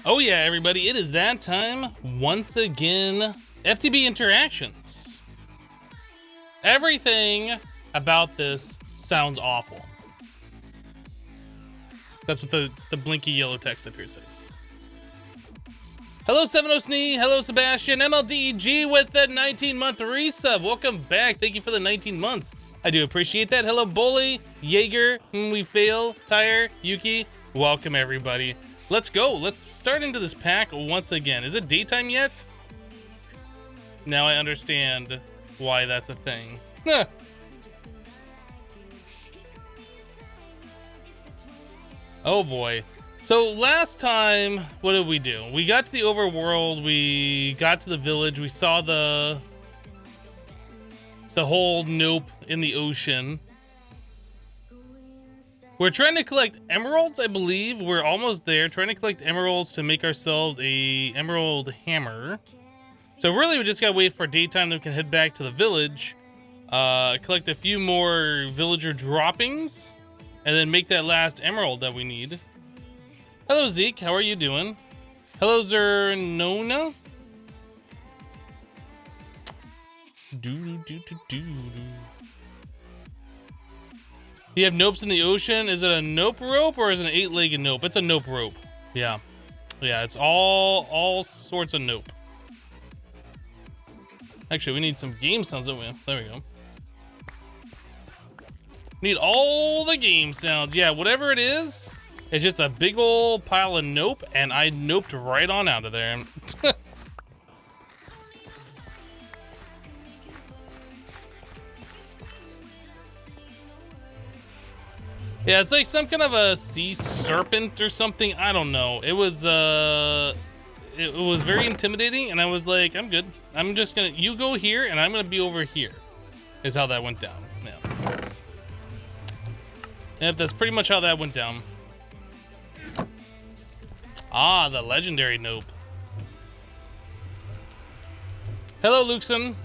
Oh yeah, everybody, it is that time once again. FTB Interactions. Everything about this sounds awful. That's what the blinky yellow text up here says. Hello, 70snee. Hello, Sebastian. MLDEG with the 19-month resub. Welcome back. Thank you for the 19 months. I do appreciate that. Hello, Bully, Jaeger, We Fail, Tire, Yuki. Welcome, everybody. Let's go. Let's start into this pack once again. Is it daytime yet? Now I understand why that's a thing. Oh boy. So last time, what did we do? We got to the overworld, we got to the village, we saw the whole nope in the ocean. We're trying to collect emeralds, I believe. We're almost there, trying to collect emeralds to make ourselves a emerald hammer. So really we just gotta wait for daytime, then we can head back to the village, collect a few more villager droppings, and then make that last emerald that we need. Hello Zeke, how are you doing? Hello Zernona. You have nopes in the ocean. Is it a nope rope or is it an 8-legged nope? It's a nope rope. Yeah. Yeah, it's all sorts of nope. Actually, we need some game sounds, don't we? There we go. Need all the game sounds. Yeah, whatever it is, it's just a big old pile of nope, and I noped right on out of there. Yeah, it's like some kind of a sea serpent or something. I don't know. It was very intimidating, and I was like, I'm good. I'm just gonna, you go here, and I'm gonna be over here. Is how that went down. Yeah. Yep, that's pretty much how that went down. Ah, the legendary nope. Hello, Luxon.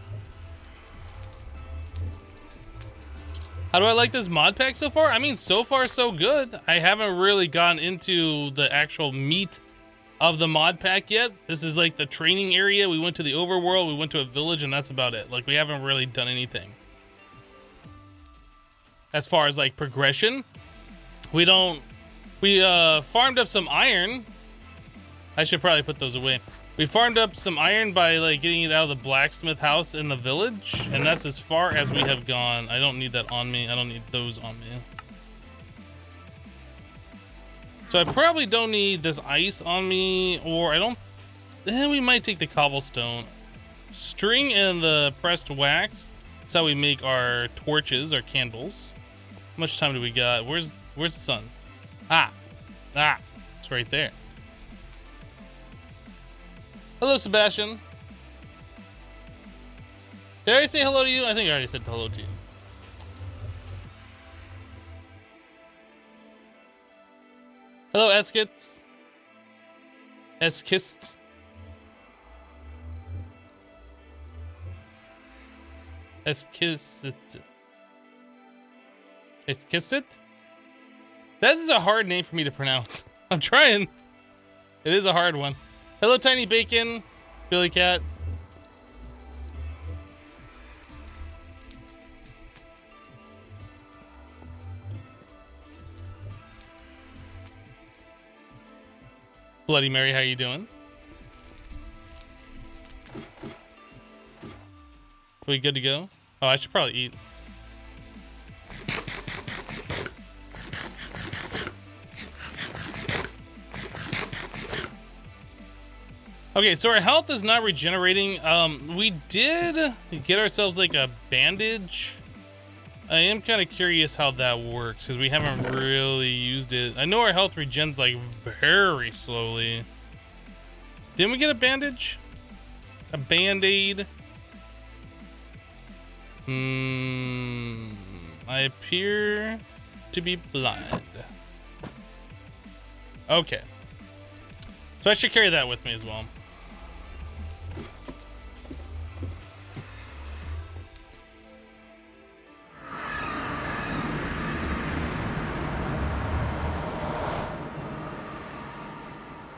How do I like this mod pack so far? I mean, so far so good. I haven't really gotten into the actual meat of the mod pack yet. This is like the training area. We went to the overworld, we went to a village, and that's about it. Like, we haven't really done anything. As far as like progression, we farmed up some iron. I should probably put those away. We farmed up some iron by like getting it out of the blacksmith house in the village, and that's as far as we have gone. I don't need that on me. I don't need those on me. So I probably don't need this ice on me, or I don't. We might take the cobblestone, string, and the pressed wax. That's how we make our torches, our candles. How much time do we got? Where's the sun? It's right there. Hello, Sebastian. Did I already say hello to you? I think I already said hello to you. Hello, Eskits. Eskist. Eskist. Eskist? That is a hard name for me to pronounce. I'm trying. It is a hard one. Hello, Tiny Bacon, Billy Cat. Bloody Mary, how you doing? We good to go? Oh, I should probably eat. Okay, so our health is not regenerating. We did get ourselves like a bandage. I am kind of curious how that works because we haven't really used it. I know our health regens like very slowly. Didn't we get a bandage? A band-aid? I appear to be blind. Okay. So I should carry that with me as well.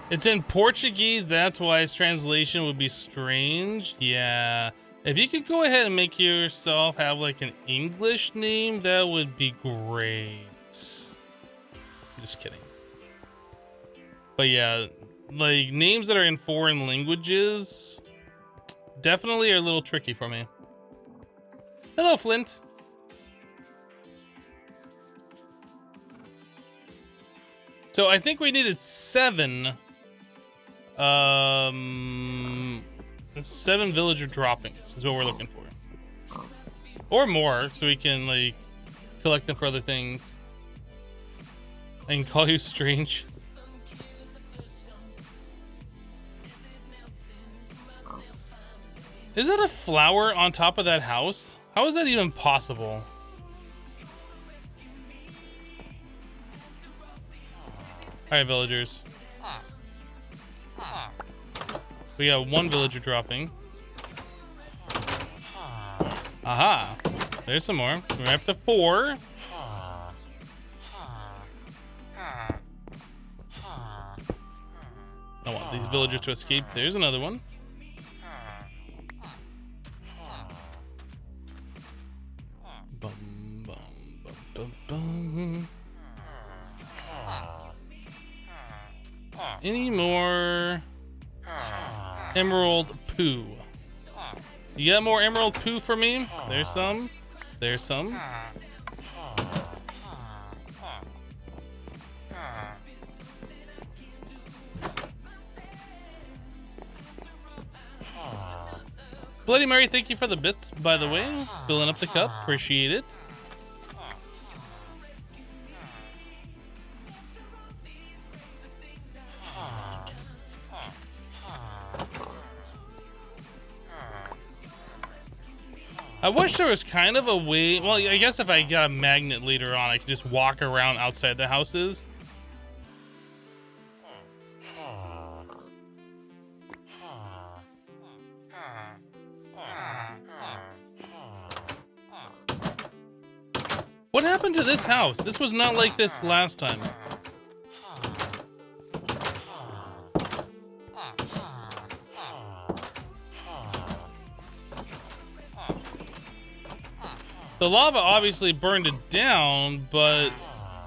It's in Portuguese, that's why its translation would be strange. Yeah. If you could go ahead and make yourself have like an English name, that would be great. Just kidding. But yeah, like names that are in foreign languages definitely are a little tricky for me. Hello, Flint. So I think we needed 7 villager droppings is what we're looking for. Or more, so we can like collect them for other things. I can call you strange. Is that a flower on top of that house? How is that even possible? Alright, villagers. We got 1 villager dropping. Aha! There's some more. We're up to 4. I want these villagers to escape. There's another one. Bum, bum, bum, bum, bum. Any more emerald poo? You got more emerald poo for me? There's some. There's some. Bloody Mary, thank you for the bits, by the way. Filling up the cup. Appreciate it. I wish there was kind of a way. Well, I guess if I got a magnet later on, I could just walk around outside the houses. What happened to this house? This was not like this last time. The lava obviously burned it down, but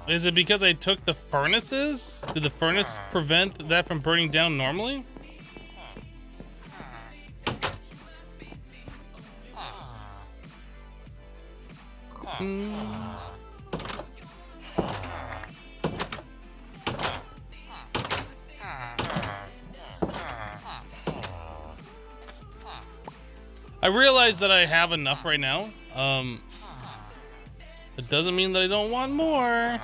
is it because I took the furnaces? Did the furnace prevent that from burning down normally? I realize that I have enough right now. It doesn't mean that I don't want more.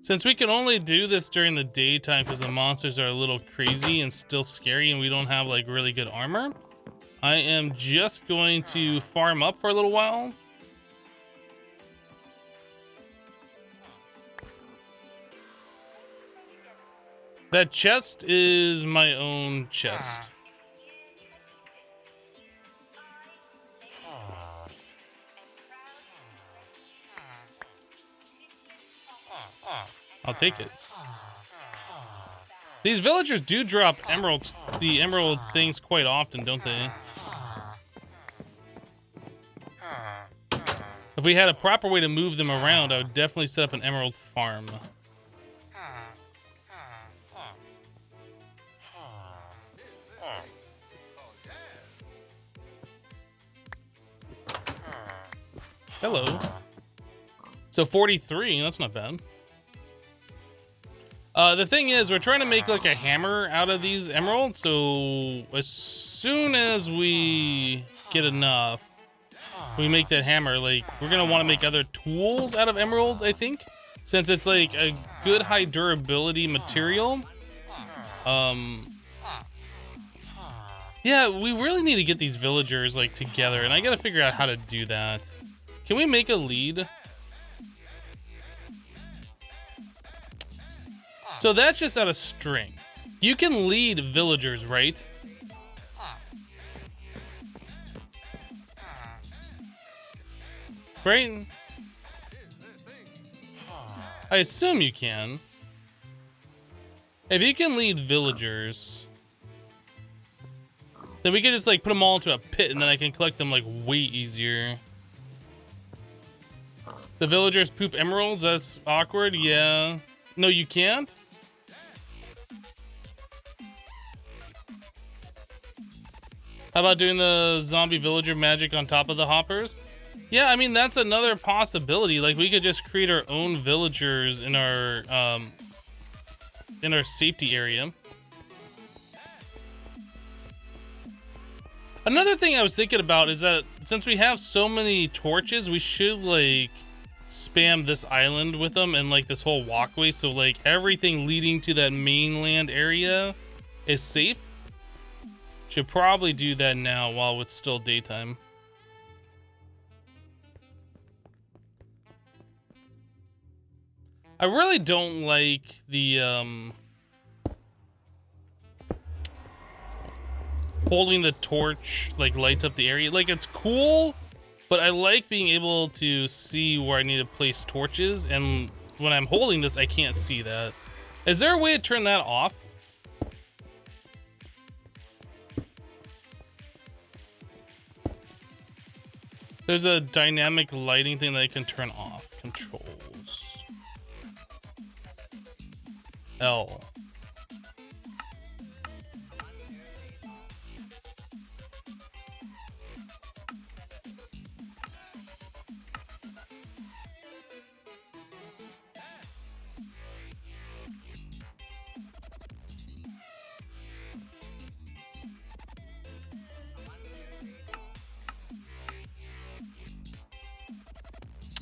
Since we can only do this during the daytime because the monsters are a little crazy and still scary and we don't have like really good armor, I am just going to farm up for a little while. That chest is my own chest. I'll take it. These villagers do drop emeralds, the emerald things quite often, don't they? If we had a proper way to move them around, I would definitely set up an emerald farm. Hello. So 43, that's not bad. The thing is, we're trying to make like a hammer out of these emeralds, so as soon as we get enough, we make that hammer, like, we're gonna want to make other tools out of emeralds, I think, since it's like a good high durability material. Yeah, we really need to get these villagers like together, and I gotta figure out how to do that. Can we make a lead? So that's just out of string. You can lead villagers, right? Right? I assume you can. If you can lead villagers, then we can just like put them all into a pit and then I can collect them like way easier. The villagers poop emeralds? That's awkward, yeah. No, you can't? How about doing the zombie villager magic on top of the hoppers? Yeah, I mean, that's another possibility. Like, we could just create our own villagers in our safety area. Another thing I was thinking about is that since we have so many torches, we should, like, spam this island with them and, like, this whole walkway. So, like, everything leading to that mainland area is safe. Should probably do that now while it's still daytime. I really don't like the holding the torch like lights up the area. Like, it's cool, but I like being able to see where I need to place torches, and when I'm holding this I can't see that. Is there a way to turn that off? There's a dynamic lighting thing that I can turn off. Controls. L.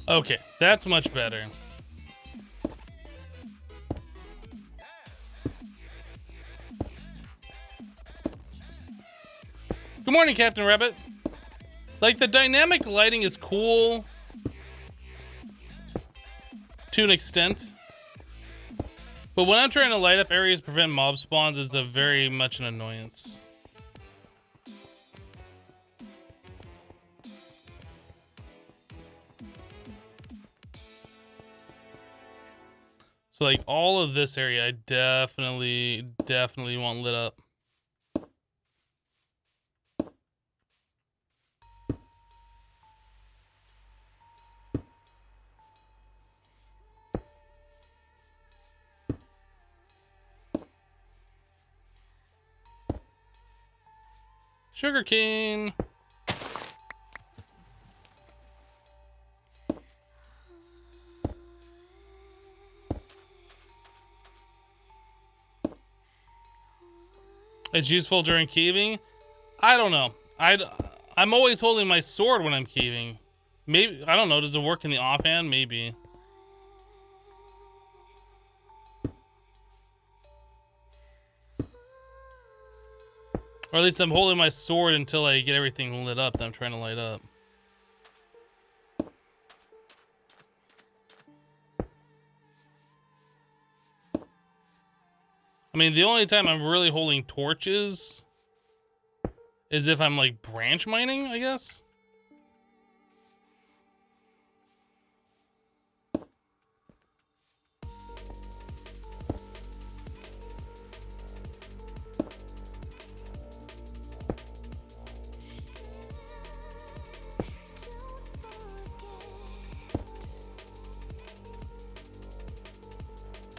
Okay, that's much better. Good morning, Captain Rabbit. Like, the dynamic lighting is cool to an extent, but when I'm trying to light up areas to prevent mob spawns, it's a very much an annoyance. So, like, all of this area, I definitely want lit up. Sugarcane. It's useful during caving. I don't know. I'm always holding my sword when I'm caving. Maybe, I don't know. Does it work in the offhand? Maybe. Or at least I'm holding my sword until I get everything lit up that I'm trying to light up. I mean, the only time I'm really holding torches is if I'm like branch mining, I guess.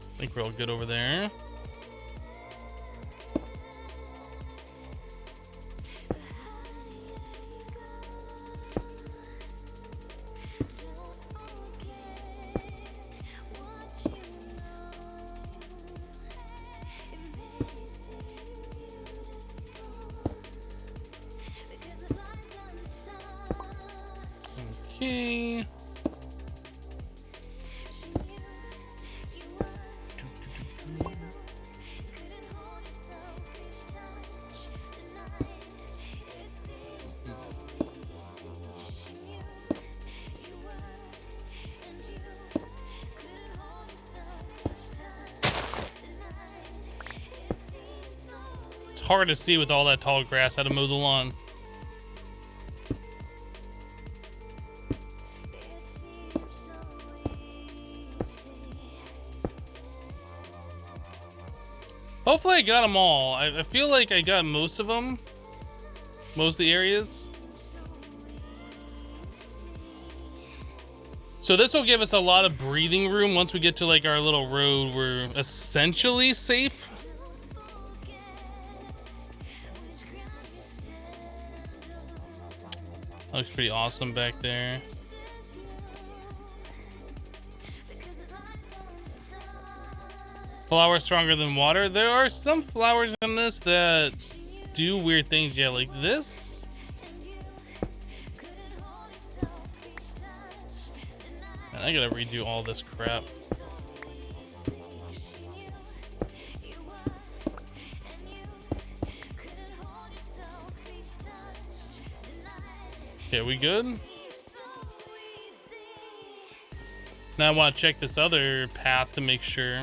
I think we're all good over there. Okay. It's hard to see with all that tall grass how to mow the lawn. Hopefully I got them all. I feel like I got most of them. Most of the areas. So this will give us a lot of breathing room. Once we get to like our little road, we're essentially safe. Looks pretty awesome back there. Flower stronger than water. There are some flowers in this that do weird things. Yeah, like this. Man, I gotta redo all this crap. Okay, we good? Now I want to check this other path to make sure.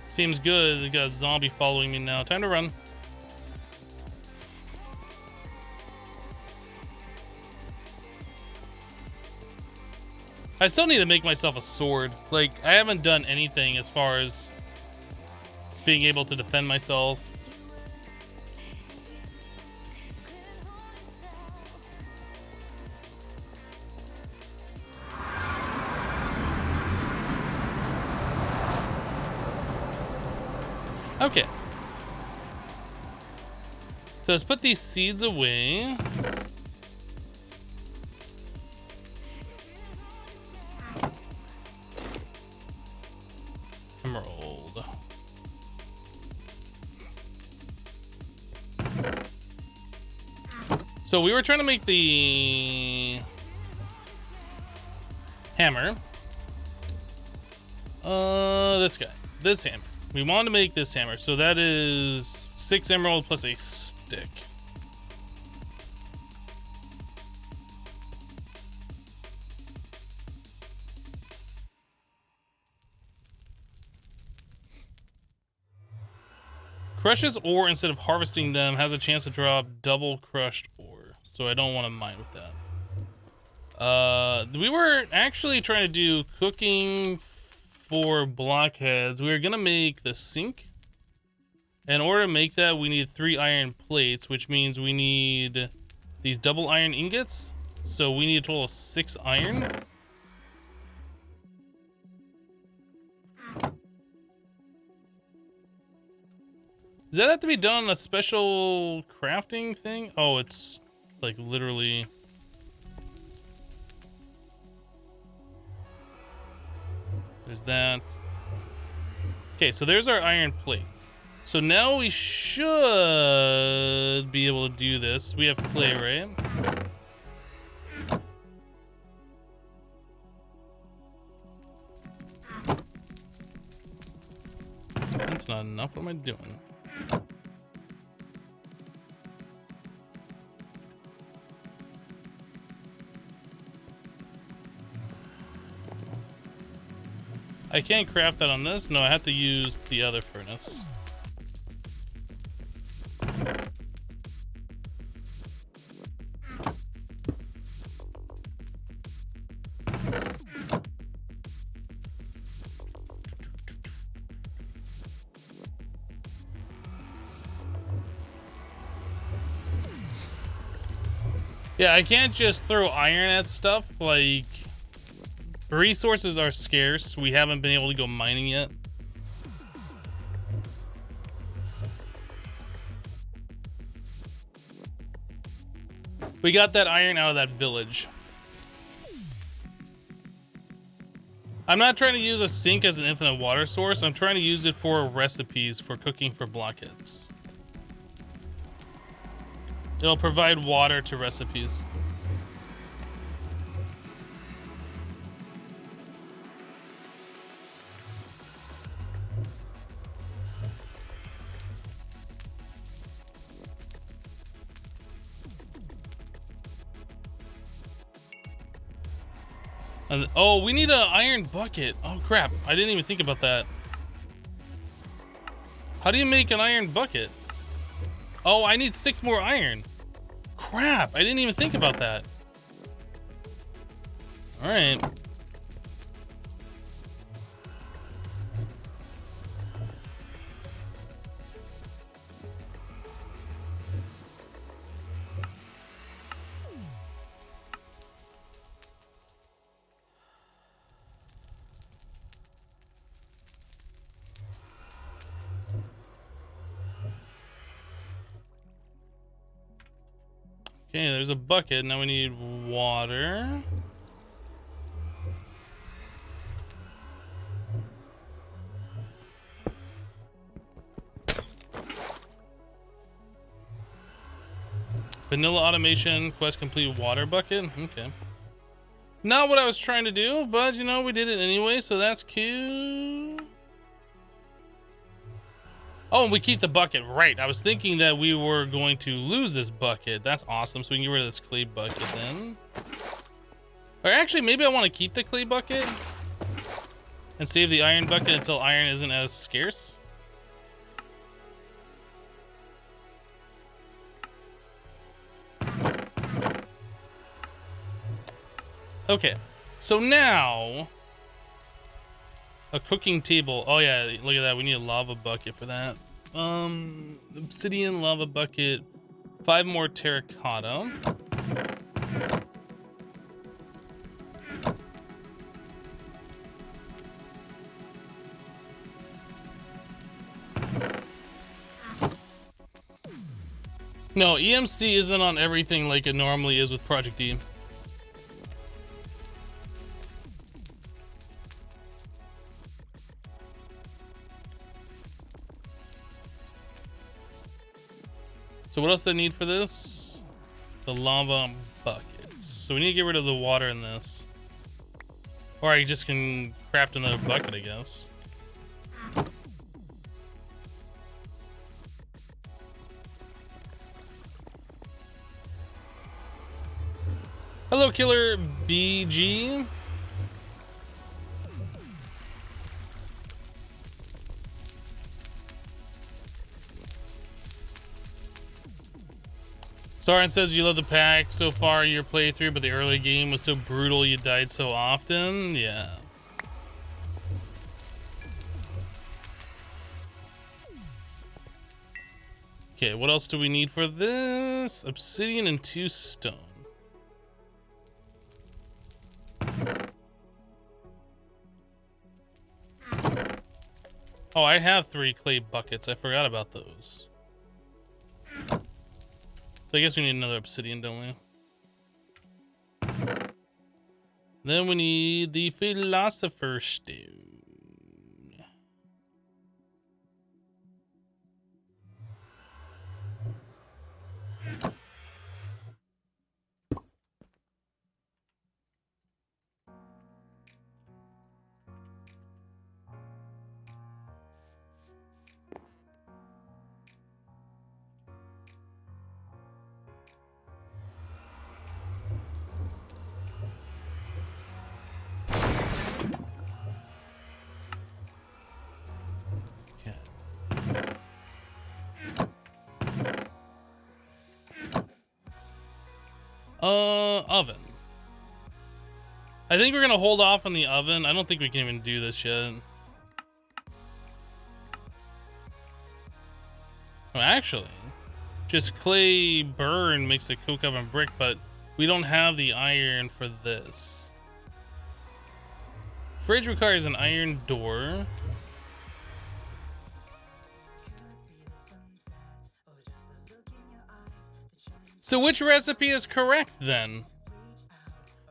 Seems good. They got a zombie following me now. Time to run. I still need to make myself a sword. Like, I haven't done anything as far as being able to defend myself. Okay. So let's put these seeds away. Emerald. So we were trying to make the hammer. This guy. This hammer. We want to make this hammer. So that is 6 emerald plus a stick. Crushes ore instead of harvesting them, has a chance to drop double crushed ore. So I don't want to mine with that. We were actually trying to do cooking for blockheads. We were going to make the sink. In order to make that, we need 3 iron plates, which means we need these double iron ingots. So we need a total of 6 iron. Does that have to be done on a special crafting thing? Oh, it's like literally... There's that. Okay, so there's our iron plates. So now we should be able to do this. We have clay, right? That's not enough. What am I doing? I can't craft that on this. No, I have to use the other furnace. Yeah, I can't just throw iron at stuff. Like, resources are scarce. We haven't been able to go mining yet. We got that iron out of that village. I'm not trying to use a sink as an infinite water source. I'm trying to use it for recipes for cooking for blockheads. It'll provide water to recipes. Oh, we need an iron bucket. Oh crap, I didn't even think about that. How do you make an iron bucket? Oh, I need 6 more iron. Crap, I didn't even think about that. All right. Okay, there's a bucket. Now we need water. Vanilla automation, quest complete, water bucket. Okay. Not what I was trying to do, but you know, we did it anyway, so that's cute. Oh, and we keep the bucket, right. I was thinking that we were going to lose this bucket. That's awesome, so we can get rid of this clay bucket then. Or actually, maybe I want to keep the clay bucket and save the iron bucket until iron isn't as scarce. Okay, so now a cooking table. Oh yeah, look at that. We need a lava bucket for that. Obsidian, lava bucket, 5 more terracotta. No, EMC isn't on everything like it normally is with Project E. So what else do I need for this? The lava buckets. So we need to get rid of the water in this. Or I just can craft another bucket, I guess. Hello, Killer BG. Soren says you love the pack so far your playthrough, but the early game was so brutal you died so often. Yeah. Okay, what else do we need for this? Obsidian and 2 stone. Oh, I have 3 clay buckets. I forgot about those. So I guess we need another obsidian, don't we? Then we need the Philosopher's Stone. Oven. I think we're gonna hold off on the oven. I don't think we can even do this yet. Oh, actually, just clay burn makes a coke oven brick, but we don't have the iron for this. Fridge requires an iron door. So which recipe is correct then?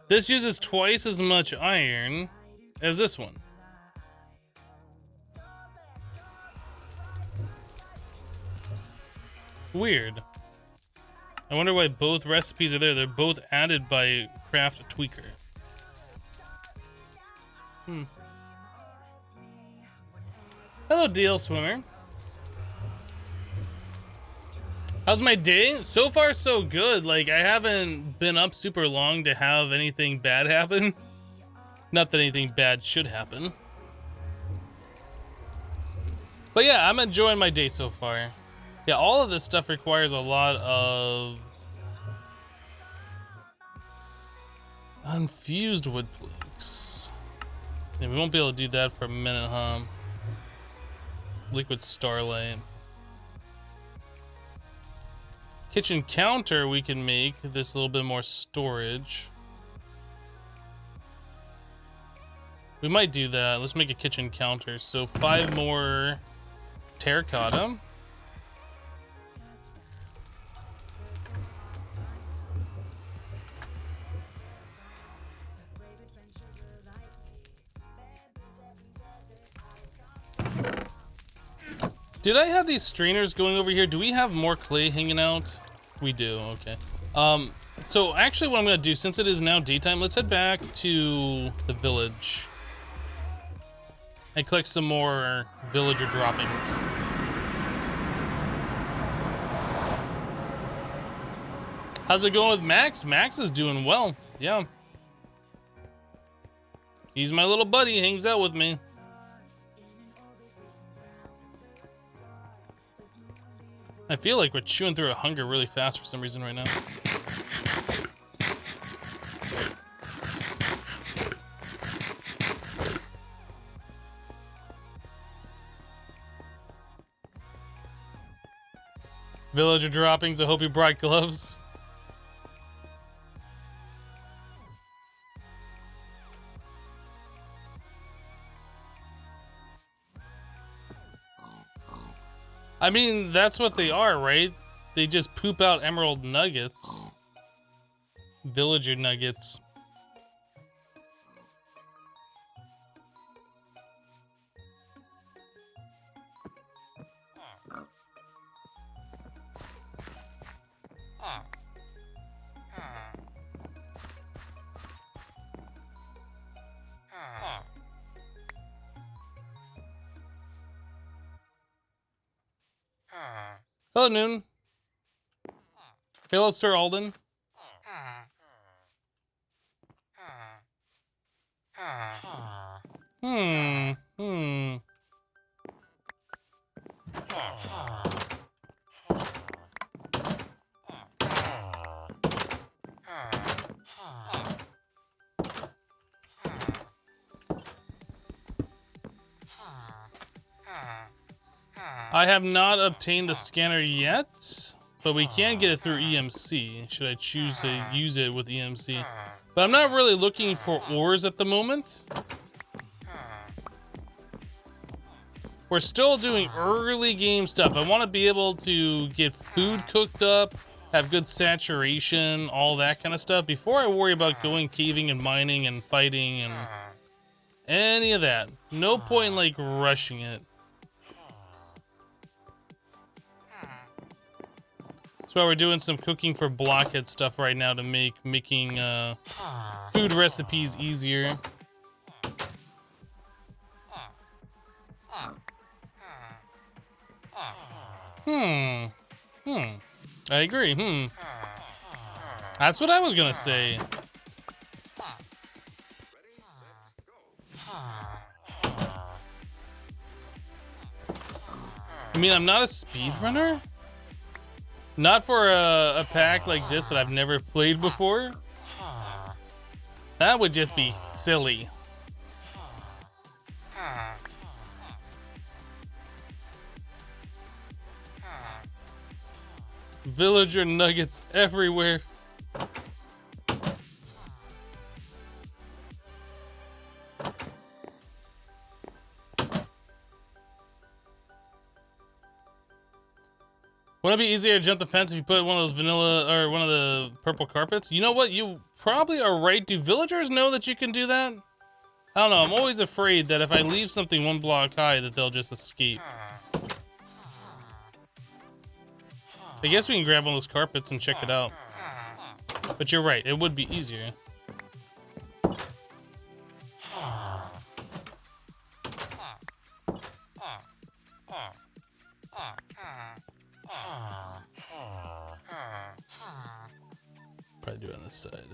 This uses twice as much iron as this one. Weird. I wonder why both recipes are there. They're both added by Craft Tweaker. Hello, DL Swimmer. How's my day? So far, so good. Like, I haven't been up super long to have anything bad happen. Not that anything bad should happen. But yeah, I'm enjoying my day so far. Yeah, all of this stuff requires a lot of unfused wood planks. Yeah, we won't be able to do that for a minute, huh? Liquid starlight. Kitchen counter we can make this a little bit more storage. We might do that. Let's make a kitchen counter. So 5 more terracotta. Did I have these strainers going over here? Do we have more clay hanging out? We do, okay. So actually what I'm gonna do, since it is now daytime, let's head back to the village and collect some more villager droppings. How's it going with Max? Max is doing well, yeah. He's my little buddy, hangs out with me. I feel like we're chewing through a hunger really fast for some reason right now. Villager droppings, I hope you brought gloves. I mean, that's what they are, right? They just poop out emerald nuggets. Villager nuggets. Hello, Noon. Hello, Sir Alden. I have not obtained the scanner yet, but we can get it through EMC, should I choose to use it with EMC. But I'm not really looking for ores at the moment. We're still doing early game stuff. I want to be able to get food cooked up, have good saturation, all that kind of stuff, before I worry about going caving and mining and fighting and any of that. No point in like rushing it. That's why we're doing some cooking for blockhead stuff right now to make making food recipes easier. I agree. That's what I was gonna say. I mean, I'm not a speedrunner. Not for a pack like this that I've never played before. That would just be silly. Villager nuggets everywhere. Wouldn't it be easier to jump the fence if you put one of those vanilla or one of the purple carpets? You know what? You probably are right. Do villagers know that you can do that? I don't know. I'm always afraid that if I leave something one block high that they'll just escape. I guess we can grab one of those carpets and check it out. But you're right. It would be easier. Probably do it on this side.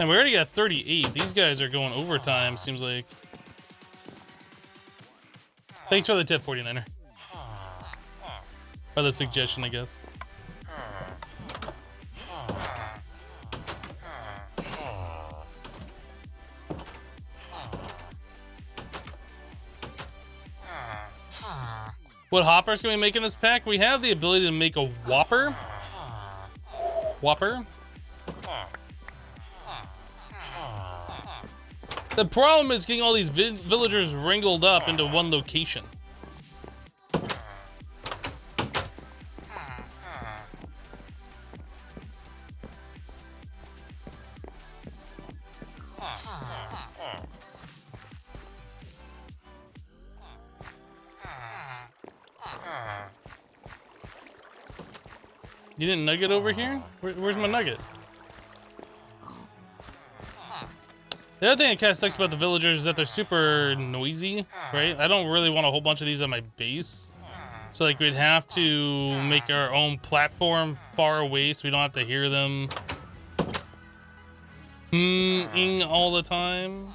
And we already got 38. These guys are going overtime, seems like. Thanks for the tip, 49er. Or the suggestion, I guess. What hoppers can we make in this pack? We have the ability to make a Whopper. Whopper. The problem is getting all these villagers wrangled up into one location. You didn't nugget over here? Where's my nugget? The other thing that kind of sucks about the villagers is that they're super noisy, right? I don't really want a whole bunch of these at my base. So like we'd have to make our own platform far away so we don't have to hear them ing all the time.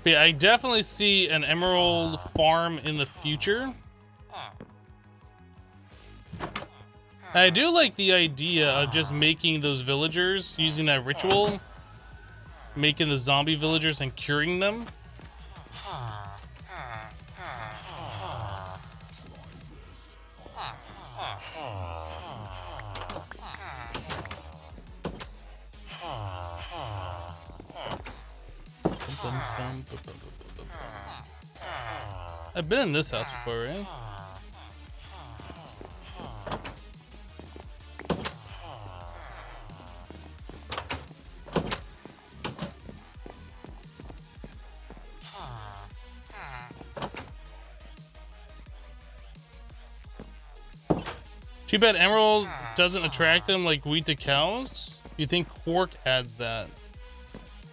But yeah, I definitely see an emerald farm in the future. I do like the idea of just making those villagers, using that ritual, making the zombie villagers and curing them. I've been in this house before, right? Too bad emerald doesn't attract them like wheat to cows. You think quark adds that?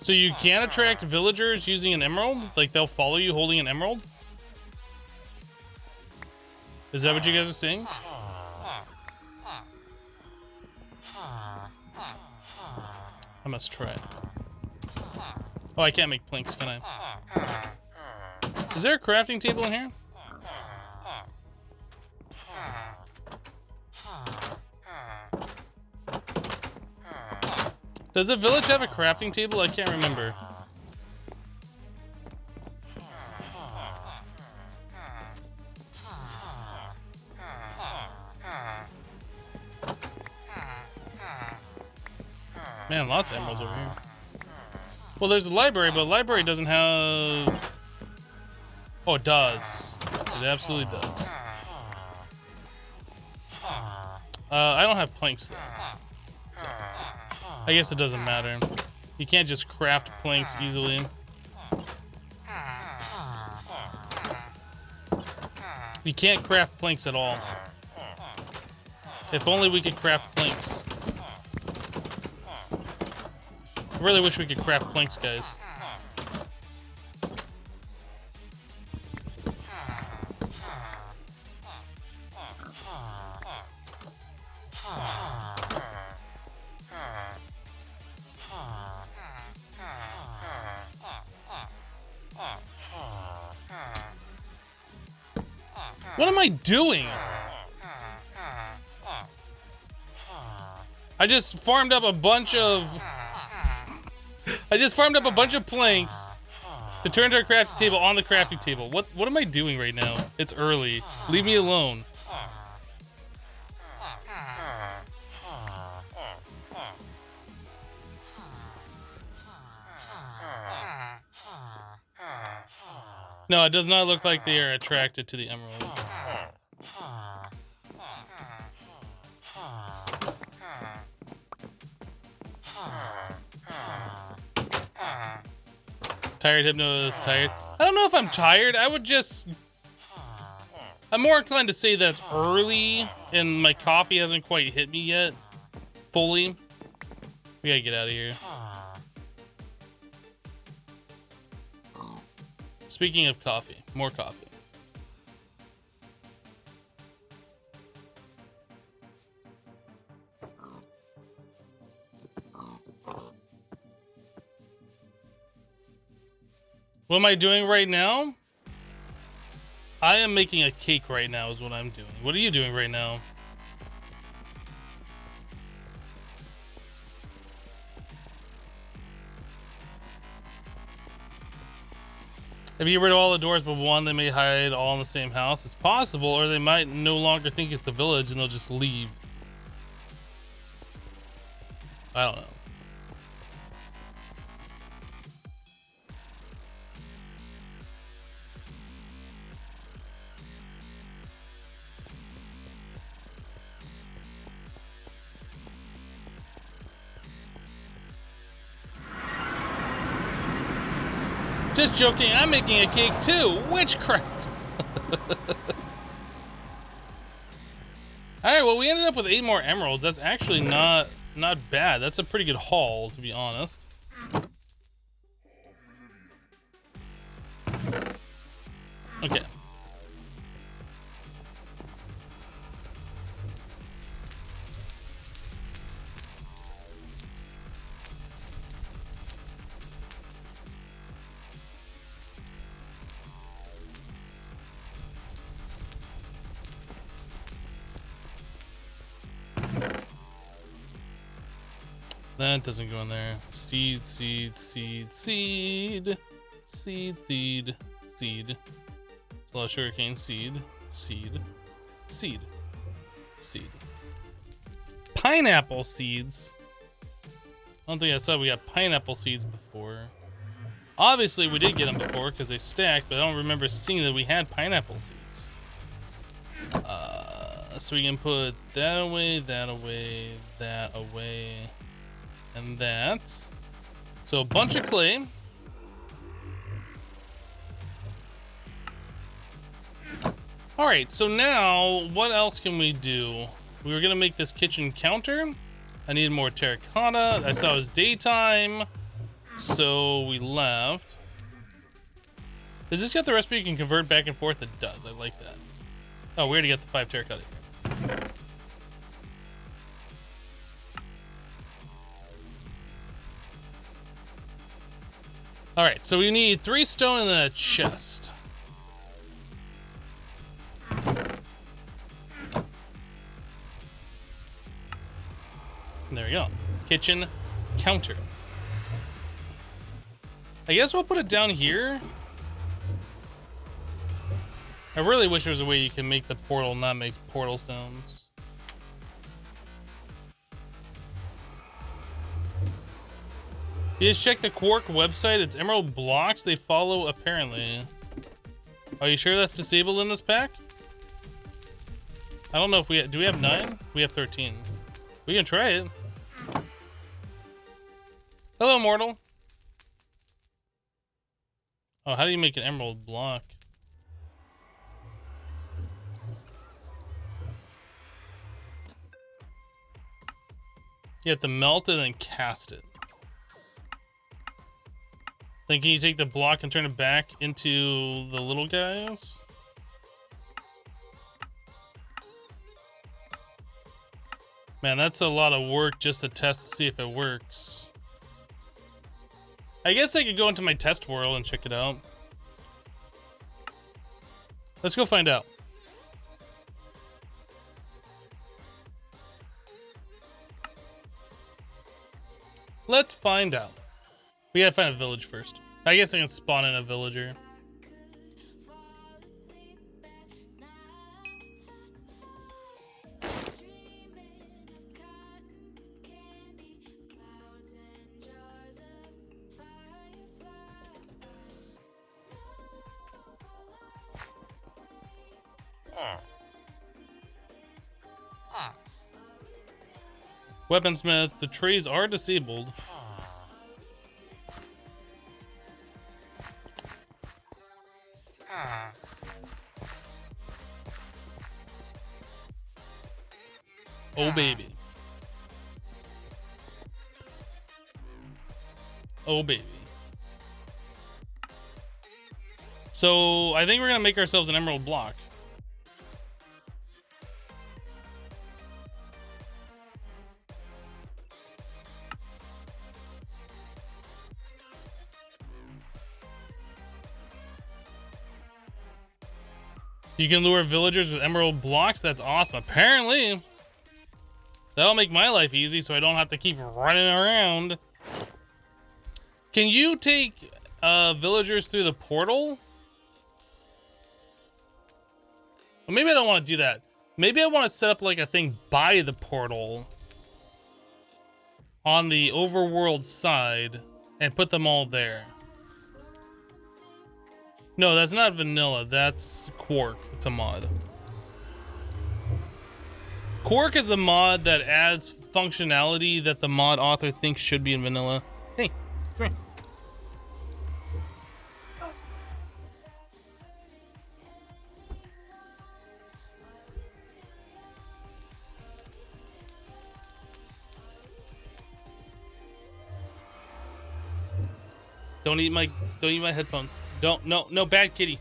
So you can attract villagers using an emerald? Like they'll follow you holding an emerald? Is that what you guys are saying? I must try it. Oh, I can't make planks, can I? Is there a crafting table in here? Does the village have a crafting table? I can't remember. Man, lots of emeralds over here. Well, there's a library, but the library doesn't have... Oh, it does. It absolutely does. I don't have planks, though. So, I guess it doesn't matter. You can't just craft planks easily. You can't craft planks at all. If only we could craft planks. I really wish we could craft planks, guys. What am I doing? I just farmed up a bunch of... planks to turn to a crafting table on the crafting table. What am I doing right now? It's early. Leave me alone. No, it does not look like they are attracted to the emeralds. Tired Hypno is tired. I don't know if I'm tired. I would just... I'm more inclined to say that it's early and my coffee hasn't quite hit me yet fully. We gotta get out of here. Speaking of coffee, more coffee. What am I doing right now? I am making a cake right now is what I'm doing. What are you doing right now? If you get rid of all the doors but one, they may hide all in the same house. It's possible, or they might no longer think it's the village and they'll just leave. I don't know. Just joking, I'm making a cake too. Witchcraft. All right, well, we ended up with 8 more emeralds. That's actually not bad. That's a pretty good haul, to be honest. Okay. That doesn't go in there. Seed, seed, seed, seed. Seed, seed, seed. It's a lot of sugarcane. Seed, seed, seed, seed. Pineapple seeds. I don't think I said we got pineapple seeds before. Obviously, we did get them before because they stacked, but I don't remember seeing that we had pineapple seeds. So we can put that away, that away, that away, and that. So a bunch of clay. All right, so now what else can we do? We were gonna make this kitchen counter. I needed more terracotta. I saw it was daytime, so we left. Does this got the recipe you can convert back and forth? It does. I like that. Oh, we already got the 5 terracotta here. All right, so we need 3 stone in the chest. There we go. Kitchen counter. I guess we'll put it down here. I really wish there was a way you can make the portal not make portal sounds. You just check the Quark website. It's emerald blocks they follow apparently. Are you sure that's disabled in this pack? I don't know if do we have 9? We have 13. We can try it. Hello, mortal. Oh, how do you make an emerald block? You have to melt it and then cast it. Then can you take the block and turn it back into the little guys? Man, that's a lot of work just to test to see if it works. I guess I could go into my test world and check it out. Let's go find out. Let's find out. We gotta find a village first. I guess I can spawn in a villager. Weaponsmith, the trades are disabled. Oh, baby. Oh, baby. So I think we're going to make ourselves an emerald block. You can lure villagers with emerald blocks. That's awesome. Apparently, that'll make my life easy so I don't have to keep running around. Can you take villagers through the portal? Well, maybe I don't want to do that. Maybe I want to set up like a thing by the portal on the overworld side and put them all there. No, that's not vanilla. That's Quark. It's a mod. Quark is a mod that adds functionality that the mod author thinks should be in vanilla. Hey, come here. Don't eat my headphones. No, bad kitty.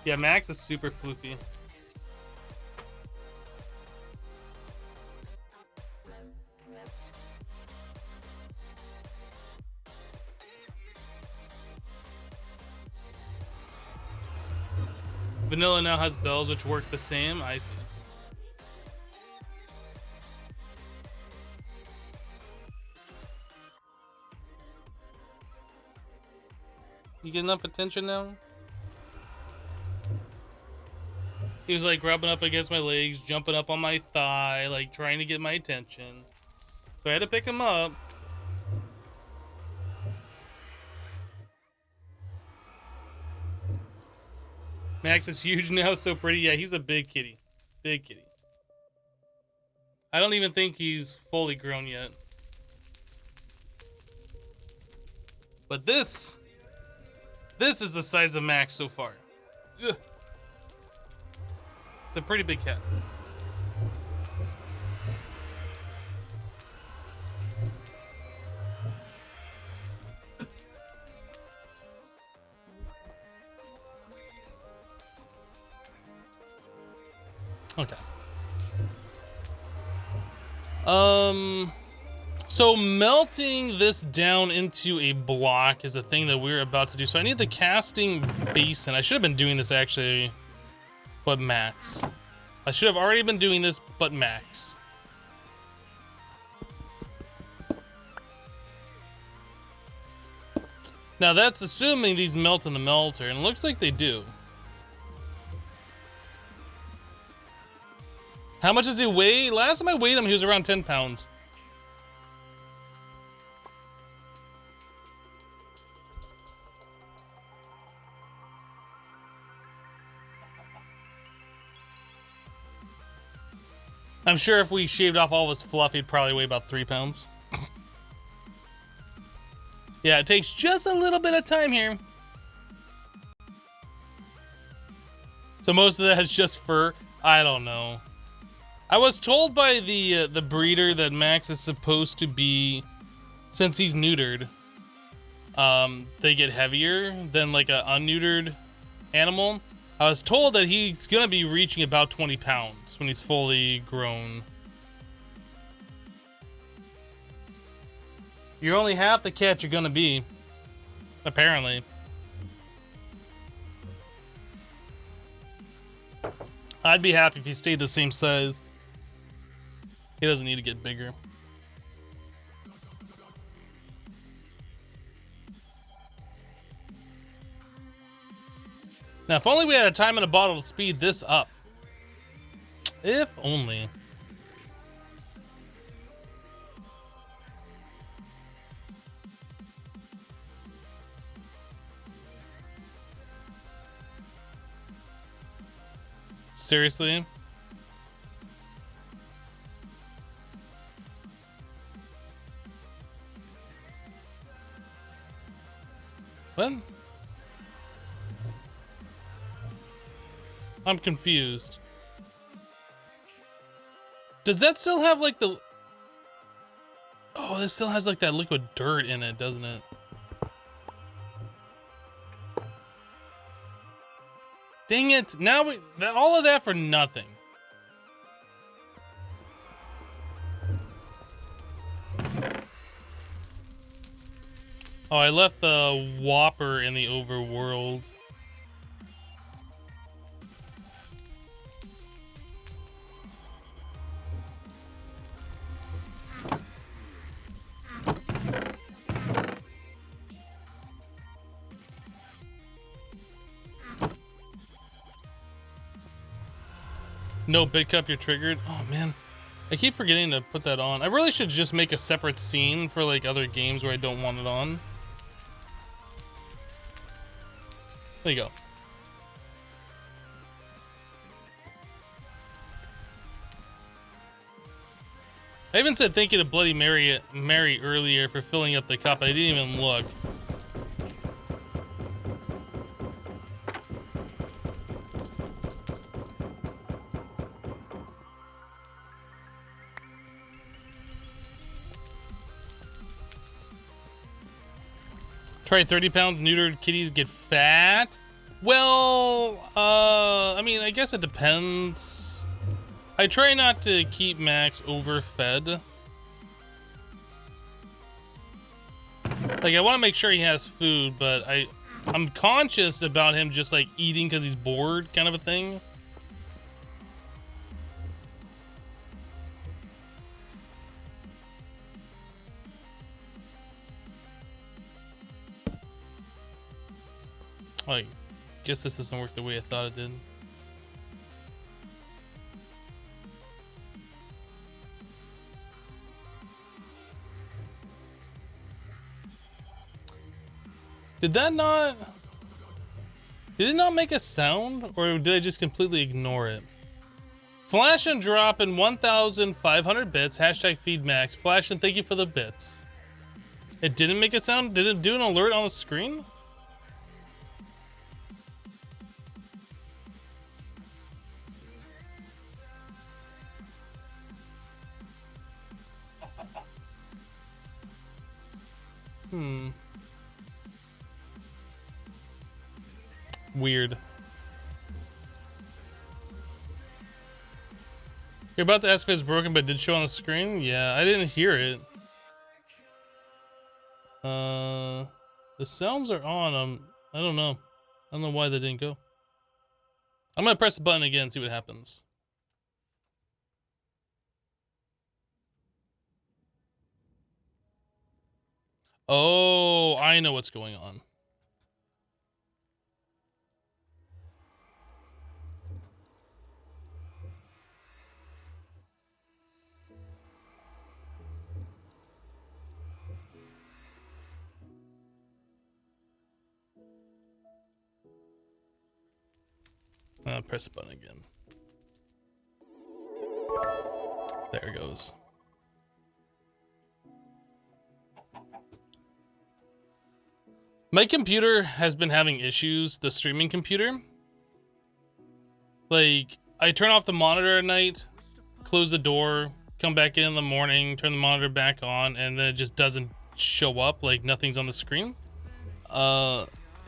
Yeah, Max is super floofy. Vanilla now has bells which work the same. I see. You get enough attention now? He was like rubbing up against my legs, jumping up on my thigh, like trying to get my attention. So I had to pick him up. Max is huge now, so pretty. Yeah, he's a big kitty. Big kitty. I don't even think he's fully grown yet. But this is the size of Max so far. Ugh. It's a pretty big cat. Okay. So melting this down into a block is a thing that we're about to do. So I need the casting basin. I should have been doing this actually, but max. I should have already been doing this, but max. Now that's assuming these melt in the melter, and it looks like they do. How much does he weigh? Last time I weighed him, he was around 10 pounds. I'm sure if we shaved off all of his fluff, he'd probably weigh about 3 pounds. Yeah, it takes just a little bit of time here. So most of that is just fur. I don't know. I was told by the breeder that Max is supposed to be, since he's neutered, they get heavier than like a unneutered animal. I was told that he's gonna be reaching about 20 pounds when he's fully grown. You're only half the cat you're gonna be, apparently. I'd be happy if he stayed the same size. He doesn't need to get bigger. Now, if only we had a time and a bottle to speed this up. If only. Seriously? What? I'm confused. Does that still have like the... Oh, this still has like that liquid dirt in it, doesn't it? Dang it. Now all of that for nothing. Oh, I left the Whopper in the overworld. No, Big Cup, you're triggered. Oh, man. I keep forgetting to put that on. I really should just make a separate scene for, like, other games where I don't want it on. There you go. I even said thank you to Bloody Mary earlier for filling up the cup. I didn't even look. Try 30 pounds, neutered kitties get fat. Well, I mean, I guess it depends. I try not to keep Max overfed. Like, I want to make sure he has food, but I'm conscious about him just like eating because he's bored, kind of a thing. I guess this doesn't work the way I thought it did. Did it not make a sound, or did I just completely ignore it? Flash and drop in 1,500 bits, hashtag feedmax. Flash and thank you for the bits. It didn't make a sound? Did it do an alert on the screen? Weird. You're about to ask if it's broken, but it did show on the screen? Yeah, I didn't hear it. The sounds are on. I don't know. I don't know why they didn't go. I'm gonna press the button again and see what happens. Oh, I know what's going on. I'll press the button again. There it goes. My computer has been having issues, the streaming computer. Like, I turn off the monitor at night, close the door, come back in the morning, turn the monitor back on, and then it just doesn't show up, like nothing's on the screen.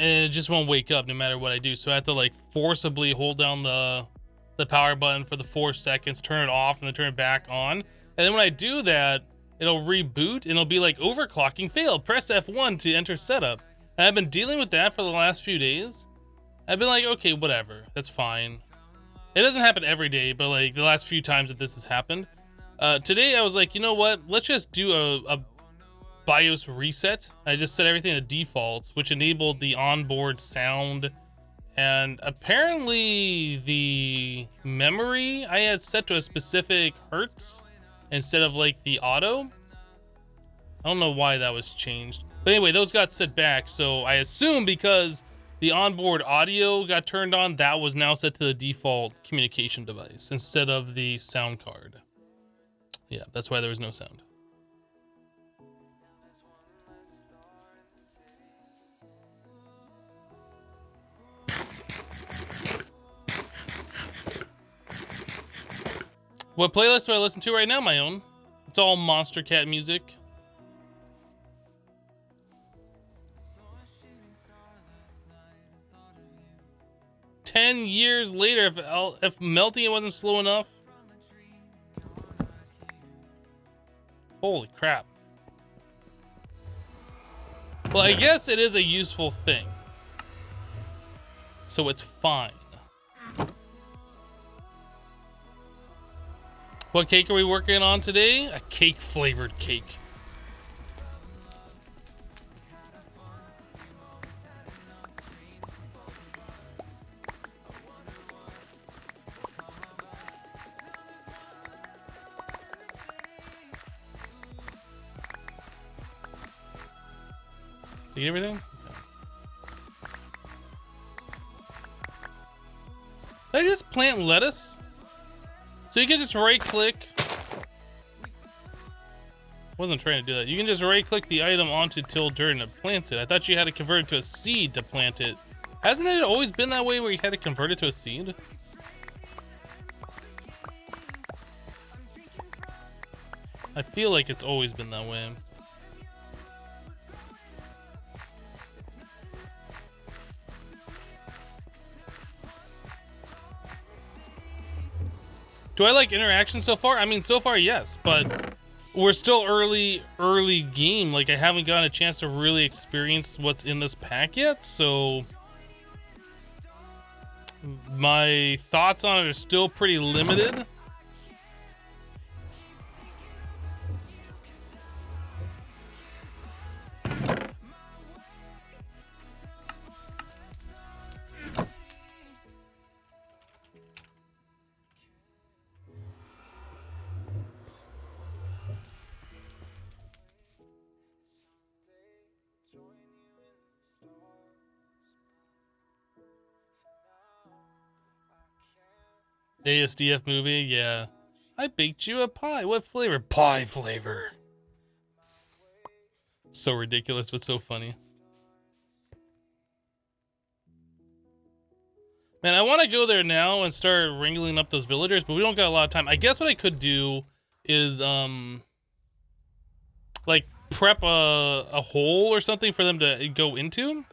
And it just won't wake up no matter what I do. So I have to like forcibly hold down the power button for the 4 seconds, turn it off, and then turn it back on. And then when I do that, it'll reboot and it'll be like overclocking failed. Press F1 to enter setup. And I've been dealing with that for the last few days. I've been like, okay, whatever, that's fine. It doesn't happen every day, but like the last few times that this has happened. Today I was like, you know what? Let's just do a BIOS reset. I just set everything to defaults, which enabled the onboard sound, and apparently the memory I had set to a specific hertz instead of like the auto. I don't know why that was changed, but anyway, those got set back. So I assume because the onboard audio got turned on, that was now set to the default communication device instead of the sound card. Yeah, that's why there was no sound. What playlist do I listen to right now? My own. It's all Monster Cat music. $10 later, if melting it wasn't slow enough. Holy crap. Well, I guess it is a useful thing. So it's fine. What cake are we working on today? A cake-flavored cake. Did you get everything? Okay. Did I just plant lettuce? So you can just right-click. Wasn't trying to do that. You can just right-click the item onto till dirt and it plants it. I thought you had to convert it to a seed to plant it. Hasn't it always been that way where you had to convert it to a seed? I feel like it's always been that way. Do I like interaction so far? I mean, so far, yes, but we're still early game. Like, I haven't gotten a chance to really experience what's in this pack yet, so my thoughts on it are still pretty limited. ASDF movie, yeah. I baked you a pie. What flavor? Pie flavor. So ridiculous, but so funny. Man, I want to go there now and start wrangling up those villagers, but we don't got a lot of time. I guess what I could do is, like, prep a hole or something for them to go into.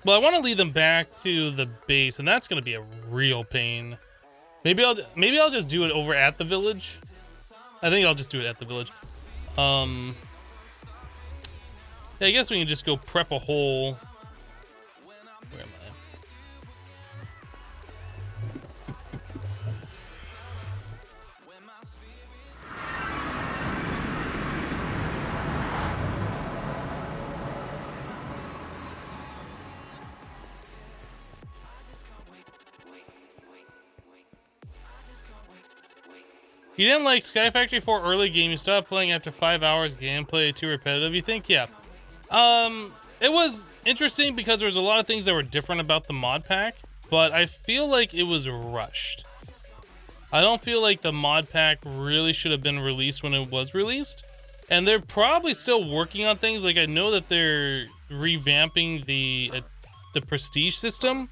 Well, I want to lead them back to the base, and that's going to be a real pain. Maybe I'll just do it over at the village. I think I'll just do it at the village. Yeah, I guess we can just go prep a hole. Where am I? You didn't like Sky Factory 4 early game. You stopped playing after 5 hours. Gameplay too repetitive. You think? Yeah. It was interesting because there was a lot of things that were different about the mod pack, but I feel like it was rushed. I don't feel like the mod pack really should have been released when it was released, and they're probably still working on things. Like, I know that they're revamping the prestige system.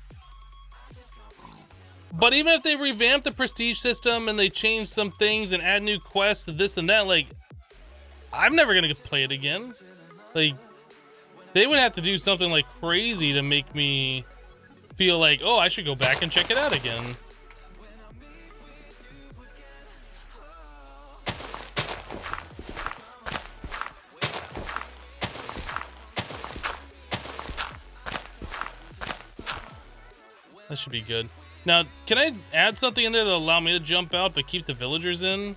But even if they revamp the prestige system and they change some things and add new quests and this and that, like, I'm never gonna play it again. Like, they would have to do something like crazy to make me feel like, oh, I should go back and check it out again. That should be good. Now, can I add something in there that'll allow me to jump out but keep the villagers in?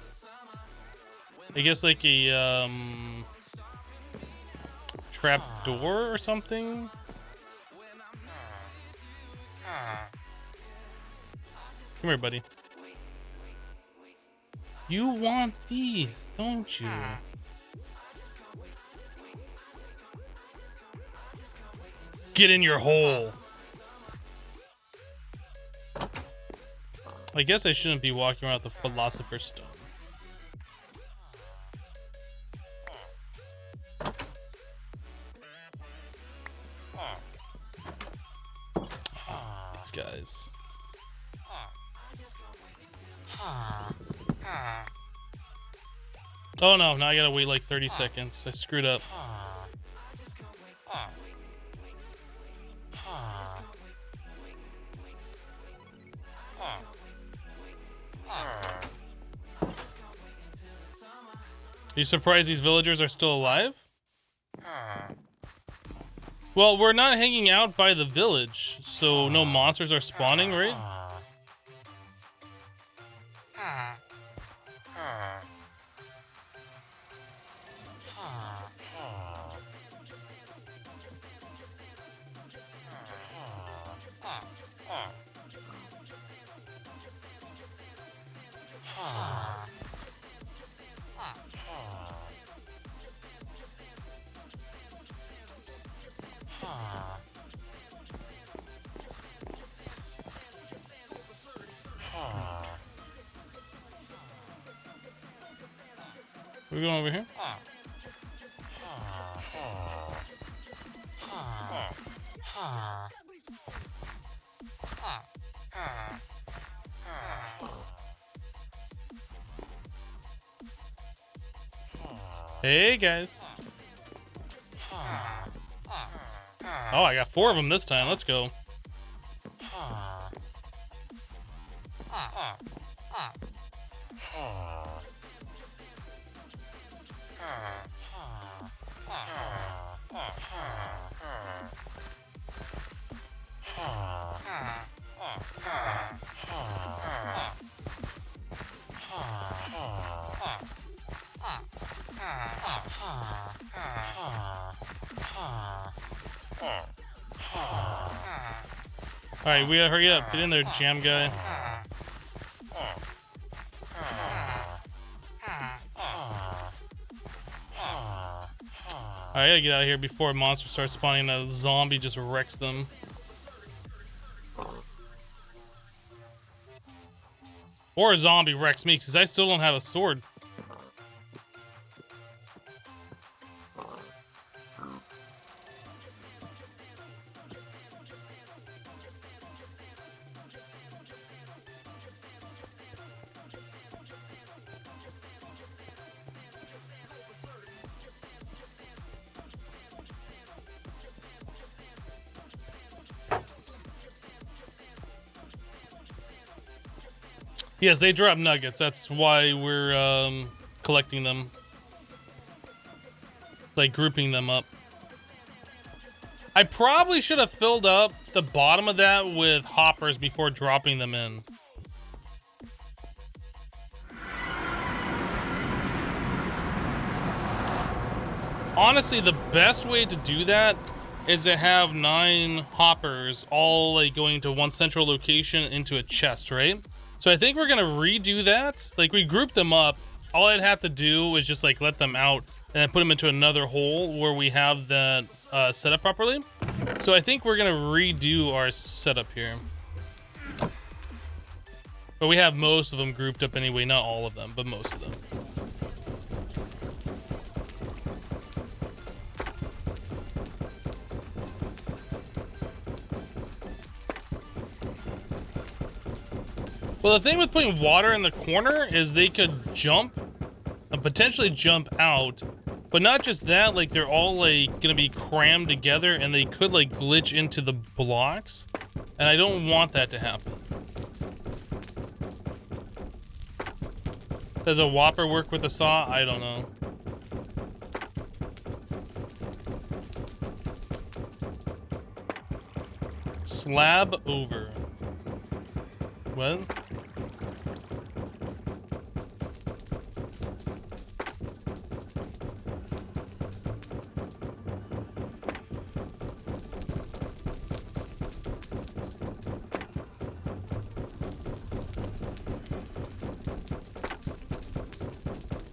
I guess like a trap door or something? Come here, buddy. You want these, don't you? Get in your hole. I guess I shouldn't be walking around with the Philosopher's Stone. These guys. Oh no, now I gotta wait like 30 seconds. I screwed up. Are you surprised these villagers are still alive? Well, we're not hanging out by the village, so no monsters are spawning, right? We're going over here. Hey guys. Oh, I got 4 of them this time. Let's go. Alright, we gotta hurry up. Get in there, jam guy. Alright, I gotta get out of here before a monster starts spawning and a zombie just wrecks them. Or a zombie wrecks me, because I still don't have a sword. Yes, they drop nuggets. That's why we're collecting them. Like grouping them up. I probably should have filled up the bottom of that with hoppers before dropping them in. Honestly, the best way to do that is to have 9 hoppers all like going to one central location into a chest, right? So I think we're gonna redo that. Like we grouped them up. All I'd have to do is just like let them out and then put them into another hole where we have that set up properly. So I think we're gonna redo our setup here. But we have most of them grouped up anyway, not all of them, but most of them. Well, the thing with putting water in the corner is they could jump, potentially jump out, but not just that, like they're all like gonna be crammed together and they could like glitch into the blocks, and I don't want that to happen. Does a whopper work with a saw? I don't know. Slab over. What?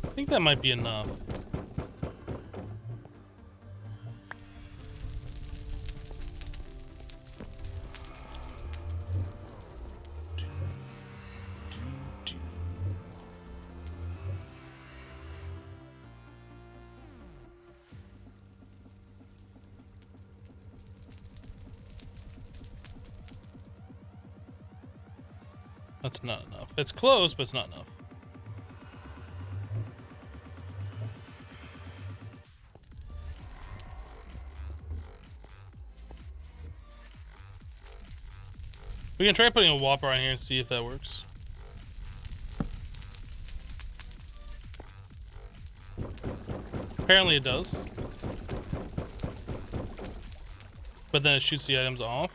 I think that might be enough. That's not enough. It's close, but it's not enough. We can try putting a Whopper on here and see if that works. Apparently it does. But then it shoots the items off.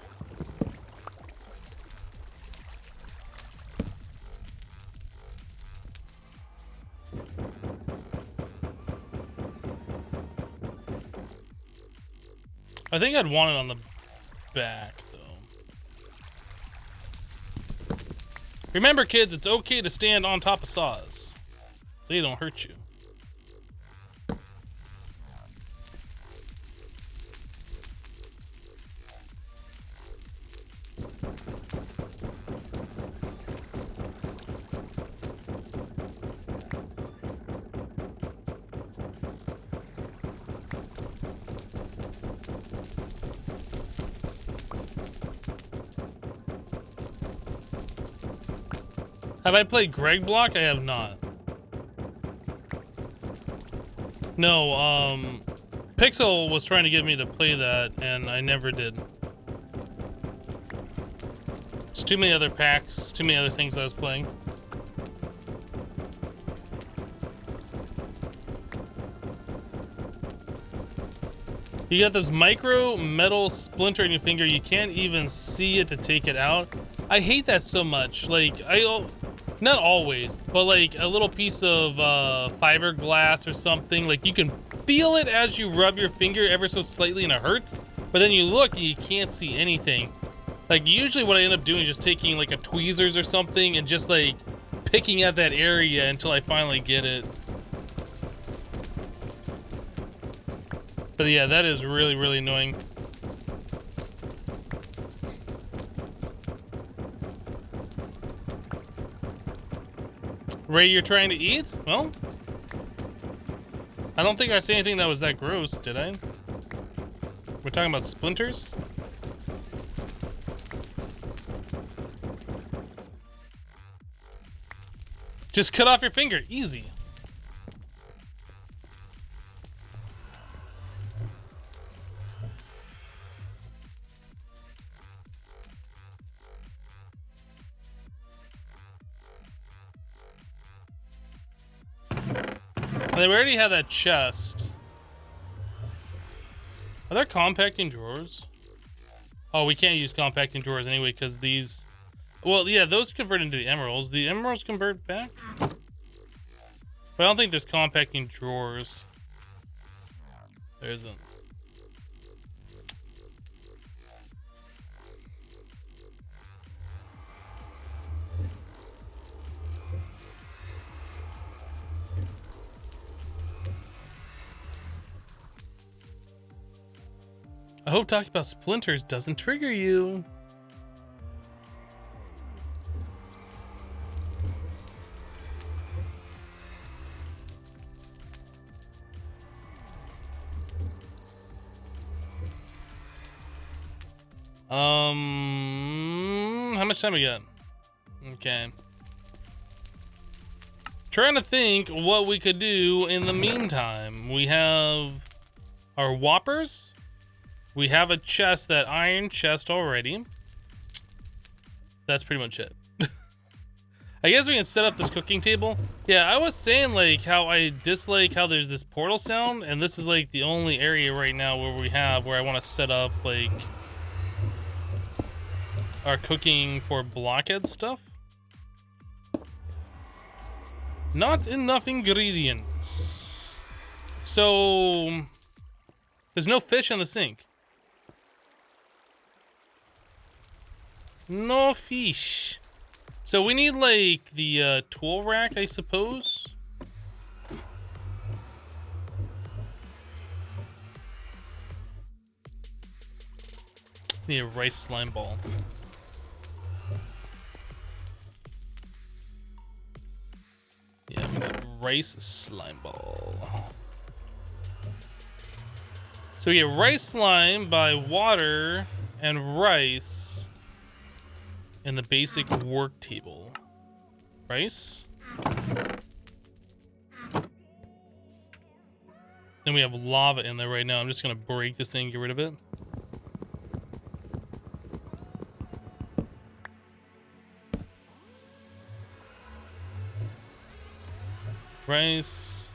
I think I'd want it on the back, though. Remember, kids, it's okay to stand on top of saws. They don't hurt you. Have I played Greg Block? I have not. No, Pixel was trying to get me to play that, and I never did. It's too many other packs, too many other things I was playing. You got this micro metal splinter in your finger. You can't even see it to take it out. I hate that so much. Like, not always, but like a little piece of fiberglass or something, like you can feel it as you rub your finger ever so slightly and it hurts, but then you look and you can't see anything. Like usually what I end up doing is just taking like a tweezers or something and just like picking at that area until I finally get it. But yeah, that is really, really annoying. Ray, you're trying to eat? Well, I don't think I said anything that was that gross, did I? We're talking about splinters? Just cut off your finger, easy. And then we already have that chest. Are there compacting drawers? Oh, we can't use compacting drawers anyway because these... Well, yeah, those convert into the emeralds. The emeralds convert back? But I don't think there's compacting drawers. There isn't. I hope talking about splinters doesn't trigger you. How much time we got? Okay. Trying to think what we could do in the meantime. We have our Whoppers. We have a chest, that iron chest already. That's pretty much it. I guess we can set up this cooking table. Yeah, I was saying like how I dislike how there's this portal sound, and this is like the only area right now where I want to set up like our cooking for blockhead stuff. Not enough ingredients. So there's no fish in the sink. No fish. So we need like the tool rack, I suppose. Need a rice slime ball. Yeah, we got rice slime ball. So we get rice slime by water and rice in the basic work table. Rice. Then we have lava in there right now. I'm just gonna break this thing and get rid of it. Rice.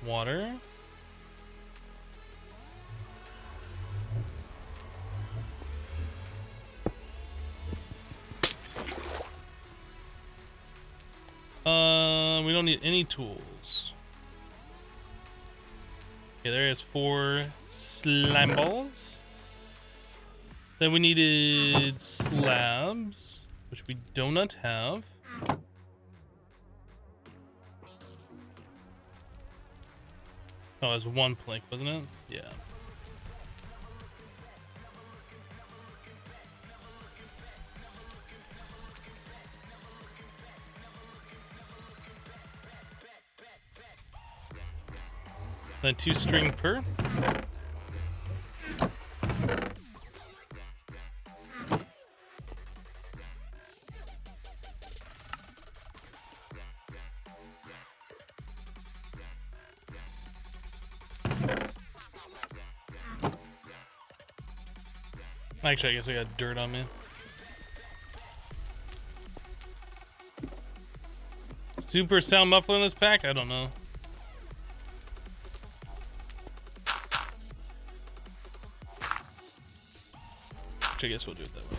Water. We don't need any tools. Okay, there is 4 slime balls. Then we needed slabs, which we do not have. Oh, it was 1 plank, wasn't it? Yeah. Then 2 string per. Actually, I guess I got dirt on me. Super sound muffler in this pack? I don't know. I guess we'll do it that way.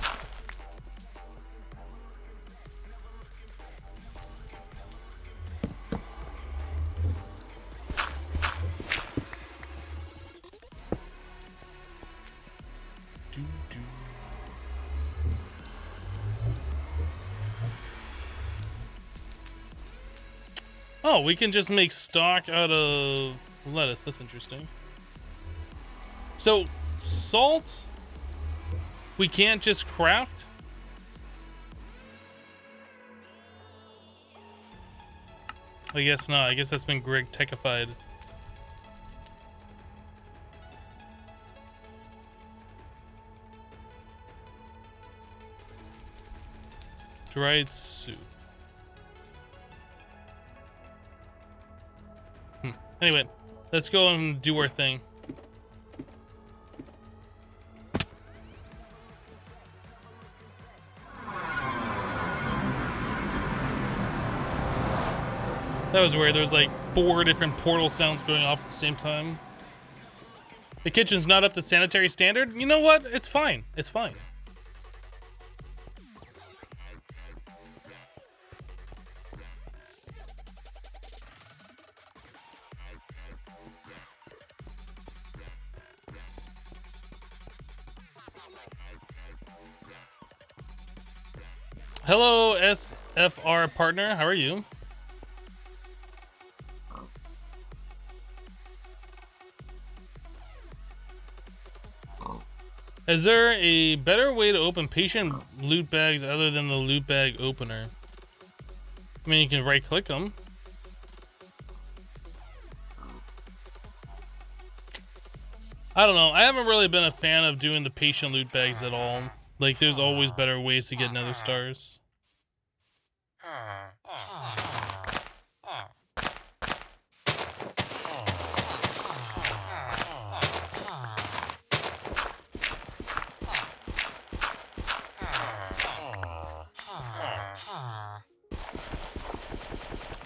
Oh, we can just make stock out of lettuce. That's interesting. So, salt, we can't just craft? I guess not. I guess that's been Greg techified. Dried soup. Anyway, let's go and do our thing. That was weird. There's like 4 different portal sounds going off at the same time. The kitchen's not up to sanitary standard? You know what? It's fine. It's fine. Hello, SFR partner. How are you? Is there a better way to open patient loot bags other than the loot bag opener? I mean, you can right click them. I don't know. I haven't really been a fan of doing the patient loot bags at all. Like, there's always better ways to get nether stars.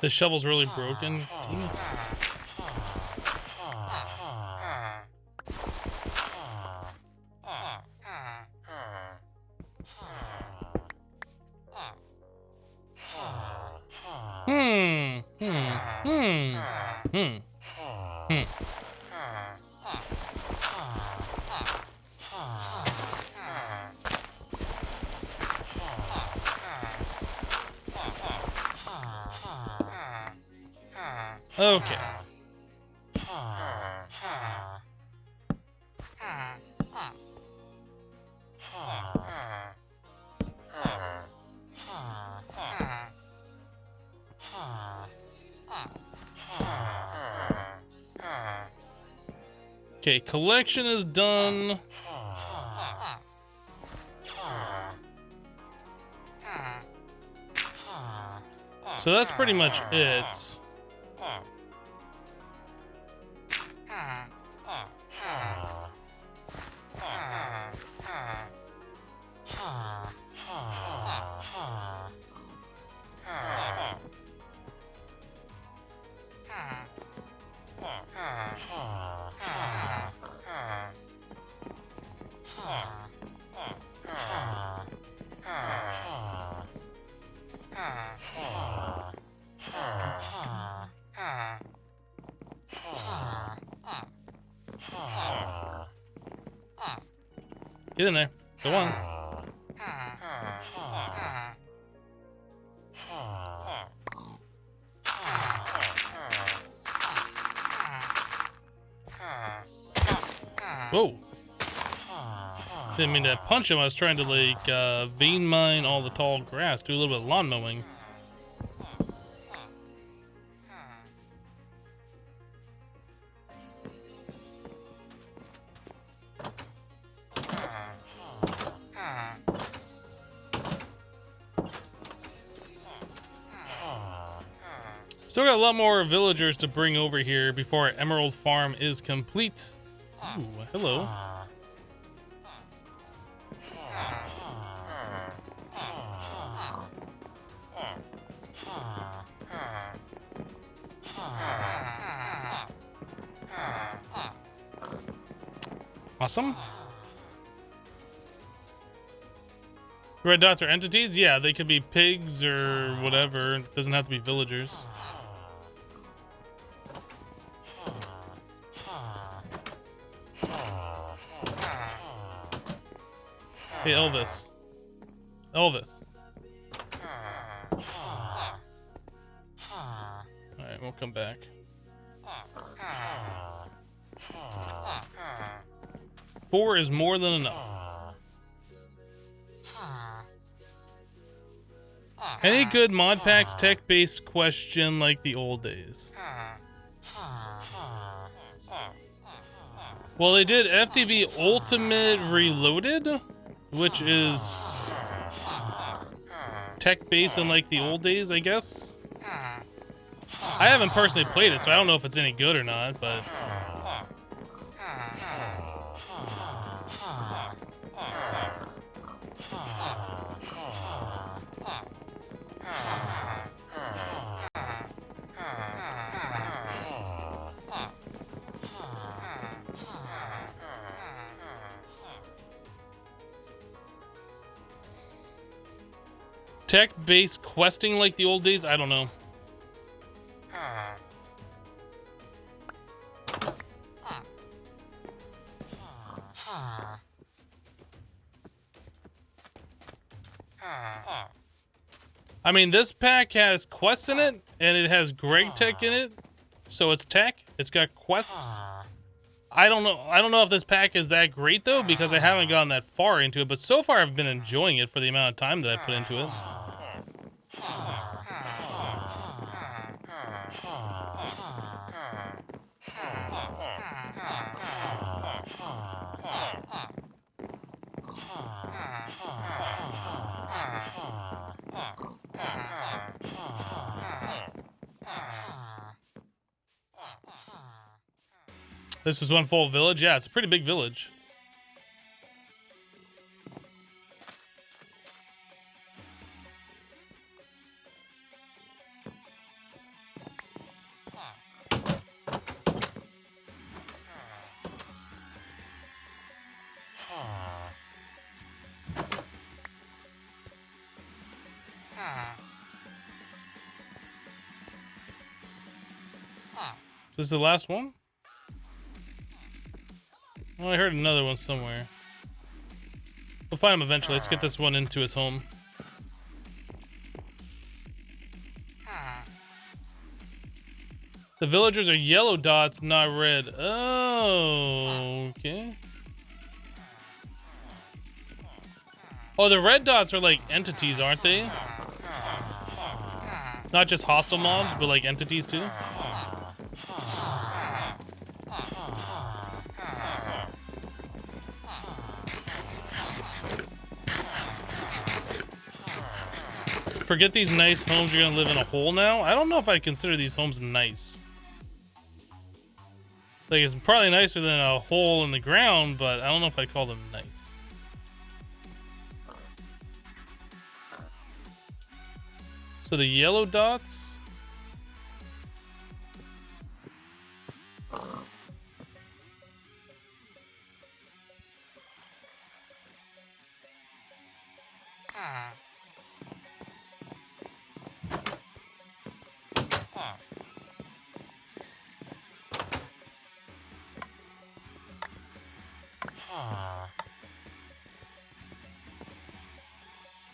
The shovel's really broken. Dang it. Okay. Okay, collection is done. So that's pretty much it. Get in there. Go on. Whoa. Didn't mean to punch him. I was trying to, like, vein mine all the tall grass. Do a little bit of lawn mowing. Still got a lot more villagers to bring over here before our Emerald Farm is complete. Ooh, hello. Awesome. Red dots are entities? Yeah, they could be pigs or whatever. It doesn't have to be villagers. Hey, Elvis. Elvis. Alright, we'll come back. Four is more than enough. Any good mod packs tech-based question like the old days? Well, they did FTB Ultimate Reloaded, which is tech-based in like the old days, I guess. I haven't personally played it, so I don't know if it's any good or not, but... Tech-based questing like the old days? I don't know. I mean, this pack has quests in it, and it has Greg Tech in it, so it's tech. It's got quests. I don't know if this pack is that great though, because I haven't gotten that far into it. But so far, I've been enjoying it for the amount of time that I put into it. This was one full village? Yeah, it's a pretty big village. Is this the last one? Well, I heard another one somewhere. We'll find him eventually. Let's get this one into his home. The villagers are yellow dots, not red. Oh, okay. Oh, the red dots are like entities, aren't they? Not just hostile mobs, but like entities too. Forget these nice homes, you're gonna live in a hole now. I don't know if I'd consider these homes nice. Like, it's probably nicer than a hole in the ground, but I don't know if I'd call them nice. So the yellow dots.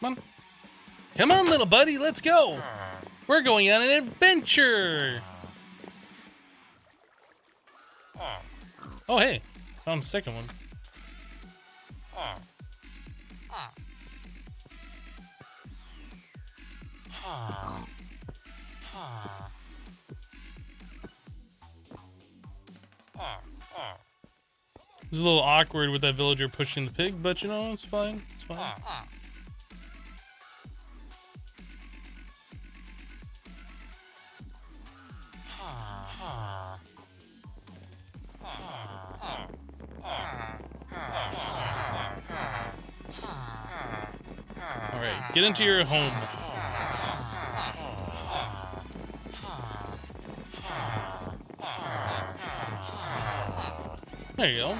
Come on. Come on, little buddy, let's go. We're going on an adventure. Oh, hey. Found the second one. It was a little awkward with that villager pushing the pig, but you know, it's fine. It's fine. Alright, get into your home. There you go.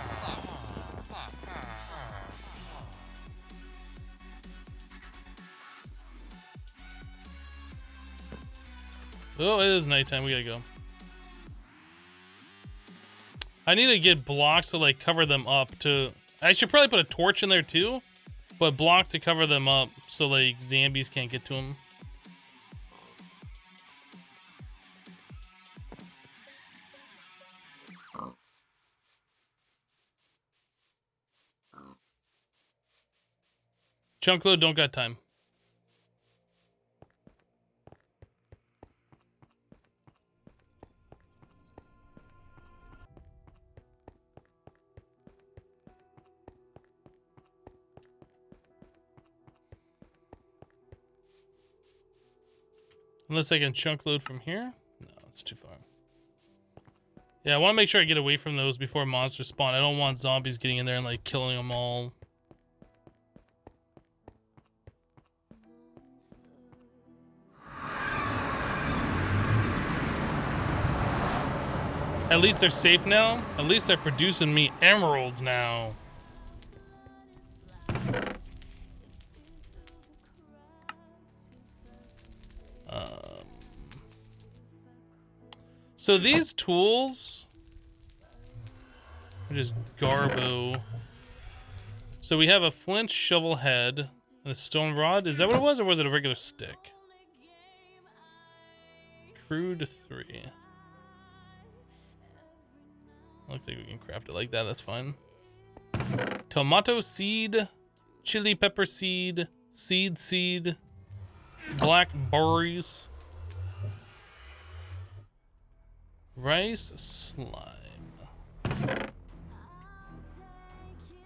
Oh, it is nighttime. We gotta go. I need to get blocks to like cover them up. I should probably put a torch in there too, but blocks to cover them up so like zombies can't get to them. Chunk load, don't got time. Unless I can chunk load from here? No, it's too far. Yeah, I want to make sure I get away from those before monsters spawn. I don't want zombies getting in there and like killing them all. At least they're safe now. At least they're producing me emeralds now. So these tools are just garbo. So we have a flint shovel head and a stone rod. Is that what it was, or was it a regular stick? Crude 3. Looks like we can craft it like that. That's fine. Tomato seed, chili pepper seed, seed, black berries, rice slime.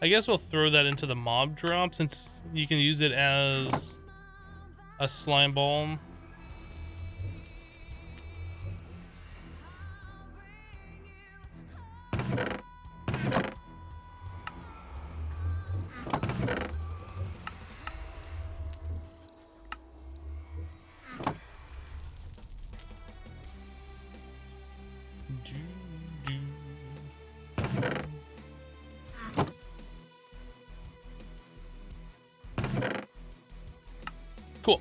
I guess we'll throw that into the mob drop since you can use it as a slime ball. Cool.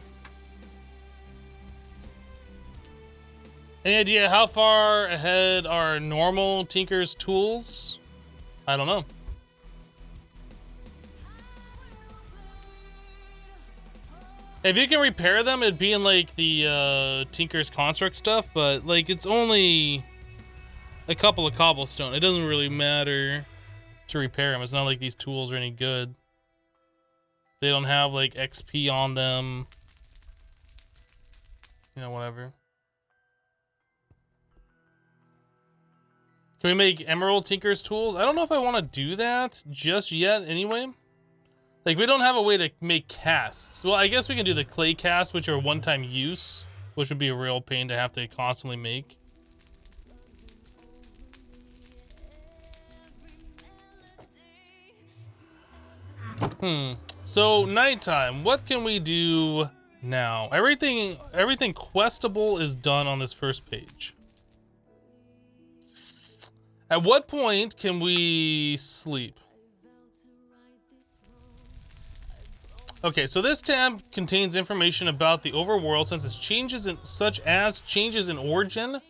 Any idea how far ahead are normal Tinker's tools? I don't know. If you can repair them, it'd be in like the Tinker's Construct stuff, but like it's only a couple of cobblestone. It doesn't really matter to repair them. It's not like these tools are any good. They don't have like XP on them. You know, whatever. Can we make Emerald Tinker's tools? I don't know if I want to do that just yet anyway. Like, we don't have a way to make casts. Well, I guess we can do the clay casts, which are one-time use, which would be a real pain to have to constantly make. So, nighttime. What can we do now? Everything questable is done on this first page. At what point can we sleep? Okay, so this tab contains information about the overworld such as changes in origin,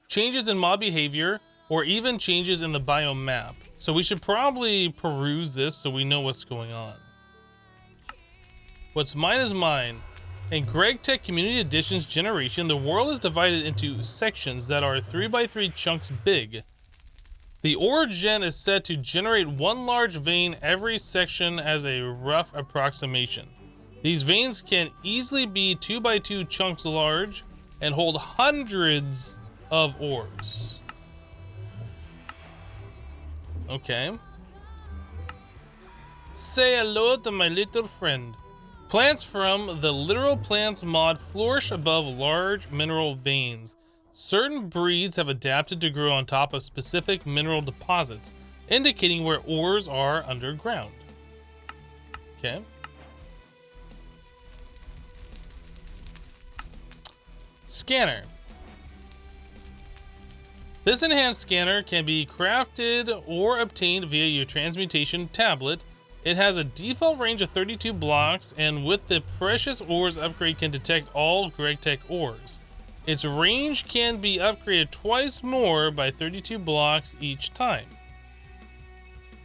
changes in mob behavior, or even changes in the biome map. So we should probably peruse this so we know what's going on. What's mine is mine. In GregTech Community Edition's generation, the world is divided into sections that are 3x3 chunks big. The origin is said to generate one large vein every section as a rough approximation. These veins can easily be 2x2 chunks large and hold hundreds of ores. Okay. Say hello to my little friend. Plants from the Literal Plants mod flourish above large mineral veins. Certain breeds have adapted to grow on top of specific mineral deposits, indicating where ores are underground. Okay. Scanner. This enhanced scanner can be crafted or obtained via your transmutation tablet. It has a default range of 32 blocks, and with the Precious Ores upgrade can detect all GregTech ores. Its range can be upgraded twice more by 32 blocks each time.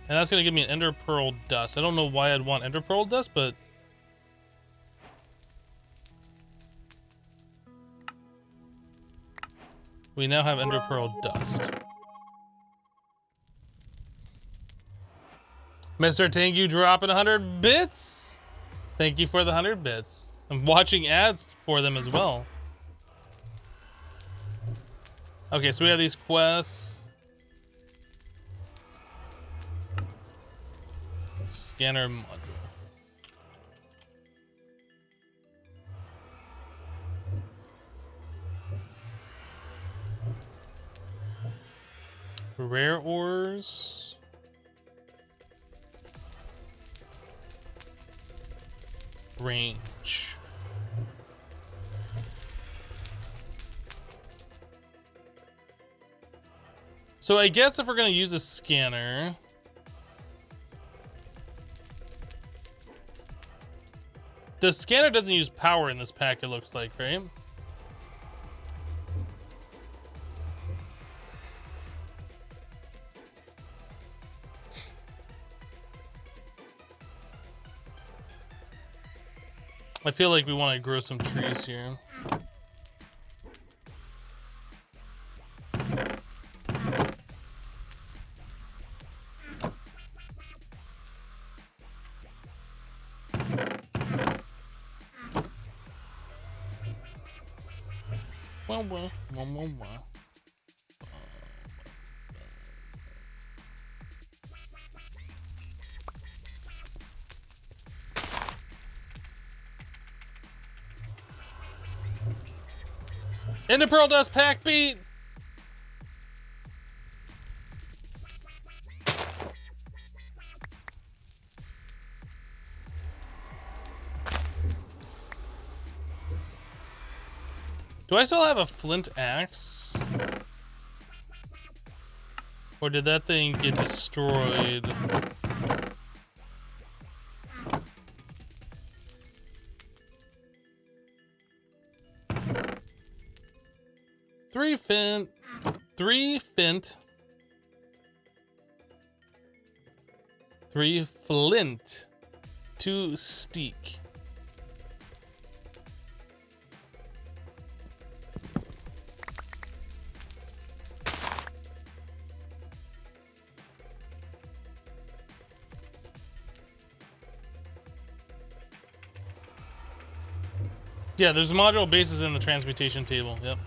And that's going to give me an Ender Pearl Dust. I don't know why I'd want Ender Pearl Dust, but... we now have Ender Pearl Dust. Mr. Tengu dropping 100 bits. Thank you for the 100 bits. I'm watching ads for them as well. Okay, so we have these quests. Scanner module. Rare ores. Range. So I guess if we're gonna use a scanner, the scanner doesn't use power in this pack, it looks like, right? I feel like we want to grow some trees here. Well. Ender Pearl Dust pack beat. Do I still have a flint axe? Or did that thing get destroyed? Three flint, 2 steak. Yeah, there's module bases in the transmutation table. Yep.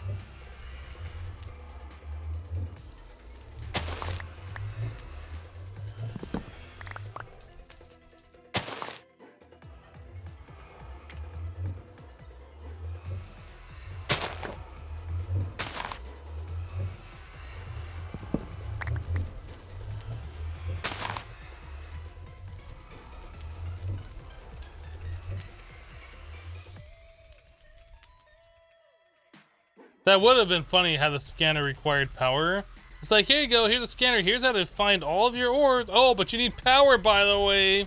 That would have been funny had the scanner required power. It's like, here you go, here's a scanner, here's how to find all of your ores. Oh, but you need power, by the way.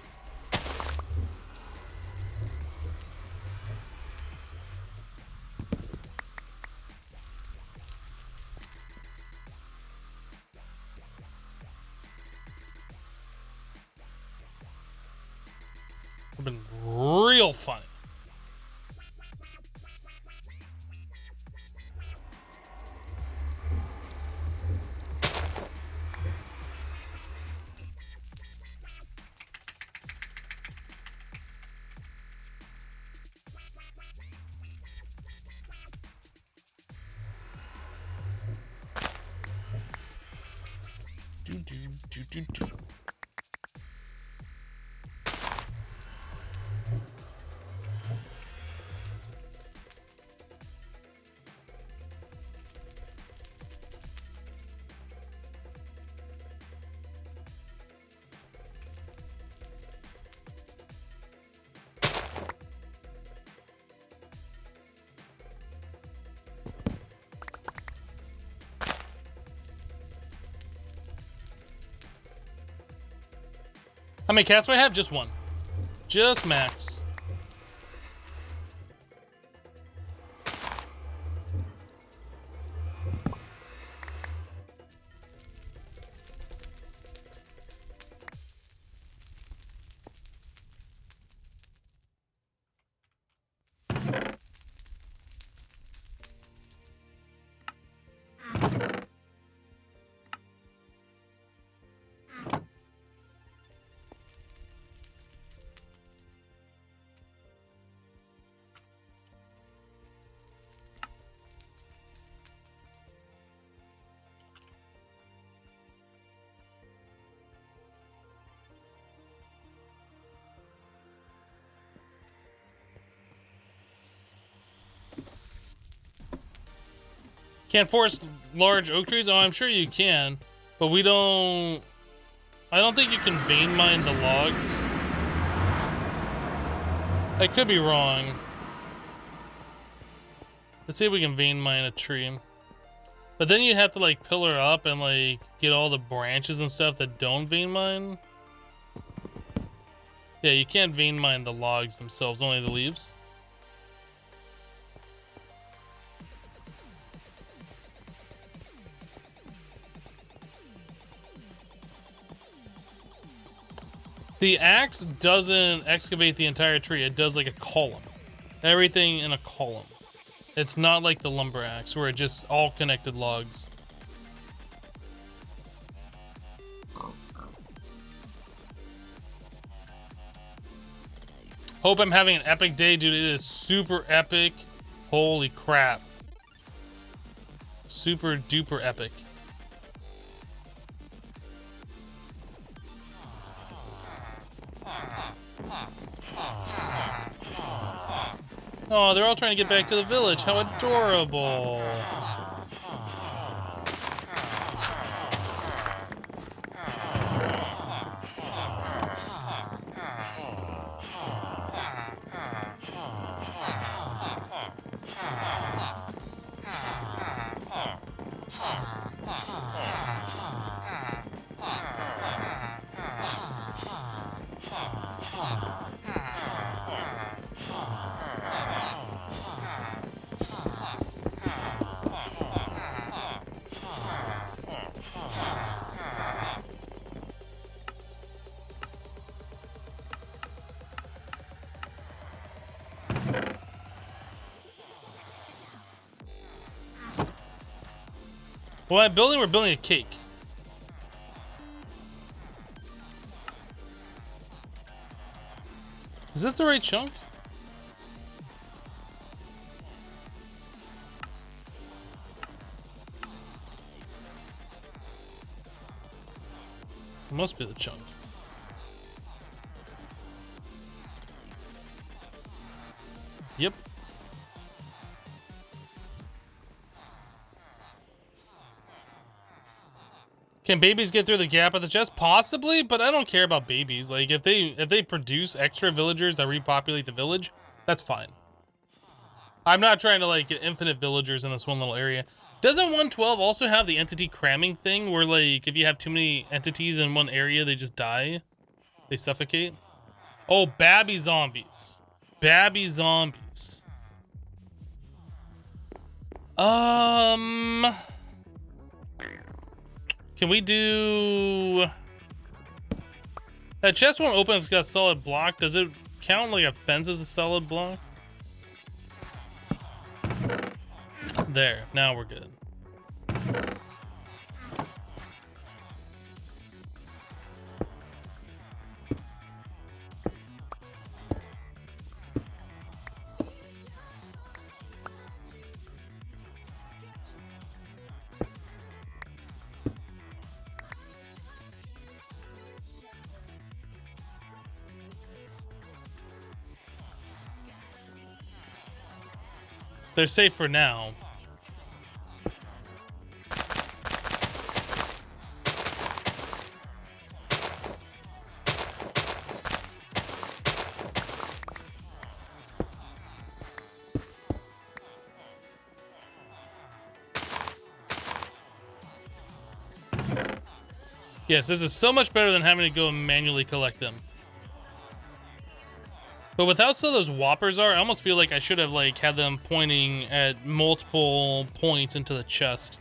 Would have been real funny. Do. How many cats do I have? Just one. Just Max. Can't forest large oak trees? Oh, I'm sure you can, but we don't... I don't think you can vein mine the logs. I could be wrong. Let's see if we can vein mine a tree. But then you have to like pillar up and like get all the branches and stuff that don't vein mine. Yeah, you can't vein mine the logs themselves, only the leaves. The axe doesn't excavate the entire tree. It does like a column. Everything in a column. It's not like the lumber axe where it just all connected logs. Hope I'm having an epic day, dude. It is super epic. Holy crap. Super duper epic. Oh, they're all trying to get back to the village. How adorable. Well, we're building a cake. Is this the right chunk? It must be the chunk. Yep. Can babies get through the gap of the chest? Possibly, but I don't care about babies. Like if they produce extra villagers that repopulate the village, that's fine. I'm not trying to like get infinite villagers in this one little area. Doesn't 112 also have the entity cramming thing where like if you have too many entities in one area, they just die? They suffocate? Oh, babby zombies. Babby zombies. Can we do... That chest won't open if it's got a solid block. Does it count like a fence as a solid block? There, now we're good. They're safe for now. Yes, this is so much better than having to go and manually collect them. But with how slow those whoppers are, I almost feel like I should have like had them pointing at multiple points into the chest.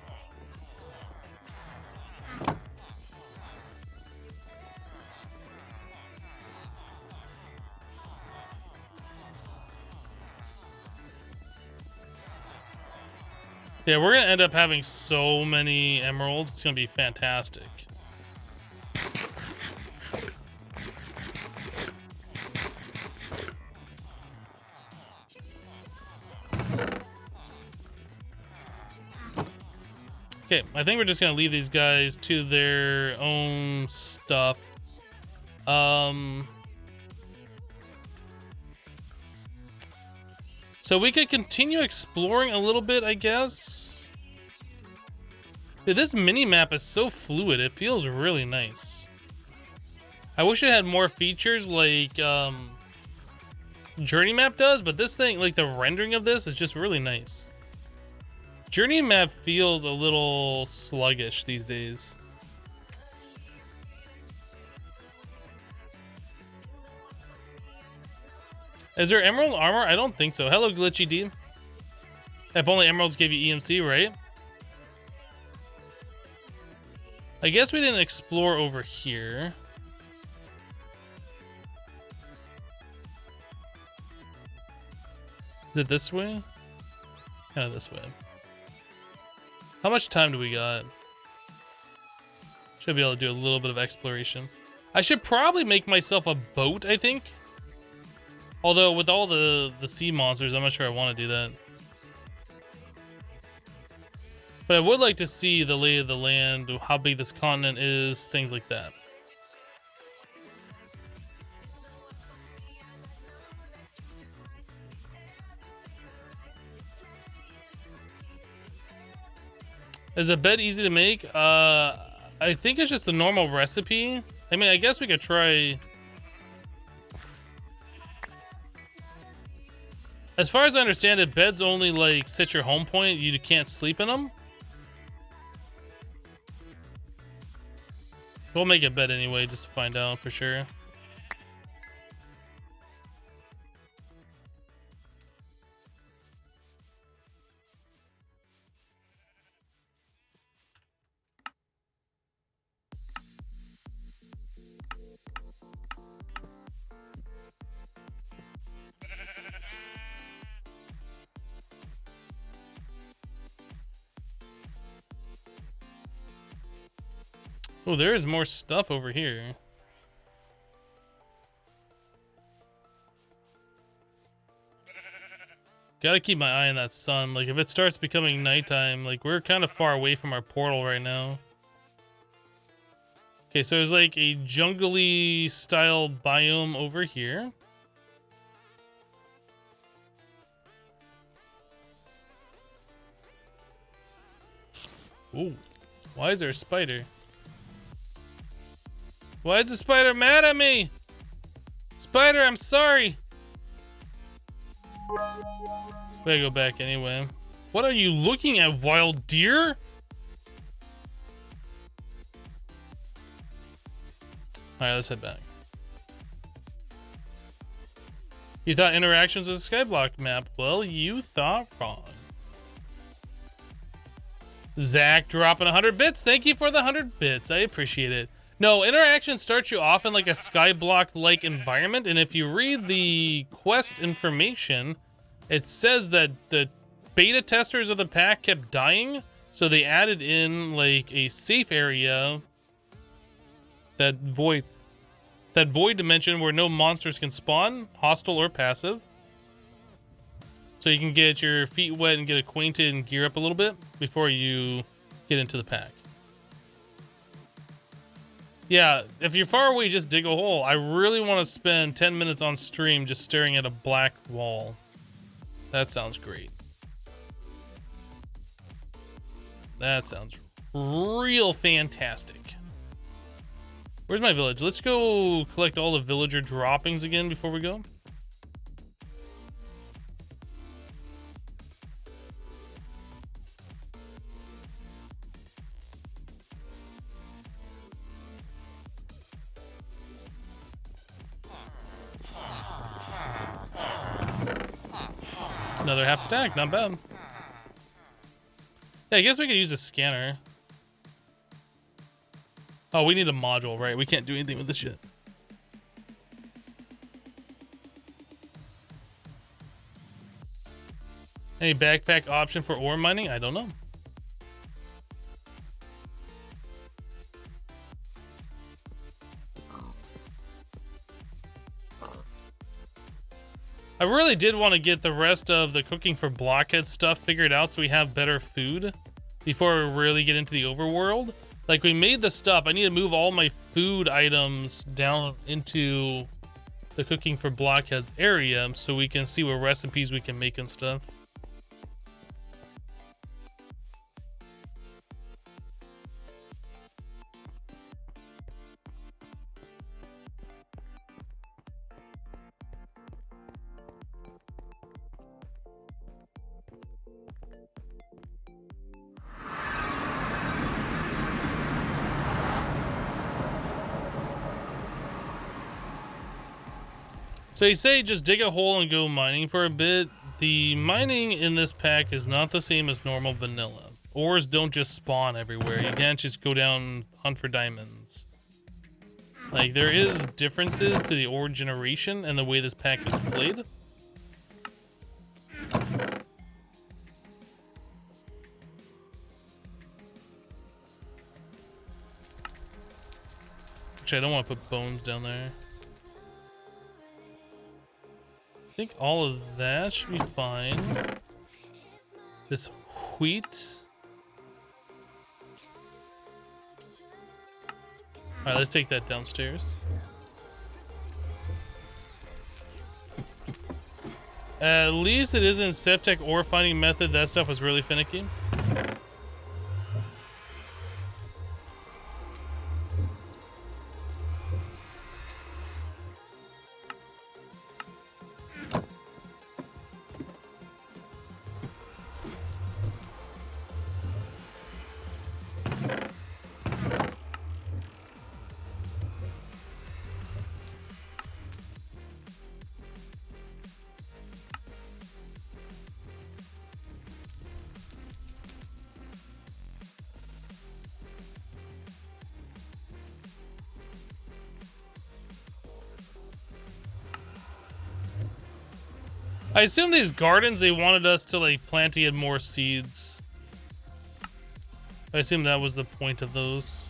Yeah, we're gonna end up having so many emeralds. It's gonna be fantastic. Okay, I think we're just gonna leave these guys to their own stuff. So we could continue exploring a little bit, I guess. Dude, this mini-map is so fluid. It feels really nice. I wish it had more features like Journey Map does, but this thing, like the rendering of this is just really nice. Journey Map feels a little sluggish these days. Is there emerald armor? I don't think so. Hello, Glitchy D. If only emeralds gave you EMC, right? I guess we didn't explore over here. Is it this way? Kind of this way. How much time do we got? Should be able to do a little bit of exploration. I should probably make myself a boat, I think. Although with all the sea monsters, I'm not sure I want to do that. But I would like to see the lay of the land, how big this continent is, things like that. Is a bed easy to make? I think it's just a normal recipe. I mean, I guess we could try... As far as I understand it, beds only like set your home point. You can't sleep in them. We'll make a bed anyway, just to find out for sure. Oh, there is more stuff over here. Gotta keep my eye on that sun. Like, if it starts becoming nighttime, like, we're kind of far away from our portal right now. Okay, so there's like a jungly style biome over here. Ooh, why is there a spider? Why is the spider mad at me? Spider, I'm sorry. We gotta go back anyway. What are you looking at, wild deer? Alright, let's head back. You thought interactions was a Skyblock map. Well, you thought wrong. Zach dropping 100 bits. Thank you for the 100 bits. I appreciate it. No, interaction starts you off in like a Skyblock-like environment, and if you read the quest information, it says that the beta testers of the pack kept dying, so they added in like a safe area, that void dimension where no monsters can spawn, hostile or passive. So you can get your feet wet and get acquainted and gear up a little bit before you get into the pack. Yeah, if you're far away, just dig a hole. I really want to spend 10 minutes on stream just staring at a black wall. That sounds great. That sounds real fantastic. Where's my village? Let's go collect all the villager droppings again before we go. Another half stack, not bad. Yeah, I guess we could use a scanner. Oh, we need a module, right? We can't do anything with this shit. Any backpack option for ore mining? I don't know. I really did want to get the rest of the cooking for blockhead stuff figured out so we have better food before we really get into the overworld. Like, we made the stuff. I need to move all my food items down into the cooking for blockheads area so we can see what recipes we can make and stuff. So you say just dig a hole and go mining for a bit. The mining in this pack is not the same as normal vanilla. Ores don't just spawn everywhere. You can't just go down hunt for diamonds. Like, there is differences to the ore generation and the way this pack is played. Actually, I don't want to put bones down there. I think all of that should be fine. This wheat. Alright, let's take that downstairs. At least it isn't Septec ore finding method. That stuff was really finicky. I assume these gardens, they wanted us to like plant in more seeds. I assume that was the point of those.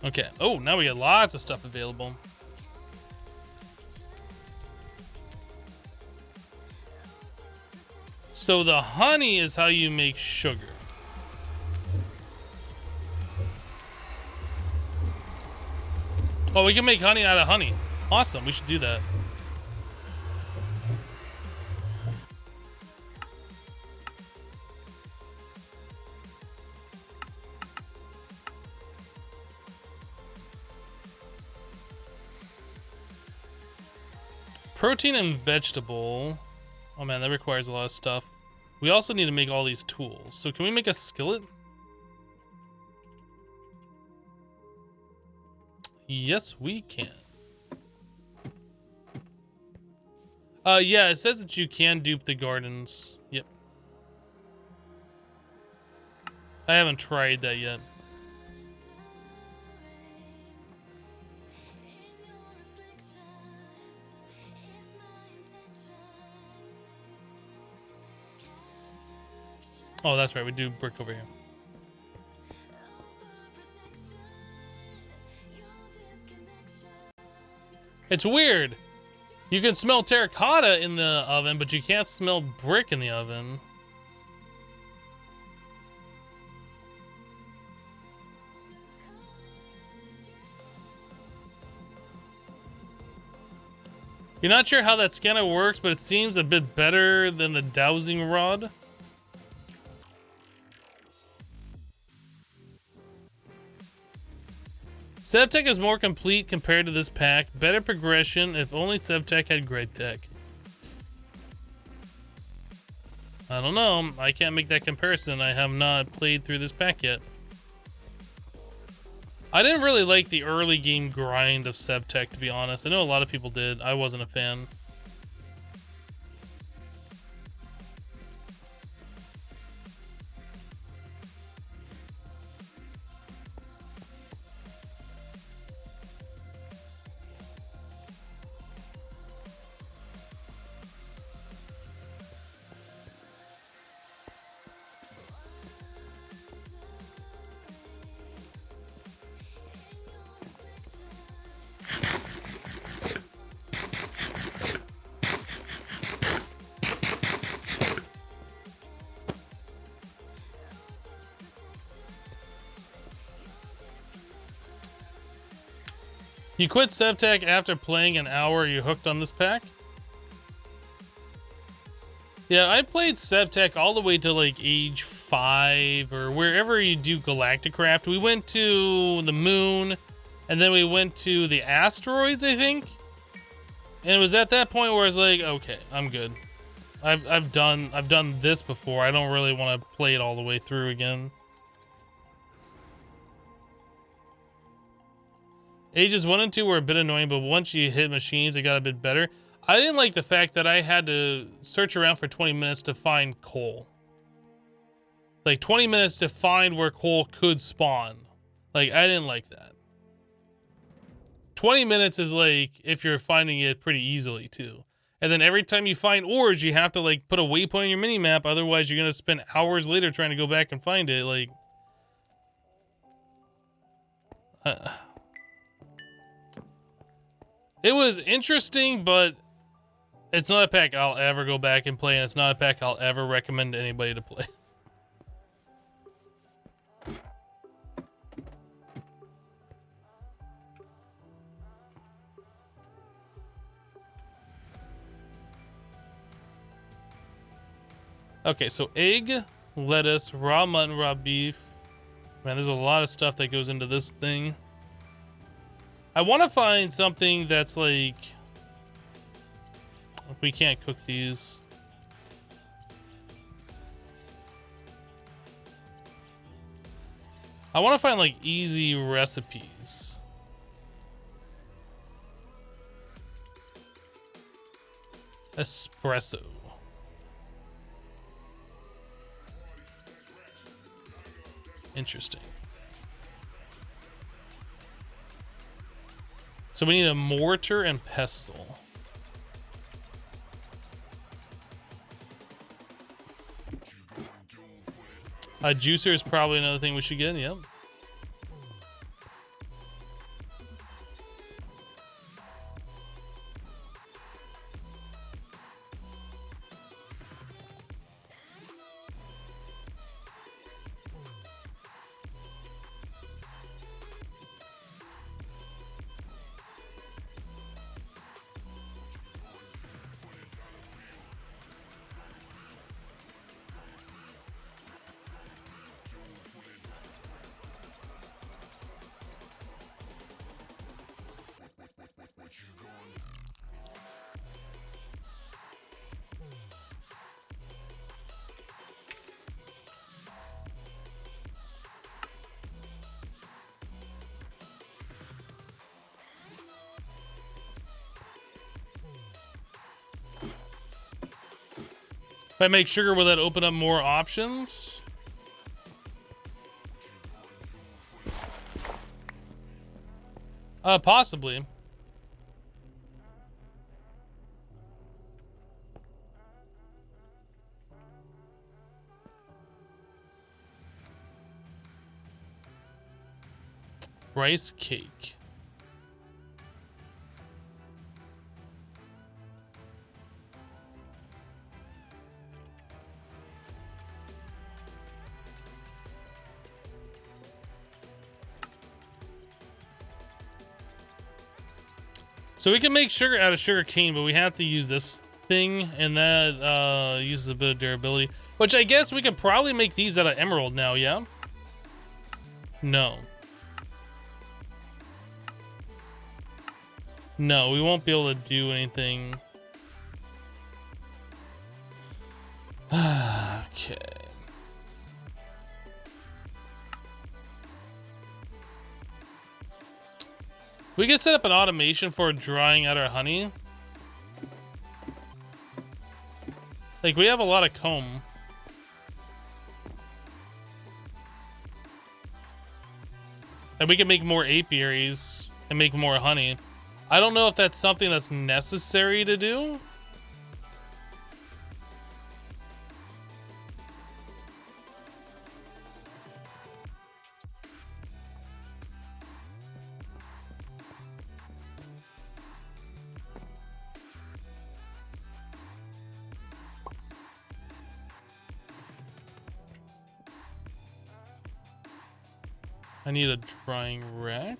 Okay. Oh, now we got lots of stuff available. So the honey is how you make sugar. Oh, we can make honey out of honey. Awesome, we should do that. Protein and vegetable. Oh man, that requires a lot of stuff. We also need to make all these tools. So can we make a skillet? Yes, we can. Yeah, it says that you can dupe the gardens. Yep. I haven't tried that yet. Oh, that's right. We do brick over here. It's weird. You can smell terracotta in the oven, but you can't smell brick in the oven. You're not sure how that scanner works, but it seems a bit better than the dowsing rod. Sevtech is more complete compared to this pack. Better progression. If only Sevtech had great tech. I don't know. I can't make that comparison. I have not played through this pack yet. I didn't really like the early game grind of Sevtech, to be honest. I know a lot of people did. I wasn't a fan. You quit Sevtech after playing an hour. You hooked on this pack? Yeah, I played Sevtech all the way to like age 5 or wherever you do Galacticraft. We went to the moon and then we went to the asteroids, I think. And it was at that point where I was like, okay, I'm good. I've done this before. I don't really want to play it all the way through again. Ages 1 and 2 were a bit annoying, but once you hit machines, it got a bit better. I didn't like the fact that I had to search around for 20 minutes to find coal. Like 20 minutes to find where coal could spawn. Like, I didn't like that. 20 minutes is like if you're finding it pretty easily too. And then every time you find ores, you have to like put a waypoint on your minimap. Otherwise, you're going to spend hours later trying to go back and find it. Like, it was interesting, but it's not a pack I'll ever go back and play, and it's not a pack I'll ever recommend to anybody to play. Okay, so egg, lettuce, raw mutton, raw beef. Man, there's a lot of stuff that goes into this thing. I want to find something that's like... We can't cook these. I want to find like easy recipes. Espresso. Interesting. So we need a mortar and pestle. A juicer is probably another thing we should get, yep. I make sugar, will that open up more options? Possibly. Rice cake. So we can make sugar out of sugar cane, but we have to use this thing, and that uses a bit of durability. Which I guess we could probably make these out of emerald now, yeah? No. No, we won't be able to do anything. Okay. We can set up an automation for drying out our honey. Like, we have a lot of comb. And we can make more apiaries and make more honey. I don't know if that's something that's necessary to do. I need a drying rack.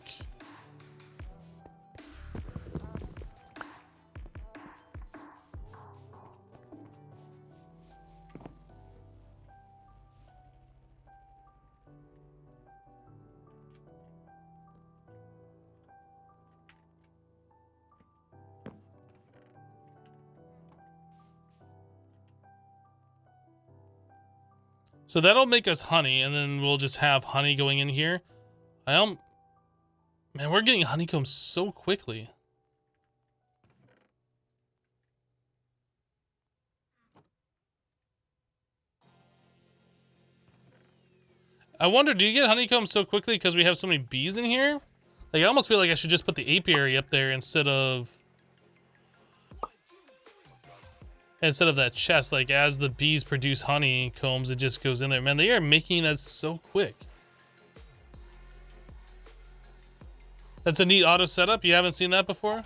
So that'll make us honey, and then we'll just have honey going in here. Man, we're getting honeycomb so quickly. I wonder, do you get honeycomb so quickly because we have so many bees in here? Like, I almost feel like I should just put the apiary up there instead of that chest. Like, as the bees produce honeycombs, it just goes in there. Man, they are making that so quick. That's a neat auto setup. You haven't seen that before?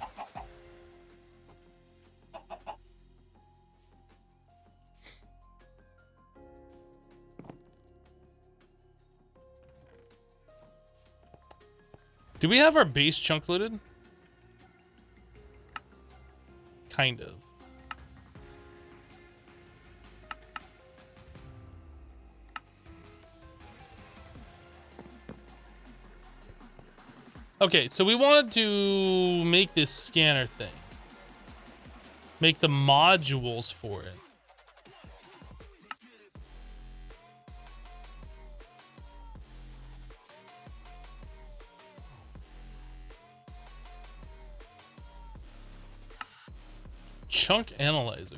Do we have our base chunk looted? Kind of. Okay, so we wanted to make this scanner thing. Make the modules for it. Chunk analyzer.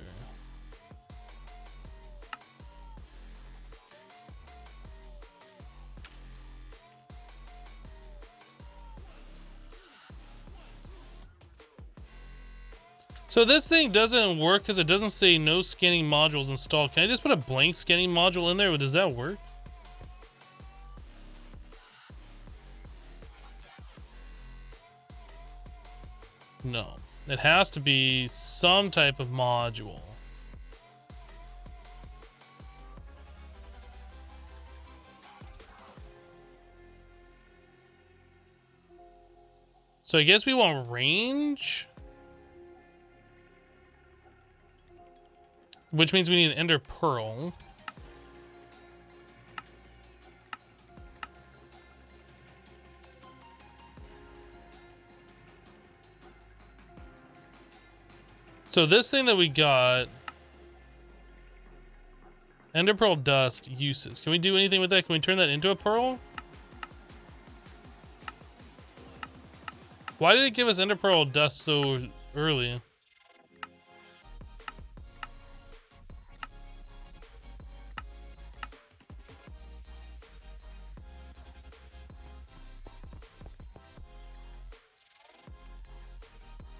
So this thing doesn't work because it doesn't say no scanning modules installed. Can I just put a blank scanning module in there? Does that work? No. It has to be some type of module. So I guess we want range. Which means we need an ender pearl. So this thing that we got, ender pearl dust uses. Can we do anything with that? Can we turn that into a pearl? Why did it give us ender pearl dust so early?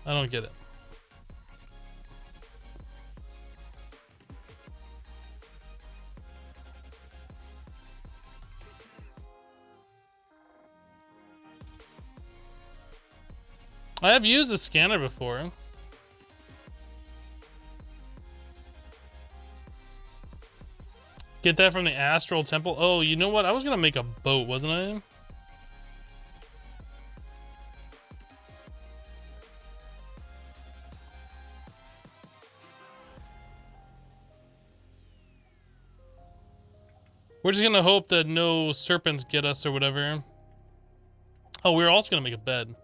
I don't get it. I have used the scanner before. Get that from the Astral Temple. Oh, you know what? I was gonna make a boat, wasn't I? We're just gonna hope that no serpents get us or whatever. Oh, we're also gonna make a bed.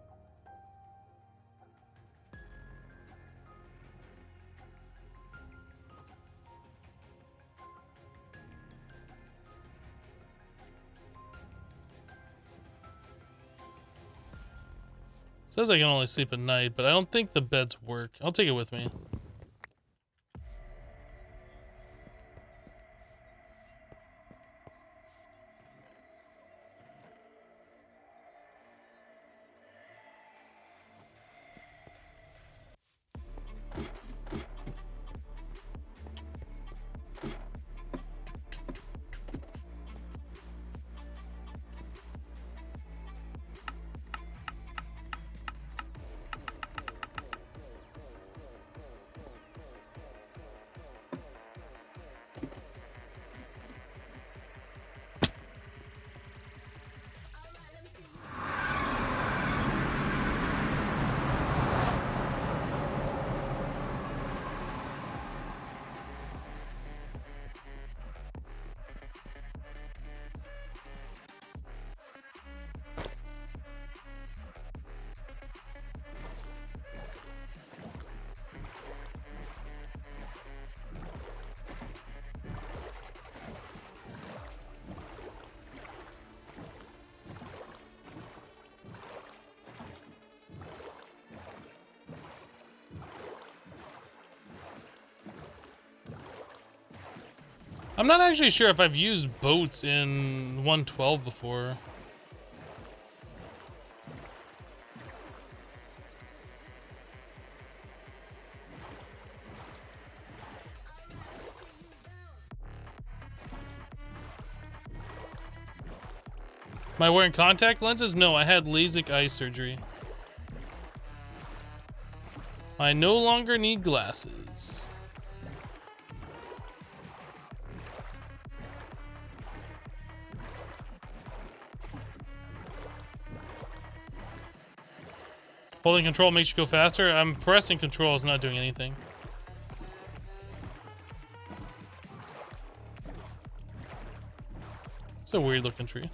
Says I can only sleep at night, but I don't think the beds work. I'll take it with me. I'm not actually sure if I've used boats in 112 before. Am I wearing contact lenses? No, I had LASIK eye surgery. I no longer need glasses. Holding control makes you go faster. I'm pressing control, it's not doing anything. It's a weird looking tree.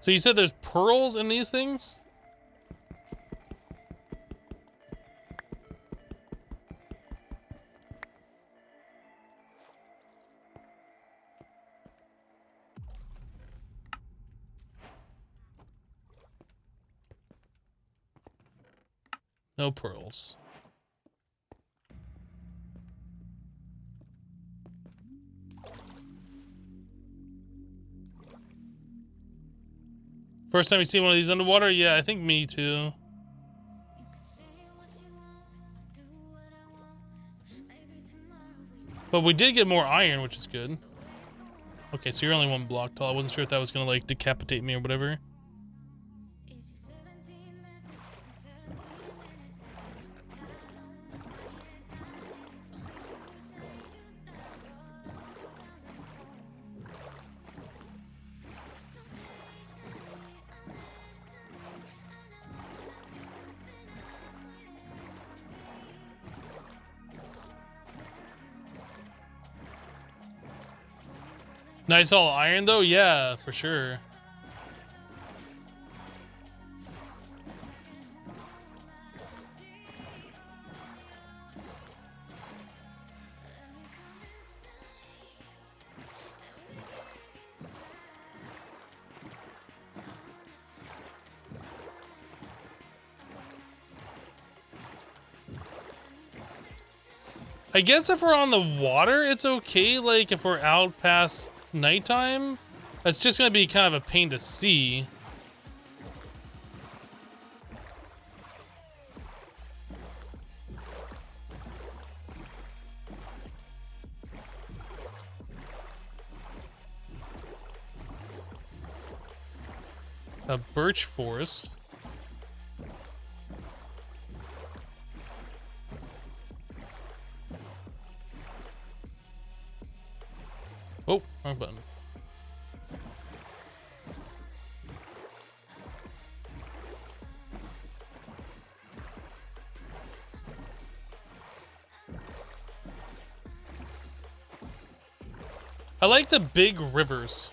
So you said there's pearls in these things? No pearls. First time you see one of these underwater? Yeah, I think me too. But we did get more iron, which is good. Okay, so you're only one block tall. I wasn't sure if that was gonna like decapitate me or whatever. Nice all iron though? Yeah, for sure. I guess if we're on the water, it's okay. Like, if we're out past nighttime, that's just gonna be kind of a pain to see. A birch forest. Oh, wrong button. I like the big rivers.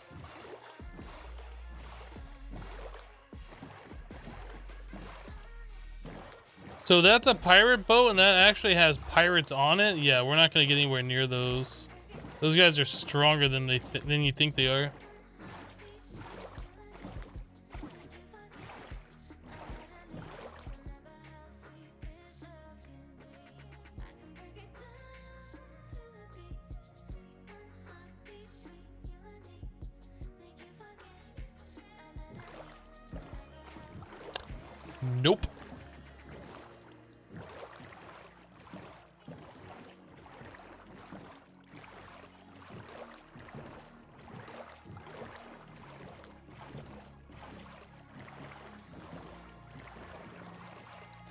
So that's a pirate boat, and that actually has pirates on it. Yeah, we're not gonna get anywhere near those. Those guys are stronger than than you think they are. Nope.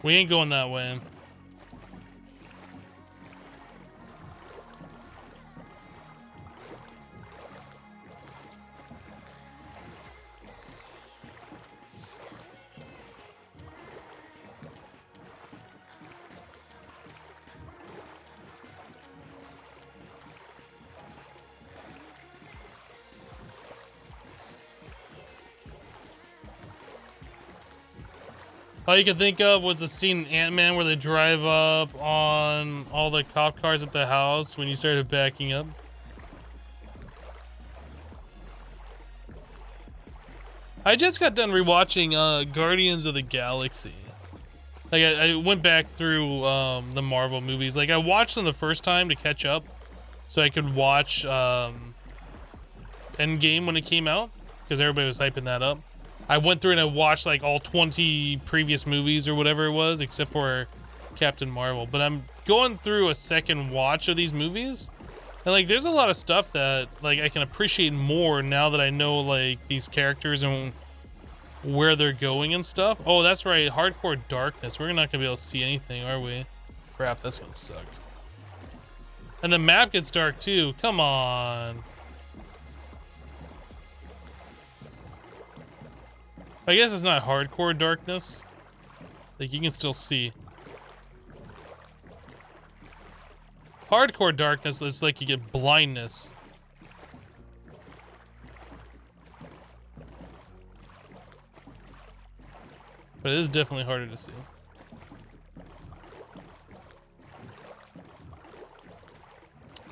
We ain't going that way. All you could think of was the scene in Ant-Man where they drive up on all the cop cars at the house when you started backing up. I just got done rewatching Guardians of the Galaxy. Like I went back through the Marvel movies. Like I watched them the first time to catch up, so I could watch Endgame when it came out, because everybody was hyping that up. I went through and I watched like all 20 previous movies or whatever it was, except for Captain Marvel. But I'm going through a second watch of these movies, and like there's a lot of stuff that like I can appreciate more now that I know like these characters and where they're going and stuff. Oh, that's right, hardcore darkness. We're not gonna be able to see anything, are we? Crap, that's gonna suck. And the map gets dark too. Come on. I guess it's not hardcore darkness. Like, you can still see. Hardcore darkness is like you get blindness. But it is definitely harder to see.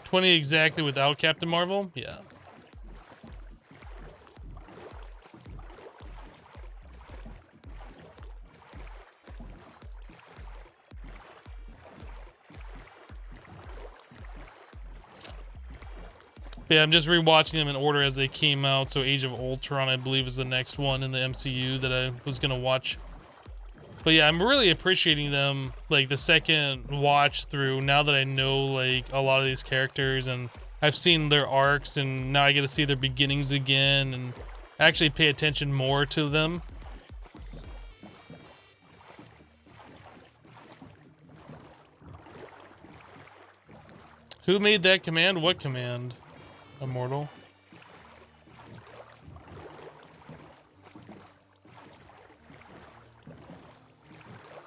$20 exactly without Captain Marvel? Yeah. Yeah, I'm just rewatching them in order as they came out. So Age of Ultron, I believe, is the next one in the MCU that I was gonna watch. But yeah, I'm really appreciating them, like the second watch through, now that I know like a lot of these characters and I've seen their arcs, and now I get to see their beginnings again and actually pay attention more to them. Who made that command? What command? Immortal.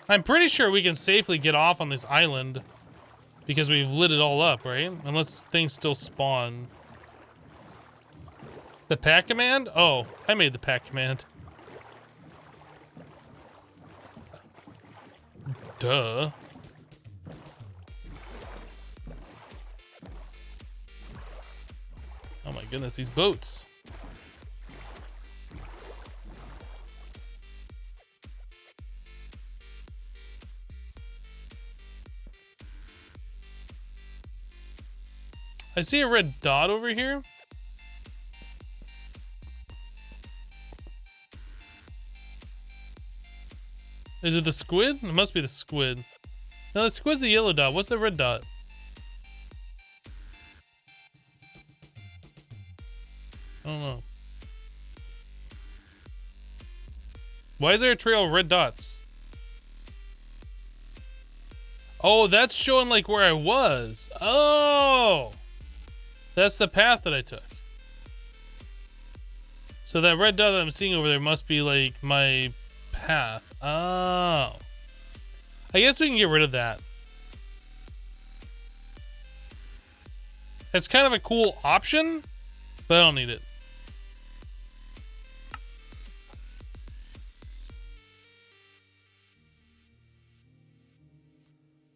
I'm pretty sure we can safely get off on this island because we've lit it all up, right? Unless things still spawn. The pack command? Oh, I made the pack command. Duh. Oh my goodness, these boats. I see a red dot over here. Is it the squid? It must be the squid. No, the squid's the yellow dot. What's the red dot? I don't know. Why is there a trail of red dots? Oh, that's showing like where I was. Oh! That's the path that I took. So that red dot that I'm seeing over there must be like my path. Oh. I guess we can get rid of that. It's kind of a cool option, but I don't need it.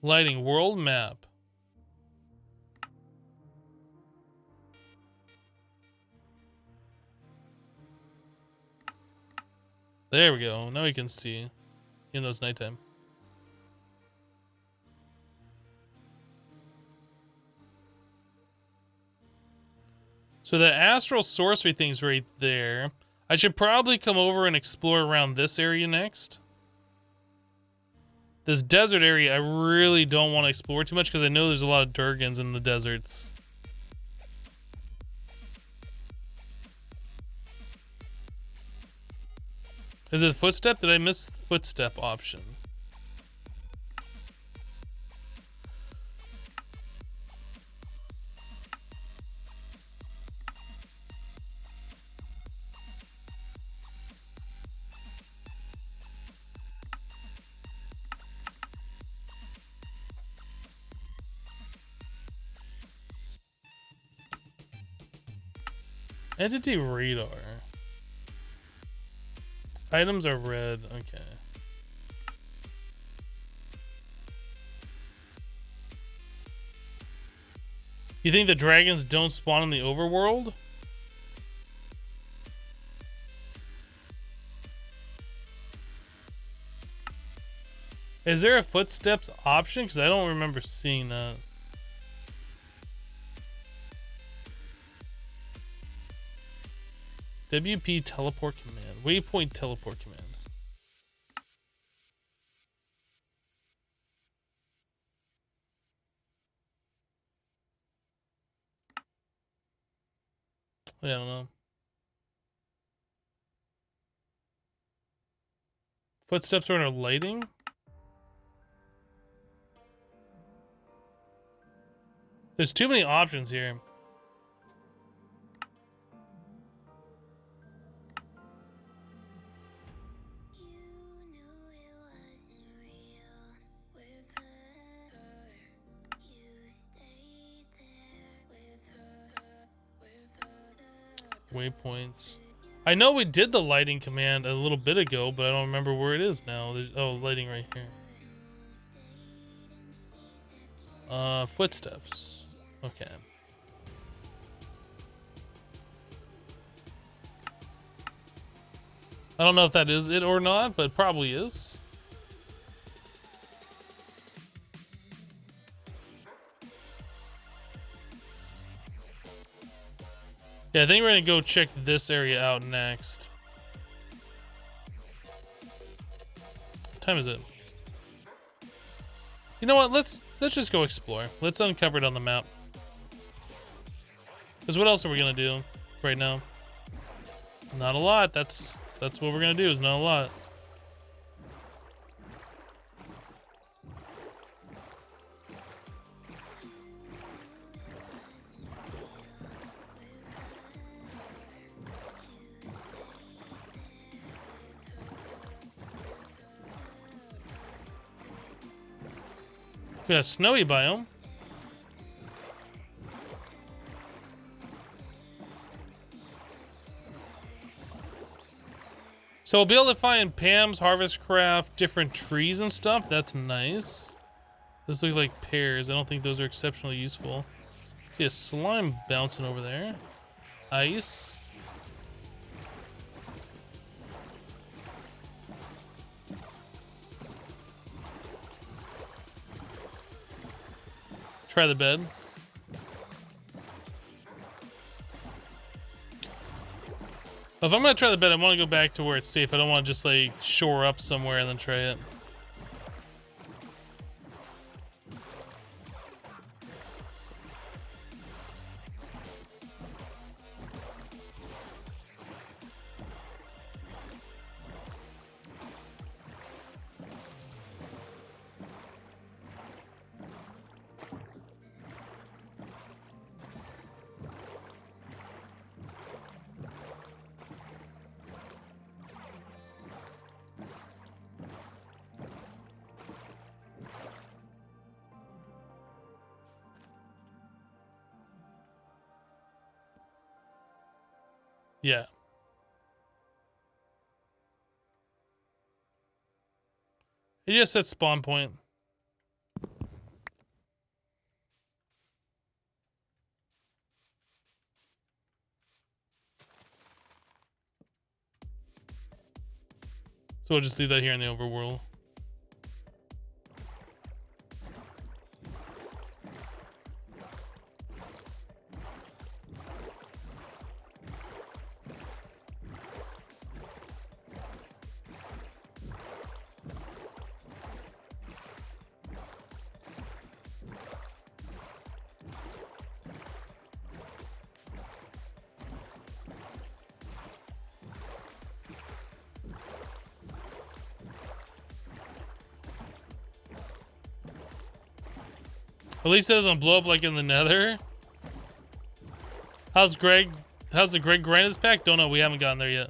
Lighting world map. There we go. Now we can see, even though it's nighttime. So the astral sorcery thing's right there. I should probably come over and explore around this area next. This desert area, I really don't want to explore too much because I know there's a lot of Durgans in the deserts. Is it footstep? Did I miss footstep option? Entity radar. Items are red. Okay. You think the dragons don't spawn in the overworld? Is there a footsteps option? Because I don't remember seeing that. WP teleport command. Waypoint teleport command. Yeah, I don't know. Footsteps are under lighting. There's too many options here. Waypoints. I know we did the lighting command a little bit ago, but I don't remember where it is now. There's, oh, lighting right here. Footsteps. Okay. I don't know if that is it or not, but it probably is. Yeah, I think we're gonna go check this area out next. What time is it? You know what? Let's just go explore. Let's uncover it on the map. Because what else are we gonna do right now? Not a lot. That's what we're gonna do. Is not a lot. We got a snowy biome. So we'll be able to find Pam's Harvest Craft, different trees and stuff. That's nice. Those look like pears. I don't think those are exceptionally useful. See a slime bouncing over there. Ice. Try the bed. If I'm gonna try the bed, I want to go back to where it's safe. I don't want to just like shore up somewhere and then try it. Yeah. It just said spawn point. So we'll just leave that here in the overworld. At least it doesn't blow up like in the Nether. How's Greg? How's the Greg Grandis pack? Don't know. We haven't gotten there yet.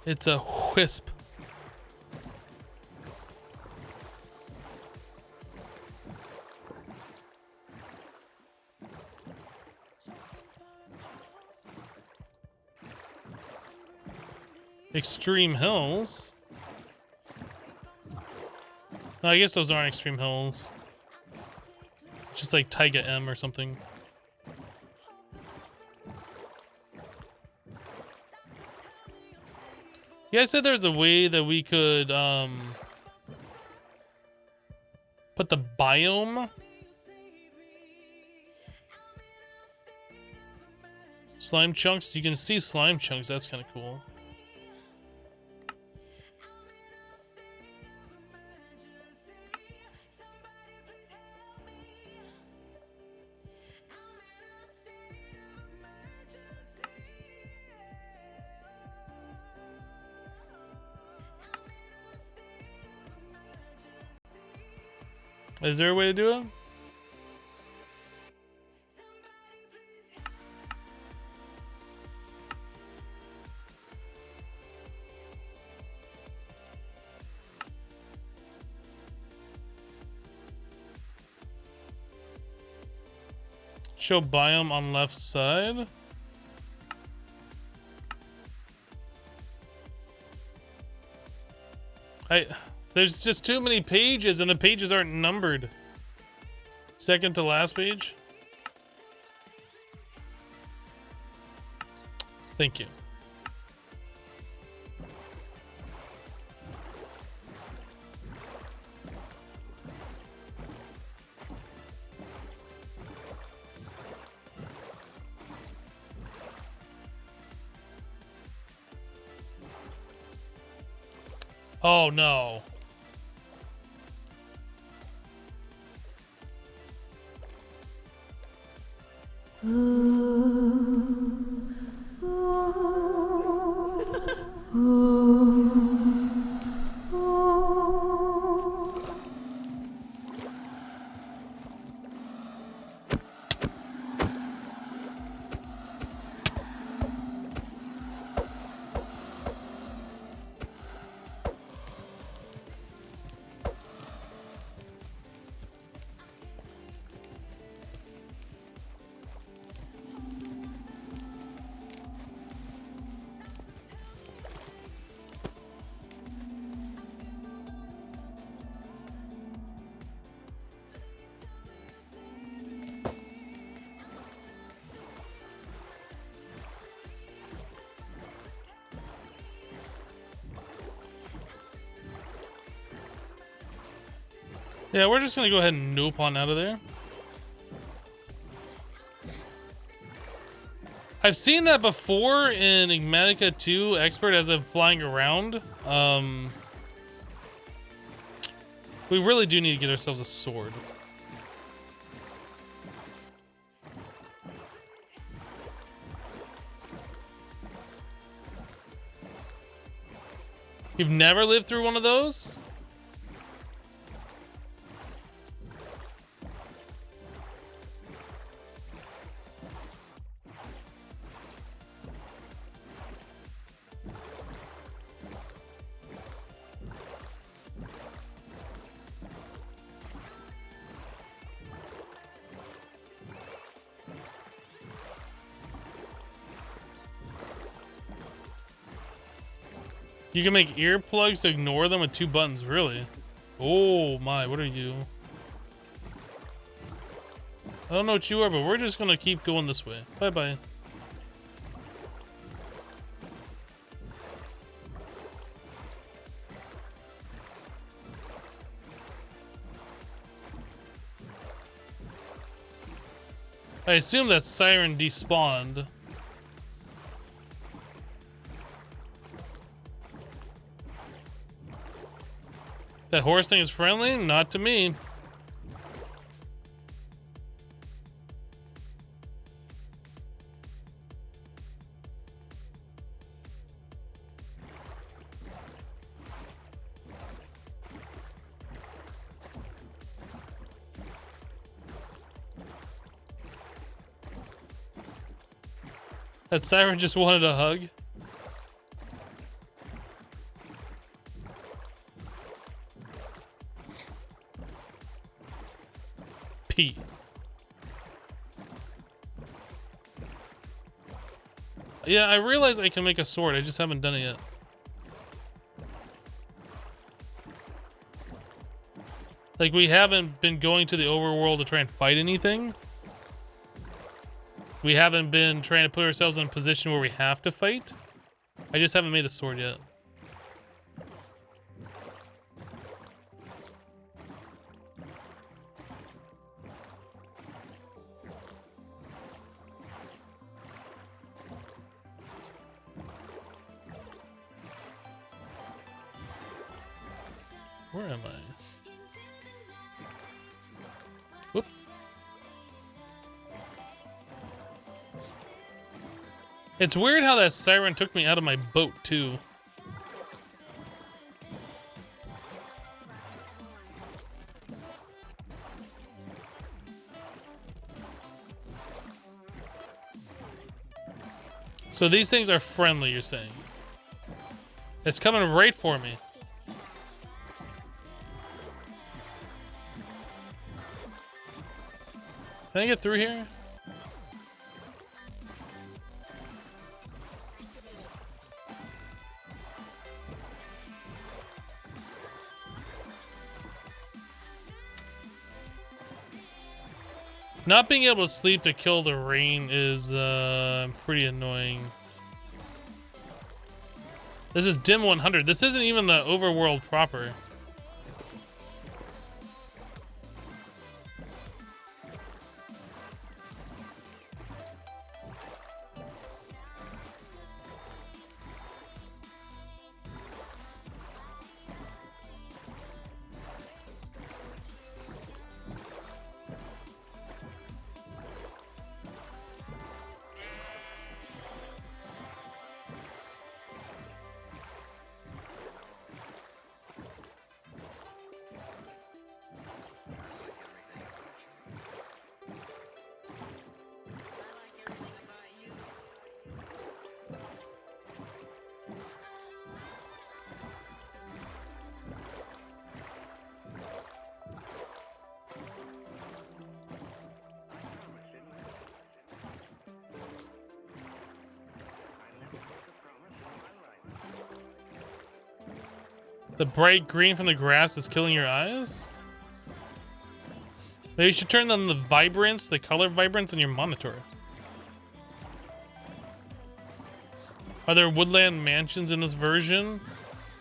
It's a wisp. Extreme Hills? No, I guess those aren't Extreme Hills. It's just like Taiga M or something. Yeah, I said there's a way that we could put the biome slime chunks. You can see slime chunks. That's kind of cool. Is there a way to do it? Show biome on left side. There's just too many pages and the pages aren't numbered. Second to last page. Thank you. Oh no. Yeah, we're just gonna go ahead and nope on out of there. I've seen that before in Enigmatica 2 Expert as I'm flying around. We really do need to get ourselves a sword. You've never lived through one of those? You can make earplugs to ignore them with 2 buttons, really? Oh my, what are you? I don't know what you are, but we're just gonna keep going this way. Bye-bye. I assume that Siren despawned. That horse thing is friendly? Not to me. That Siren just wanted a hug. Pete. Yeah, I realize I can make a sword. I just haven't done it yet. Like, we haven't been going to the overworld to try and fight anything. We haven't been trying to put ourselves in a position where we have to fight. I just haven't made a sword yet. Where am I? Whoop. It's weird how that Siren took me out of my boat, too. So these things are friendly, you're saying? It's coming right for me. Can I get through here? Not being able to sleep to kill the rain is pretty annoying. This is Dim 100. This isn't even the overworld proper. The bright green from the grass is killing your eyes? Maybe you should turn on the vibrance, the color vibrance in your monitor. Are there woodland mansions in this version?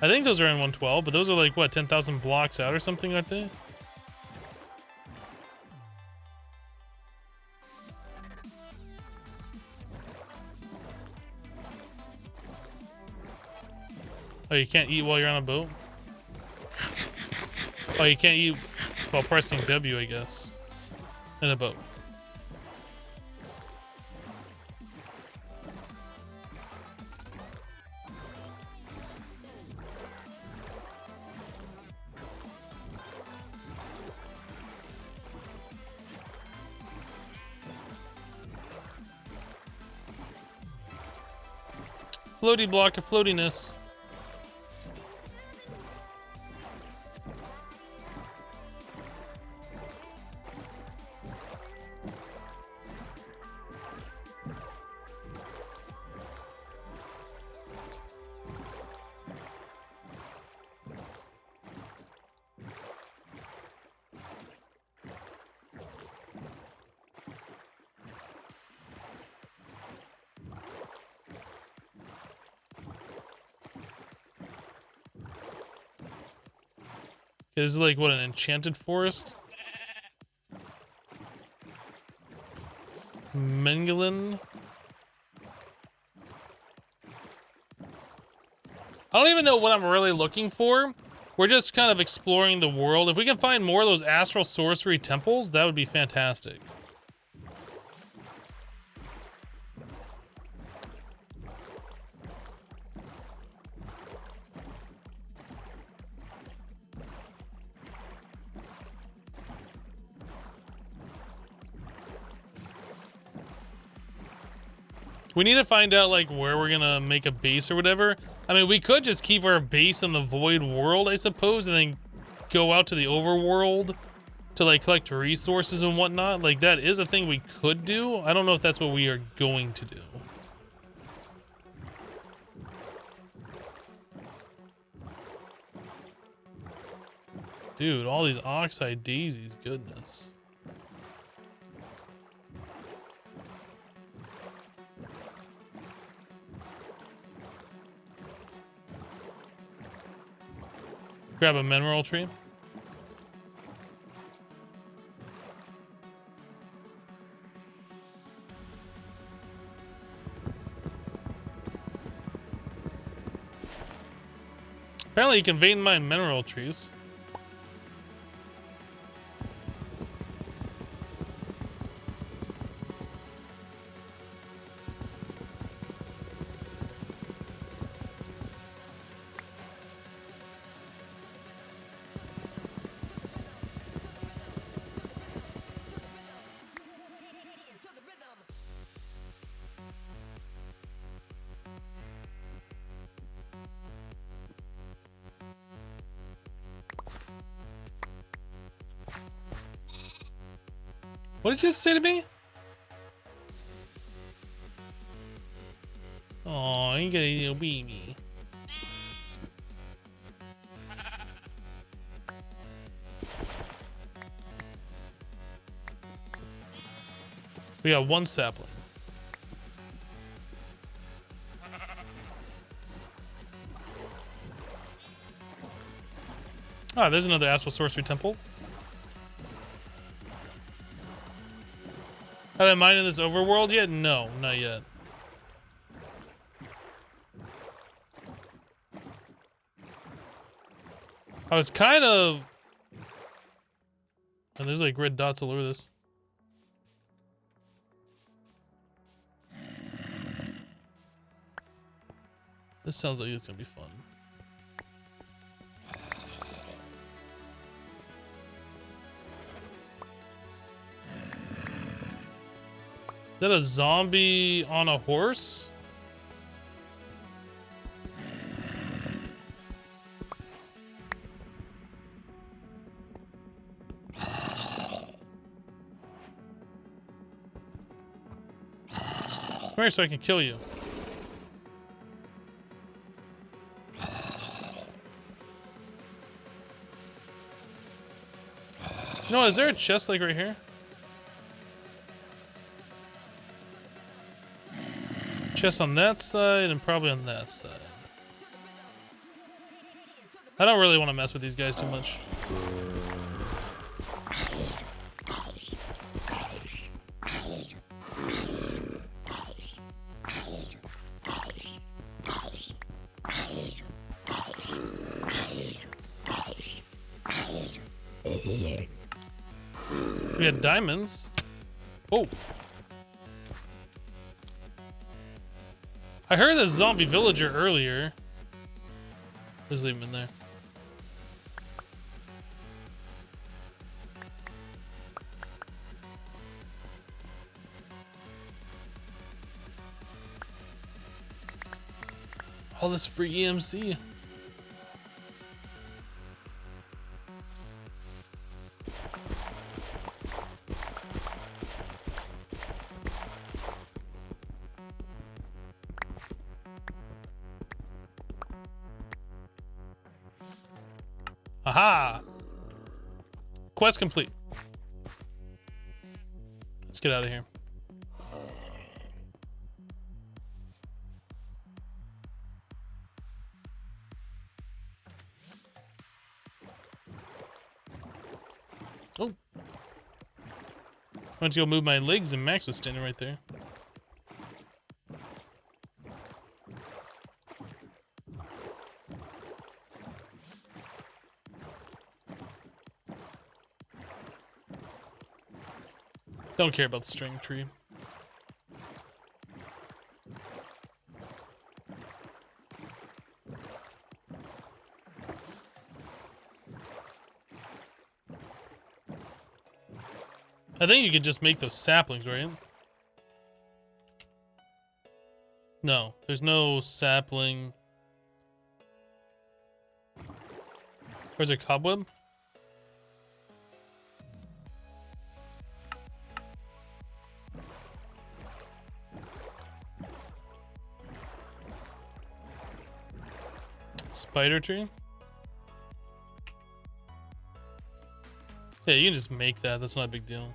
I think those are in 112, but those are like, what, 10,000 blocks out or something like that? Oh, you can't eat while you're on a boat? Oh, you can't eat while pressing W, I guess. In a boat. Floaty block of floatiness. Is like what, an enchanted forest? Mengelin. I don't even know what I'm really looking for. We're just kind of exploring the world. If we can find more of those astral sorcery temples, that would be fantastic. We need to find out, like, where we're gonna make a base or whatever. I mean, we could just keep our base in the void world, I suppose, and then go out to the overworld to, like, collect resources and whatnot. Like, that is a thing we could do. I don't know if that's what we are going to do. Dude, all these oxide daisies, goodness. Grab a mineral tree. Apparently you can vein mine mineral trees. What did you just say to me? Oh, you got a little baby. We got one sapling. Ah, there's another astral sorcery temple. Have I mined in this overworld yet? No, not yet. I was kind of... And there's like red dots all over this. This sounds like it's gonna be fun. Is that a zombie on a horse? Come here so I can kill you. No, is there a chest like right here? Chest on that side and probably on that side. I don't really want to mess with these guys too much. We had diamonds. Oh. I heard a zombie villager earlier. Just leave him in there. All this free EMC. Aha! Quest complete. Let's get out of here. Oh. I went to go move my legs and Max was standing right there. Don't care about the string tree. I think you could just make those saplings, right? No, there's no sapling. Where's a cobweb? Spider tree? Yeah, you can just make that. That's not a big deal.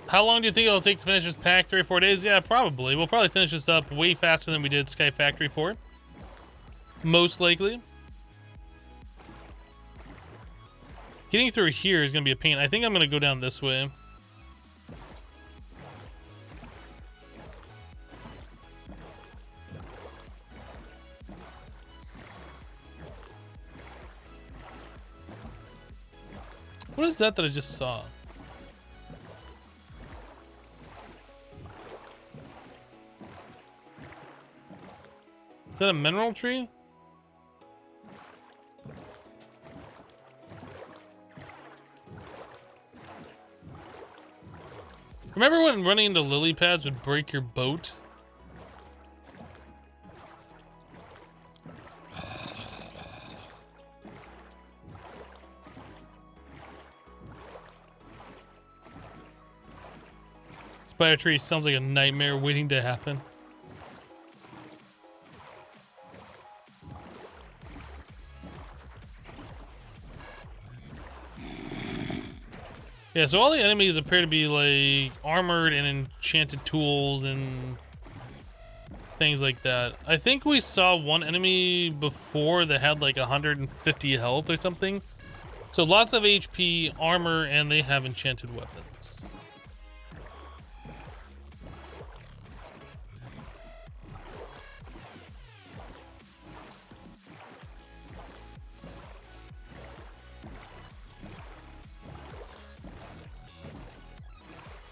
How long do you think it'll take to finish this pack? 3 or 4 days? Yeah, probably. We'll probably finish this up way faster than we did Sky Factory 4. Most likely. Getting through here is going to be a pain. I think I'm going to go down this way. What is that I just saw? Is that a mineral tree? Remember when running into lily pads would break your boat? Spider tree sounds like a nightmare waiting to happen. Yeah, so all the enemies appear to be like armored and enchanted tools and things like that. I think we saw one enemy before that had like 150 health or something. So lots of HP, armor, and they have enchanted weapons.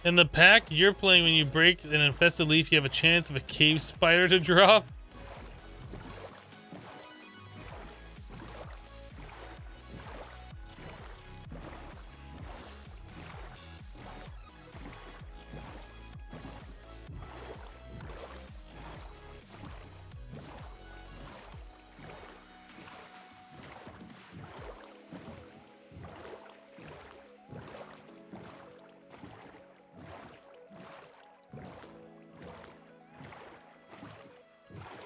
In the pack you're playing, when you break an infested leaf, you have a chance of a cave spider to drop.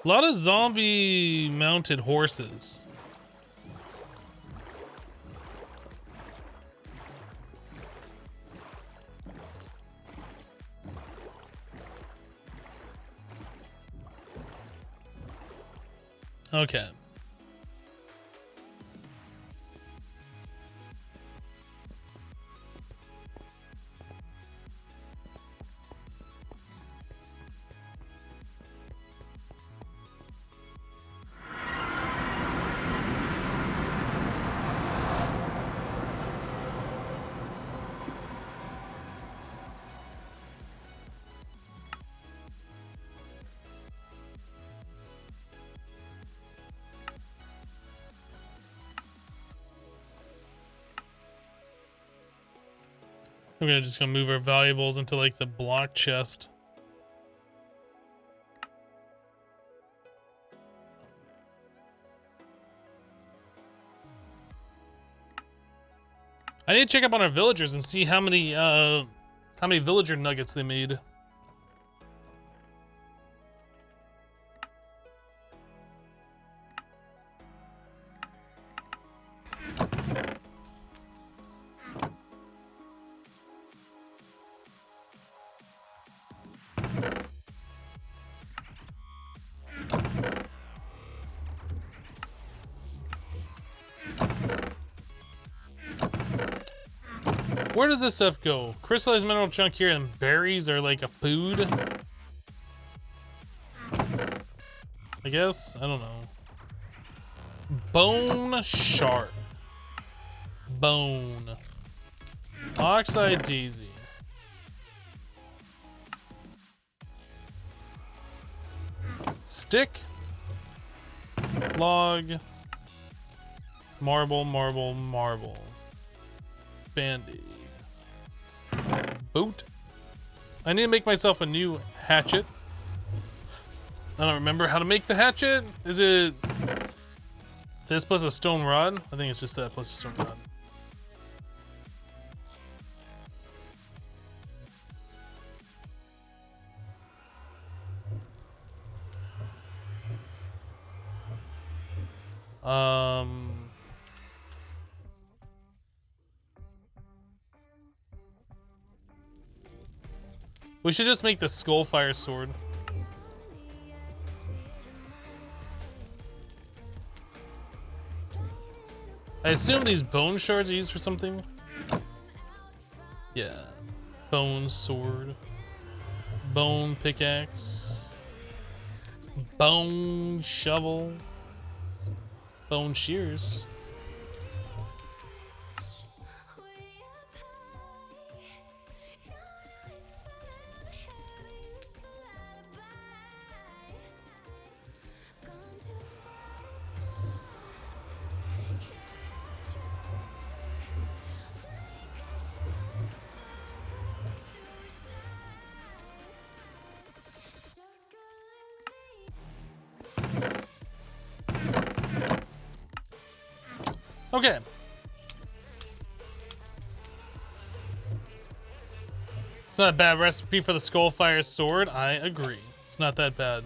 A lot of zombie mounted horses. Okay. I'm gonna move our valuables into like the block chest. I need to check up on our villagers and see how many villager nuggets they made. Where does this stuff go? Crystallized mineral chunk here and berries are like a food? I guess? I don't know. Bone shard. Bone. Oxide daisy. Stick. Log. Marble, marble, marble. Band-aid. Boot. I need to make myself a new hatchet. I don't remember how to make the hatchet. Is it this plus a stone rod? I think it's just that plus a stone rod. We should just make the Skullfire sword. I assume these bone shards are used for something. Yeah. Bone sword. Bone pickaxe. Bone shovel. Bone shears. Okay. It's not a bad recipe for the Skullfire sword. I agree. It's not that bad.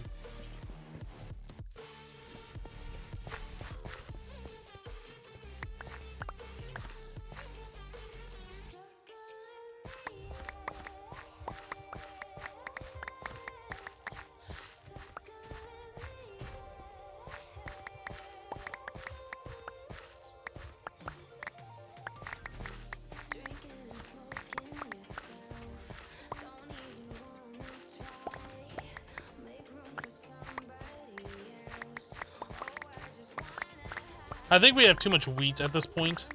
I think we have too much wheat at this point.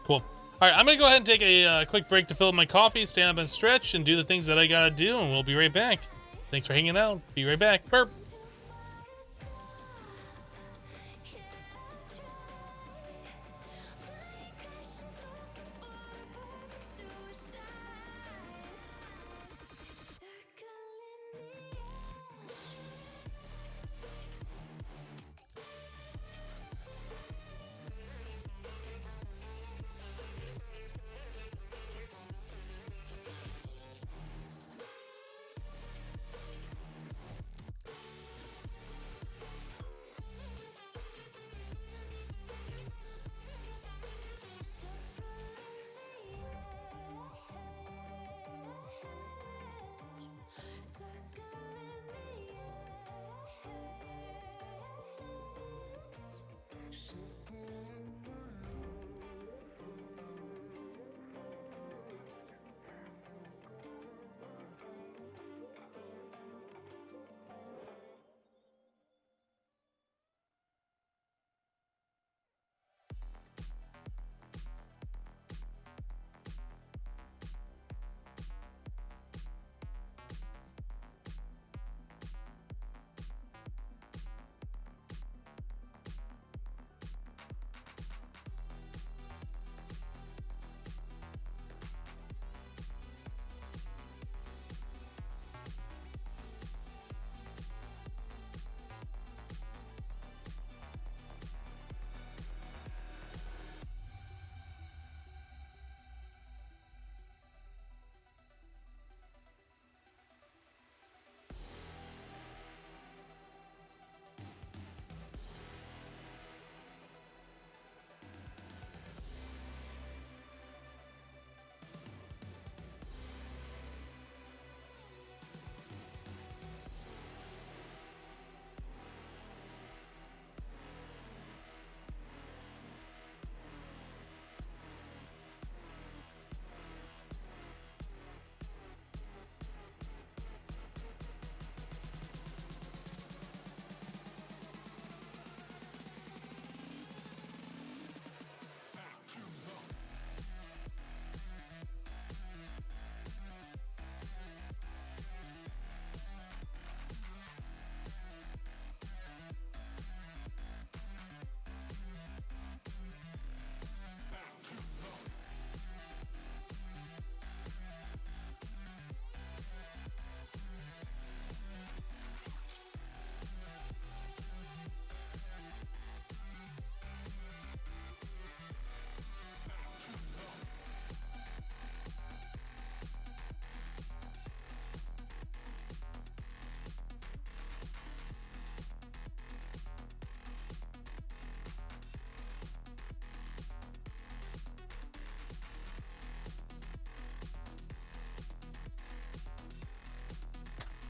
Cool. All right, I'm gonna go ahead and take a quick break to fill up my coffee, stand up and stretch, and do the things that I gotta do, and we'll be right back. Thanks for hanging out. Be right back. Burp.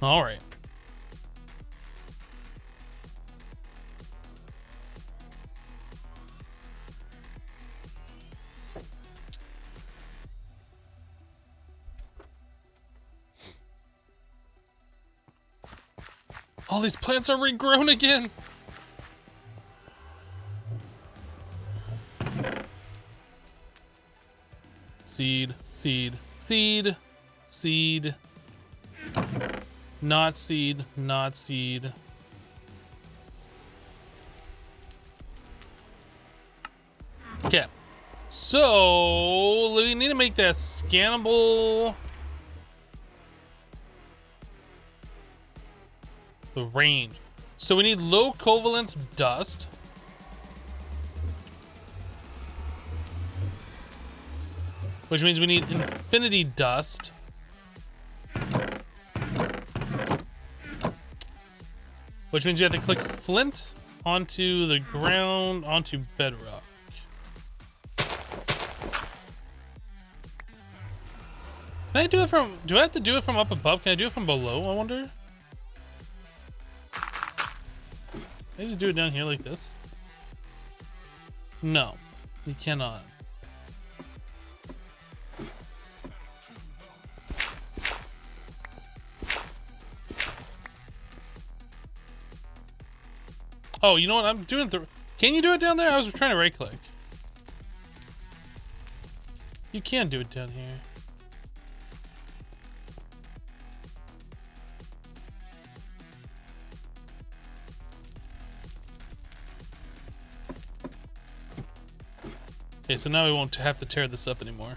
All right. All these plants are regrown again. Seed, seed, seed, seed. Not seed, not seed. Okay. So, we need to make that scannable. The range. So we need low covalence dust. Which means we need infinity dust. Which means you have to click flint onto the ground, onto bedrock. Can I do it from, do I have to do it from up above? Can I do it from below, I wonder? Can I just do it down here like this? No, you cannot. Oh, you know what? I'm doing the. Can you do it down there? I was trying to right click. You can do it down here. Okay, so now we won't have to tear this up anymore.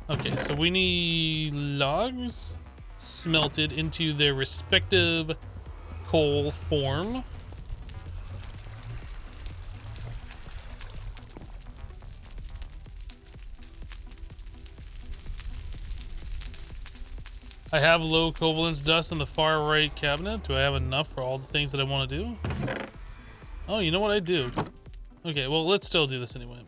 Okay, so we need logs smelted into their respective coal form. I have low covalence dust in the far right cabinet. Do I have enough for all the things that I want to do? Oh, you know what I do? Okay, well, let's still do this anyway.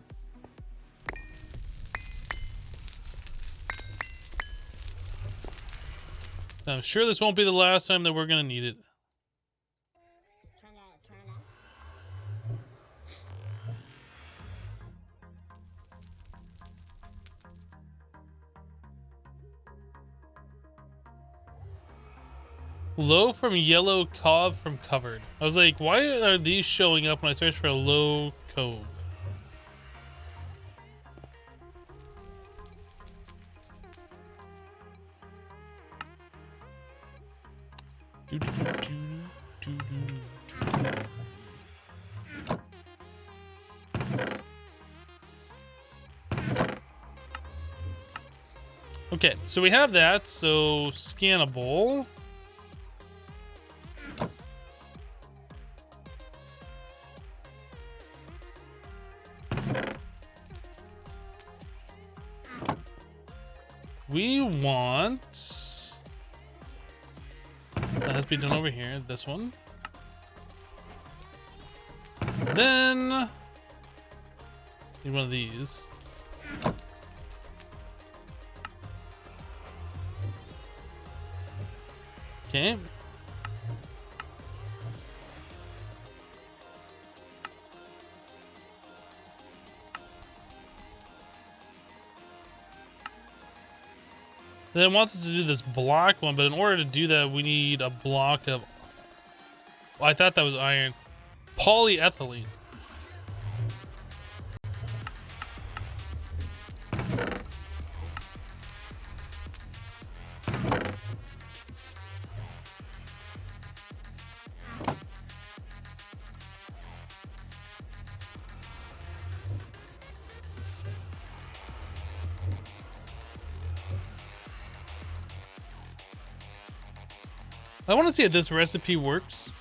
I'm sure this won't be the last time that we're gonna need it. Low from yellow, cove from covered. I was like, why are these showing up when I search for a low cove? Okay, so we have that, so scannable. We want, that has to be done over here, this one. Then need one of these. Okay. Then it wants us to do this block one, but in order to do that, we need a block of, well, I thought that was iron. Polyethylene. I want to see if this recipe works.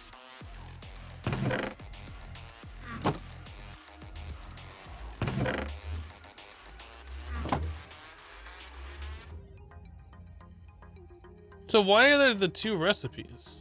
So why are there the two recipes?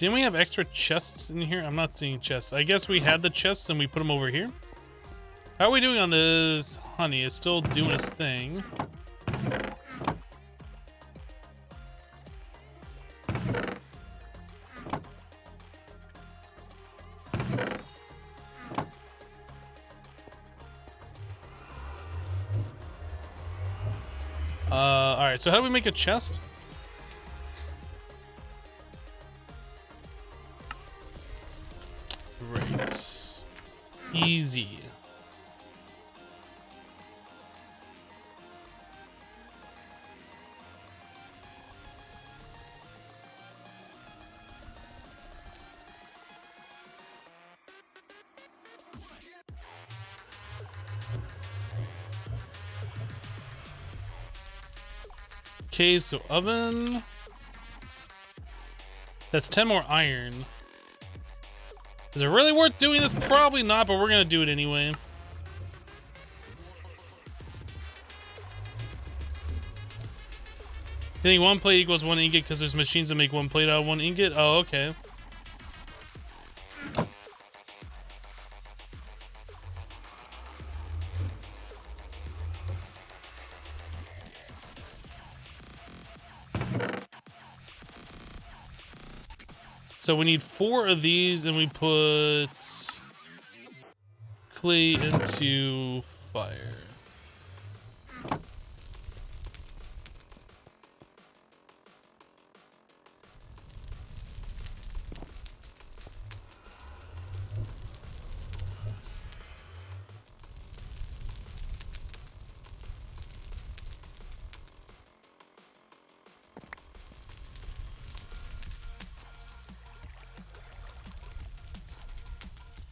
Didn't we have extra chests in here? I'm not seeing chests. I guess we had the chests and we put them over here. How are we doing on this honey? It's still doing its thing. Alright, so how do we make a chest? Right. Easy. Okay, so oven. That's 10 more iron. Is it really worth doing this? Probably not, but we're gonna do it anyway. You think 1 plate equals 1 ingot because there's machines that make 1 plate out of 1 ingot? Oh, okay. So we need 4 of these, and we put clay into fire.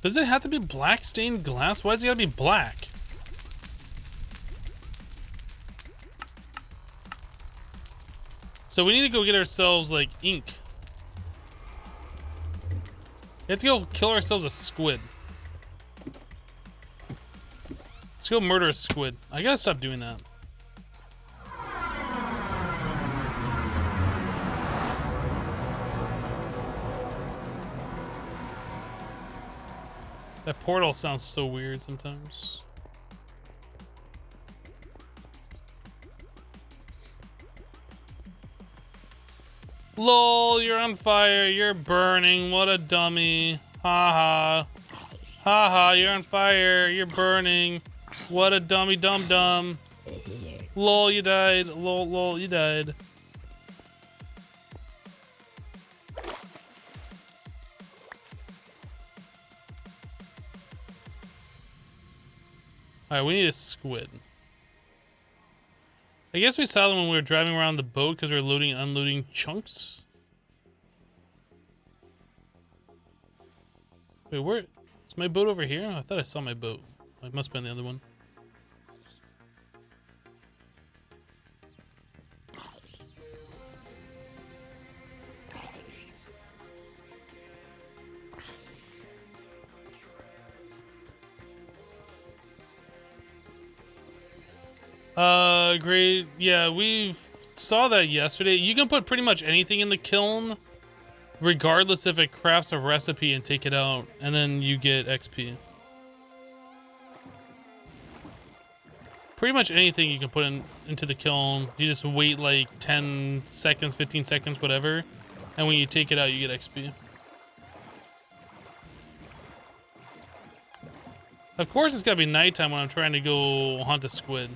Does it have to be black stained glass? Why does it gotta be black? So we need to go get ourselves, like, ink. We have to go kill ourselves a squid. Let's go murder a squid. I gotta stop doing that. That portal sounds so weird sometimes. Lol, you're on fire, you're burning, what a dummy. Haha. Haha, you're on fire, you're burning. What a dummy dum dum. Lol, you died. Lol, you died. Alright, we need a squid. I guess we saw them when we were driving around the boat because we were loading and unloading chunks. Wait, where is my boat over here? I thought I saw my boat. It must have been the other one. Great. Yeah, we saw that yesterday. You can put pretty much anything in the kiln, regardless if it crafts a recipe and take it out, and then you get XP. Pretty much anything you can put into the kiln. You just wait like 10 seconds, 15 seconds, whatever, and when you take it out, you get XP. Of course, it's gotta be nighttime when I'm trying to go hunt a squid.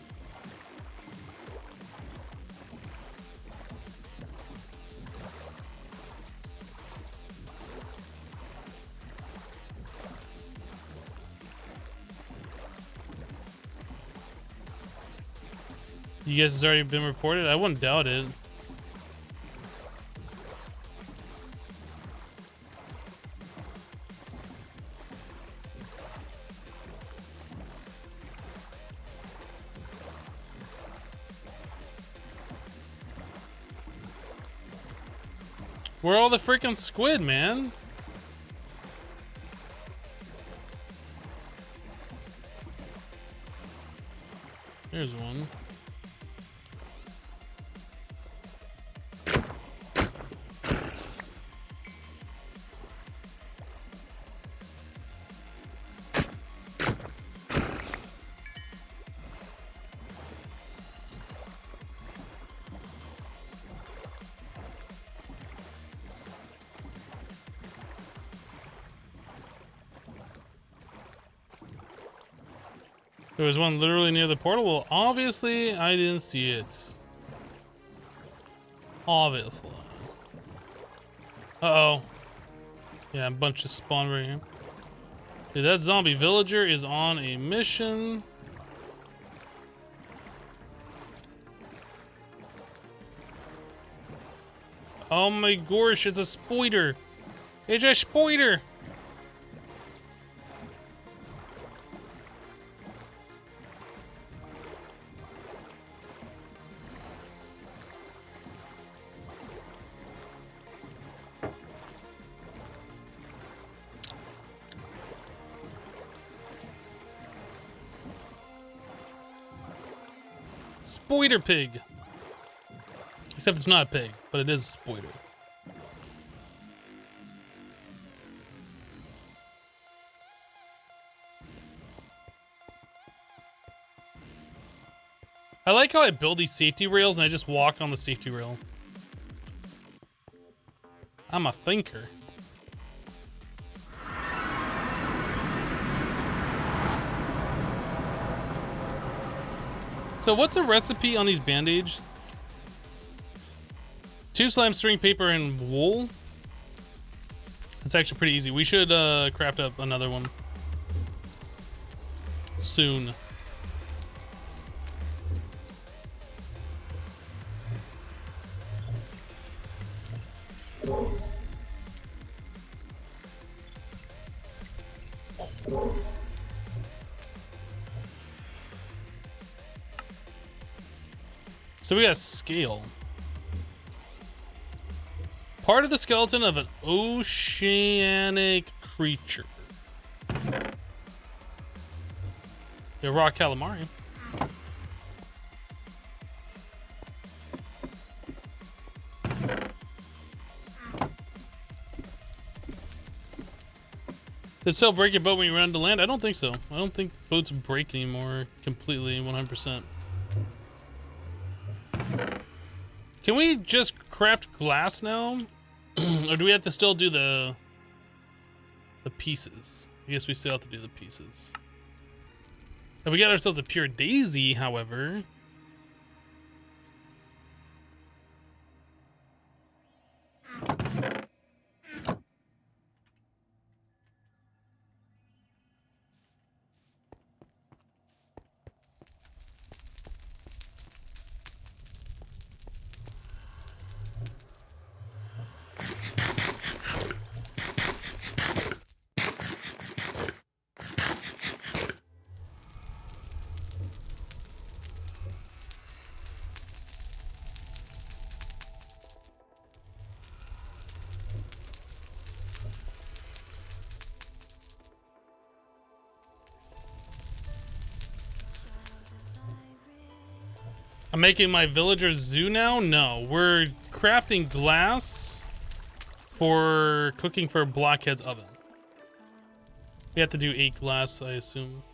You guys has already been reported? I wouldn't doubt it. Where are all the freaking squid, man? There's one. There was one literally near the portal. Well, obviously, I didn't see it. Obviously. Uh-oh. Yeah, a bunch of spawn right here. Dude, that zombie villager is on a mission. Oh my gosh, it's a spider. It's a spider. Spoiler pig. Except it's not a pig, but it is a spoiler. I like how I build these safety rails and I just walk on the safety rail. I'm a thinker. So what's the recipe on these band-aids? 2 slime, string, paper, and wool. It's actually pretty easy. We should craft up another one soon. So we got scale. Part of the skeleton of an oceanic creature. Yeah, raw calamari. Does it break your boat when you run to land? I don't think so. I don't think boats break anymore completely, 100%. Can we just craft glass now? Or do we have to still do the pieces? I guess we still have to do the pieces. If we got ourselves a pure daisy, however. I'm making my villager zoo now? No, we're crafting glass for cooking for Blockhead's oven. We have to do 8 glass, I assume.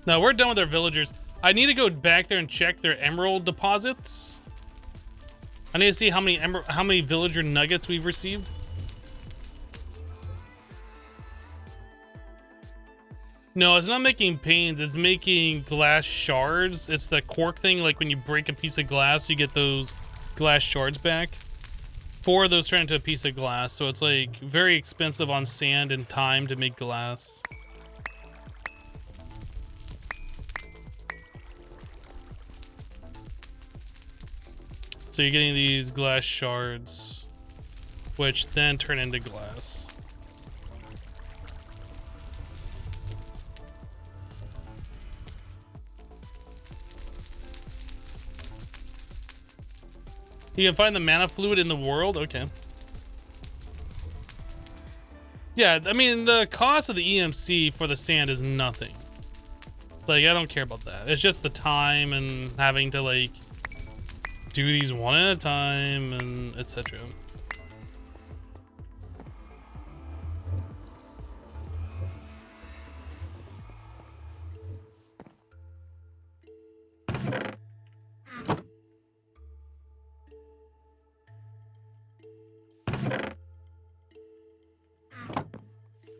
No, we're done with our villagers. I need to go back there and check their emerald deposits. I need to see how many villager nuggets we've received. No, it's not making panes. It's making glass shards. It's the cork thing. Like when you break a piece of glass, you get those glass shards back. 4 of those turn into a piece of glass. So it's like very expensive on sand and time to make glass. So you're getting these glass shards, which then turn into glass. You can find the mana fluid in the world? Okay. Yeah, I mean, the cost of the EMC for the sand is nothing. Like, I don't care about that. It's just the time and having to, like, do these one at a time and etc.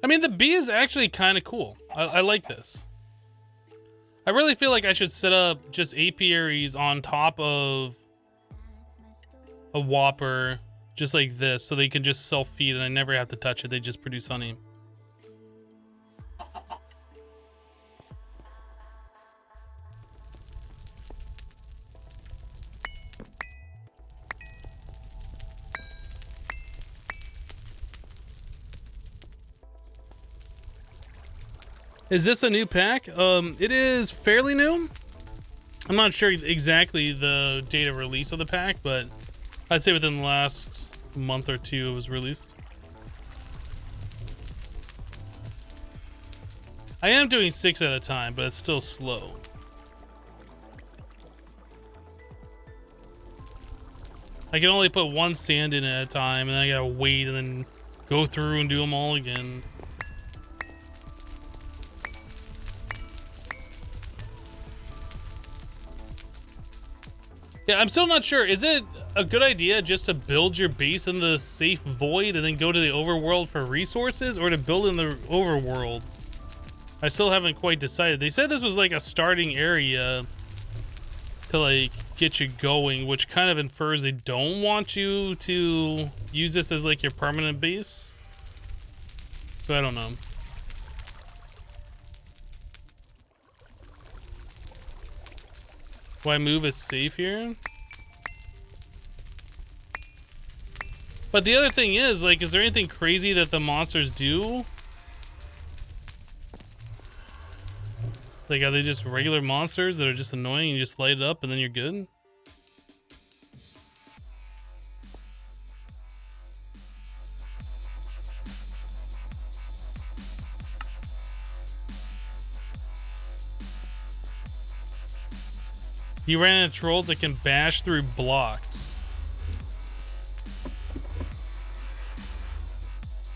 I mean, the bee is actually kind of cool. I like this. I really feel like I should set up just apiaries on top of a Whopper, just like this, so they can just self-feed and I never have to touch it. They just produce honey. Is this a new pack? It is fairly new. I'm not sure exactly the date of release of the pack, but I'd say within the last month or two it was released. I am doing 6 at a time, but it's still slow. I can only put 1 sand in at a time, and then I gotta wait and then go through and do them all again. Yeah, I'm still not sure. Is it a good idea just to build your base in the safe void and then go to the overworld for resources, or to build in the overworld? I still haven't quite decided. They said this was like a starting area to like get you going, which kind of infers they don't want you to use this as like your permanent base. So I don't know. Why move it safe here? But the other thing is, like, is there anything crazy that the monsters do? Like, are they just regular monsters that are just annoying? You just light it up and then you're good? You ran into trolls that can bash through blocks.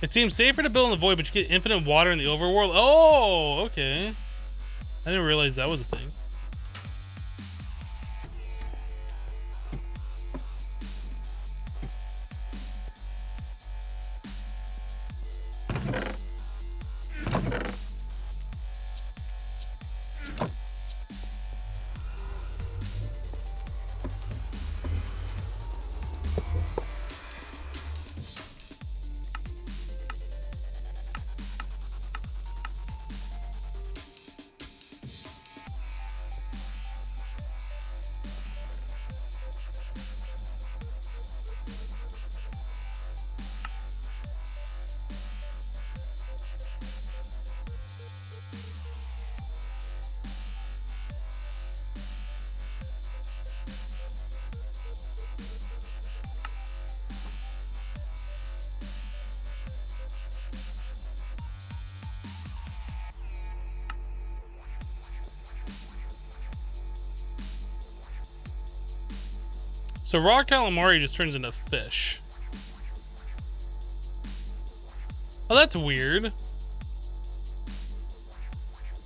It seems safer to build in the void, but you get infinite water in the overworld. Oh, okay. I didn't realize that was a thing. So raw calamari just turns into fish. Oh, that's weird.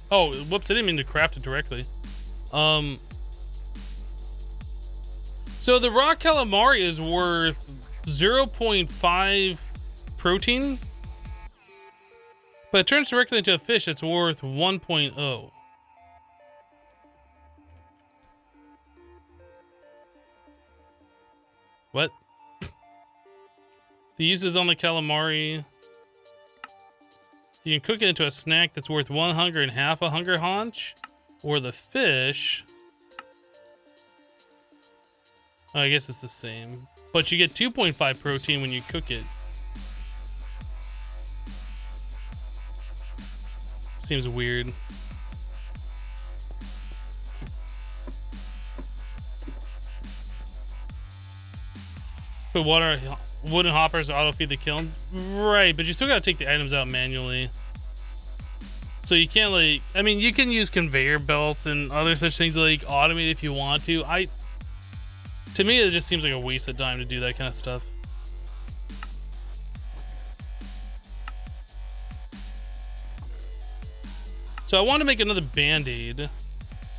Oh, whoops, I didn't mean to craft it directly. So the raw calamari is worth 0.5 protein, but it turns directly into a fish that's worth 1.0. What? The uses on the calamari. You can cook it into a snack that's worth 1 hunger and half a hunger haunch. Or the fish. Oh, I guess it's the same. But you get 2.5 protein when you cook it. Seems weird. Put water, wooden hoppers auto feed the kilns. Right, but you still gotta take the items out manually. So you can't like, I mean, you can use conveyor belts and other such things to like automate if you want to. To me, it just seems like a waste of time to do that kind of stuff. So I want to make another band-aid.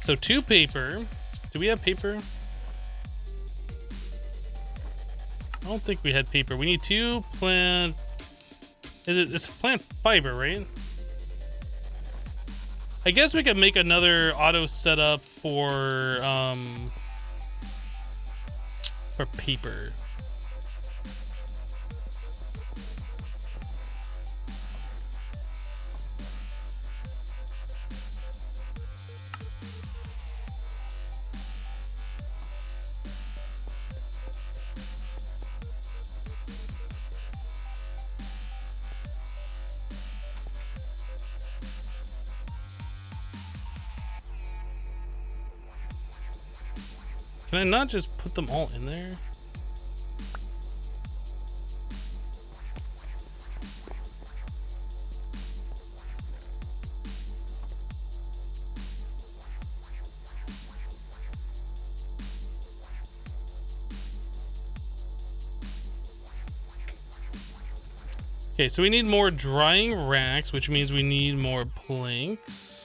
So 2 paper. Do we have paper? I don't think we had paper. We need 2 plant It's plant fiber, right? I guess we could make another auto setup for paper. Can I not just put them all in there? Okay, so we need more drying racks, which means we need more planks.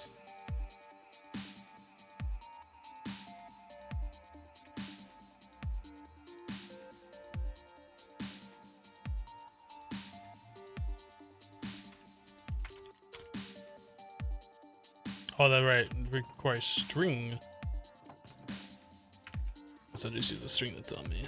Oh, that's right. It requires string. So I'll just use the string that's on me.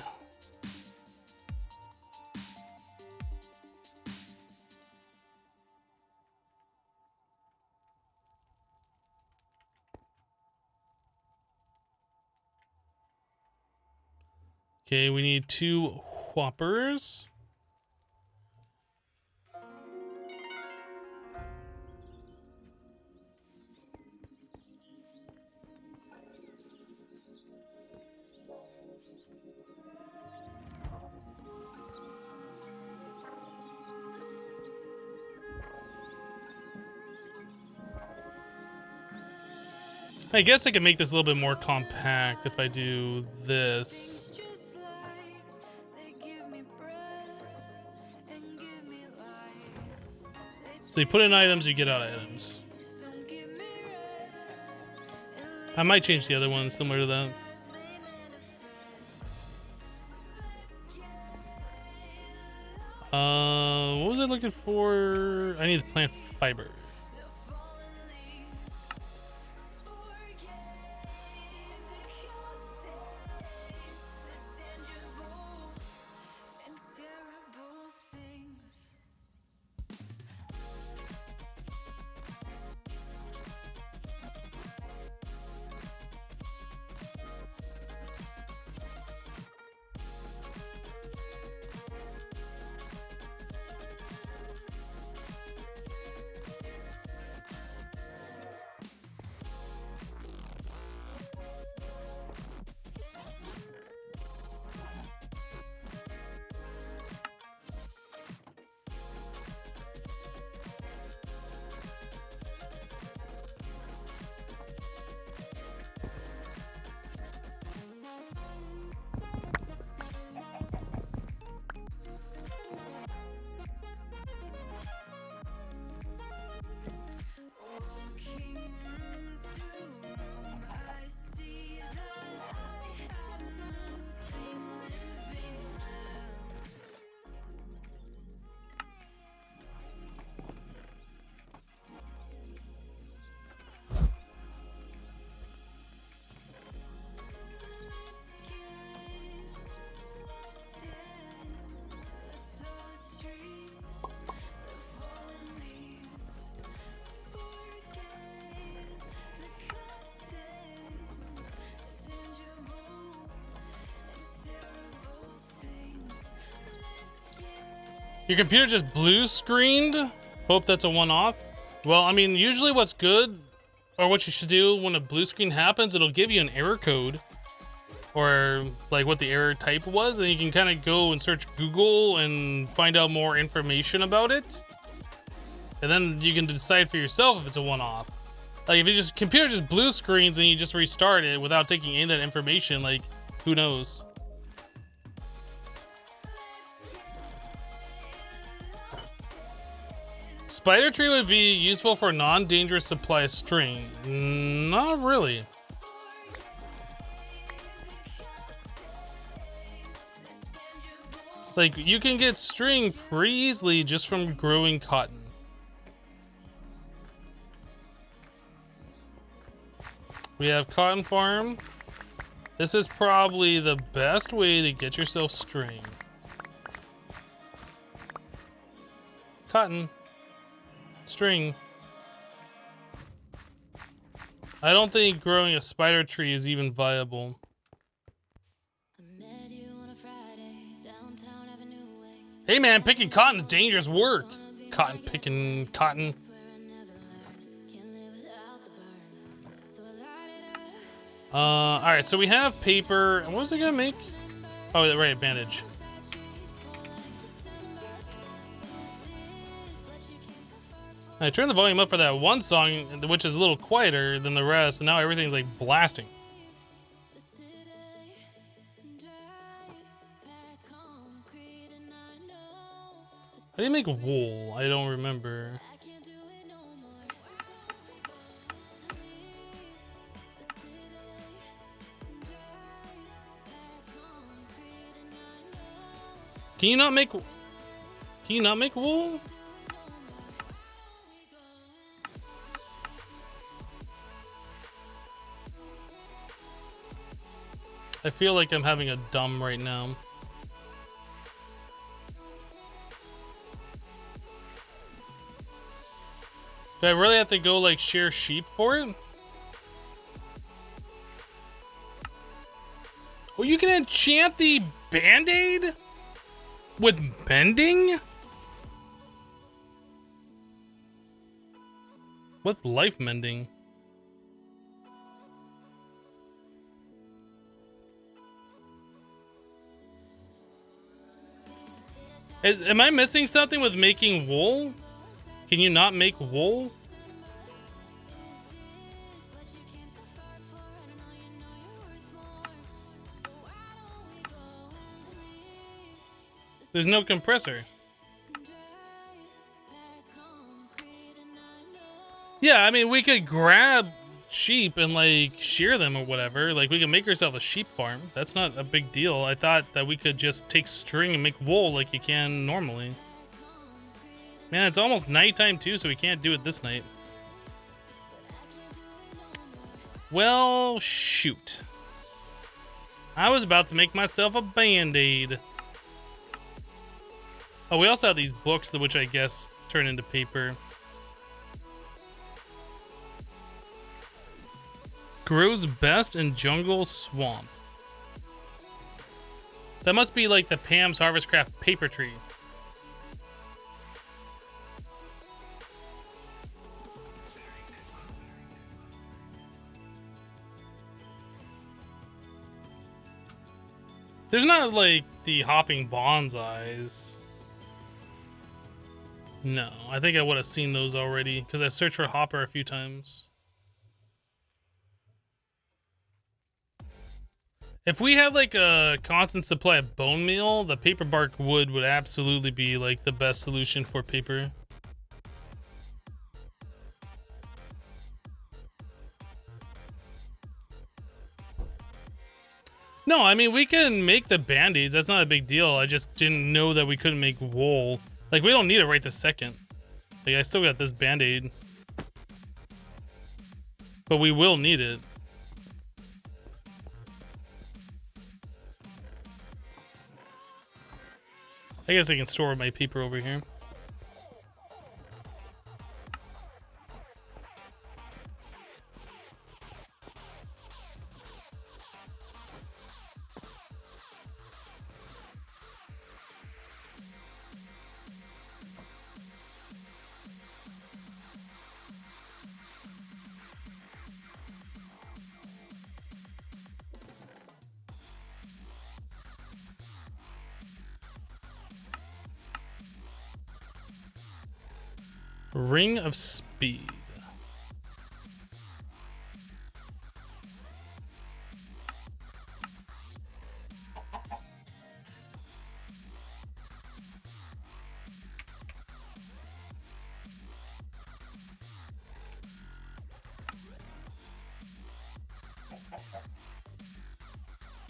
Okay, we need 2 whoppers. I guess I can make this a little bit more compact if I do this. So you put in items, you get out items. I might change the other one similar to that. What was I looking for? I need to plant fiber. Your computer just blue screened? Hope that's a one-off. Well, I mean, usually what's good, or what you should do when a blue screen happens, it'll give you an error code, or like what the error type was, and you can kind of go and search Google and find out more information about it. And then you can decide for yourself if it's a one-off. Like if your computer just blue screens and you just restart it without taking any of that information, like who knows? Spider tree would be useful for non-dangerous supply of string. Not really. Like, you can get string pretty easily just from growing cotton. We have cotton farm. This is probably the best way to get yourself string. Cotton. String. I don't think growing a spider tree is even viable. Hey man, picking cotton is dangerous work. Cotton picking cotton. Alright, so we have paper. And what was I gonna make? Oh, right, bandage. I turned the volume up for that one song, which is a little quieter than the rest, and now everything's like blasting. How do you make wool? I don't remember. Can you not make wool? I feel like I'm having a dumb right now. Do I really have to go like shear sheep for it? Oh, you can enchant the Band-Aid with bending? What's life mending? Am I missing something with making wool? Can you not make wool? There's no compressor. Yeah, I mean, we could grab sheep and like shear them or whatever. Like, we can make ourselves a sheep farm. That's not a big deal. I thought that we could just take string and make wool like you can normally. Man, it's almost nighttime too, so we can't do it this night. Well, shoot. I was about to make myself a Band-Aid. Oh, we also have these books, which I guess turn into paper. Grows best in jungle swamp. That must be like the Pam's Harvest Craft paper tree. There's not like the hopping bonsais. No, I think I would have seen those already because I searched for hopper a few times. If we had like a constant supply of bone meal, the paper bark wood would absolutely be like the best solution for paper. No, I mean, we can make the Band-Aids. That's not a big deal. I just didn't know that we couldn't make wool. Like, we don't need it right this second. Like, I still got this Band-Aid. But we will need it. I guess I can store my paper over here. Ring of Speed.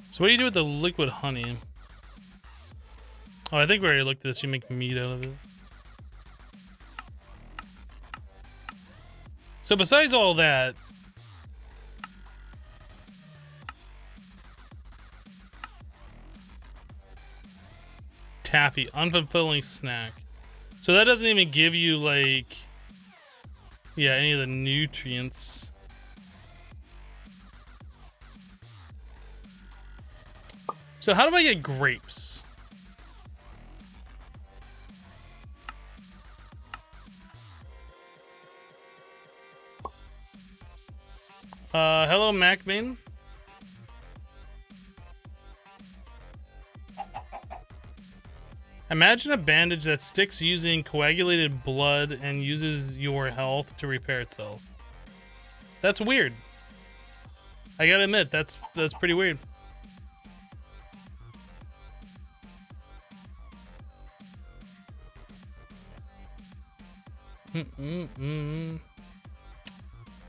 So what do you do with the liquid honey? Oh, I think we already looked at this. You make meat out of it. So besides all that, taffy, unfulfilling snack. So that doesn't even give you like, yeah, any of the nutrients. So how do I get grapes? Hello, MacMain. Imagine a bandage that sticks using coagulated blood and uses your health to repair itself. That's weird. I gotta admit, that's pretty weird.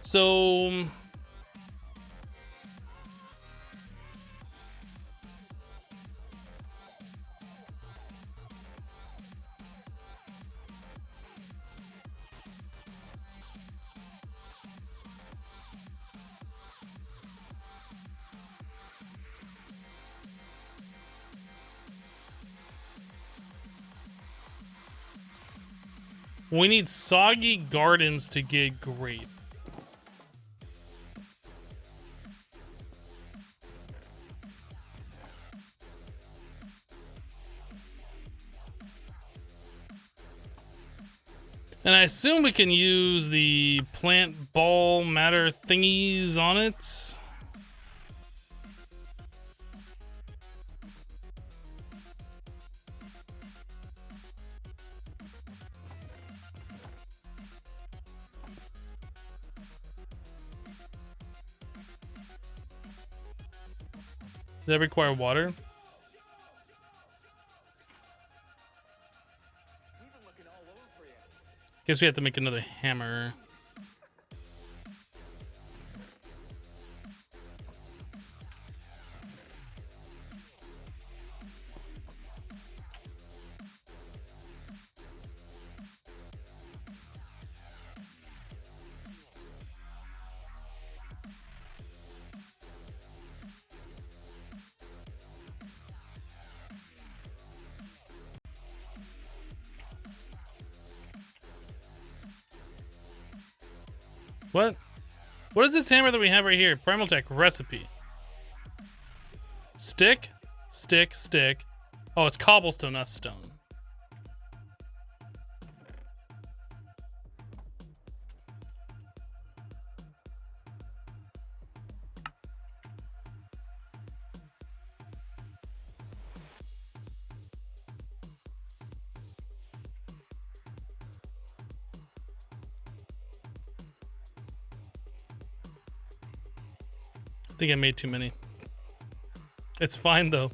So we need soggy gardens to get grape. And I assume we can use the plant ball matter thingies on it. Does that require water? Guess we have to make another hammer. What? What is this hammer that we have right here? Primal Tech recipe. Stick, stick, stick. Oh, it's cobblestone, not stone. I think I made too many. It's fine though.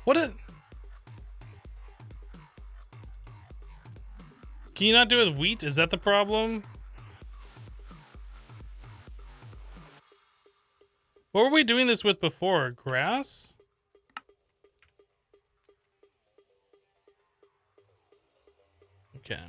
What a... Can you not do it with wheat? Is that the problem? What were we doing this with before? Grass? Okay.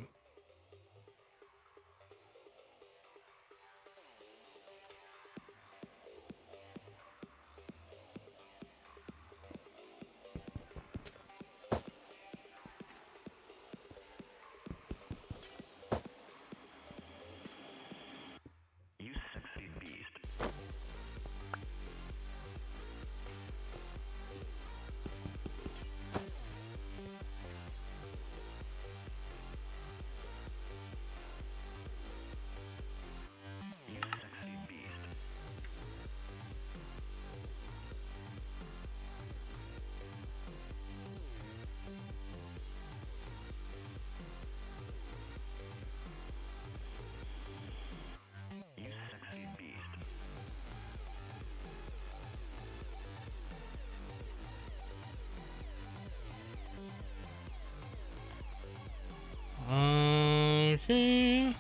Okay.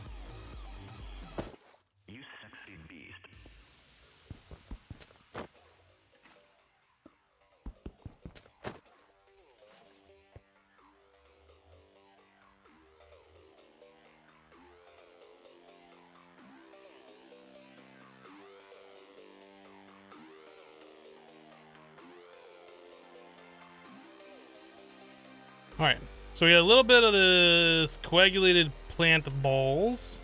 You sexy beast. All right, so we got a little bit of this coagulated plant balls.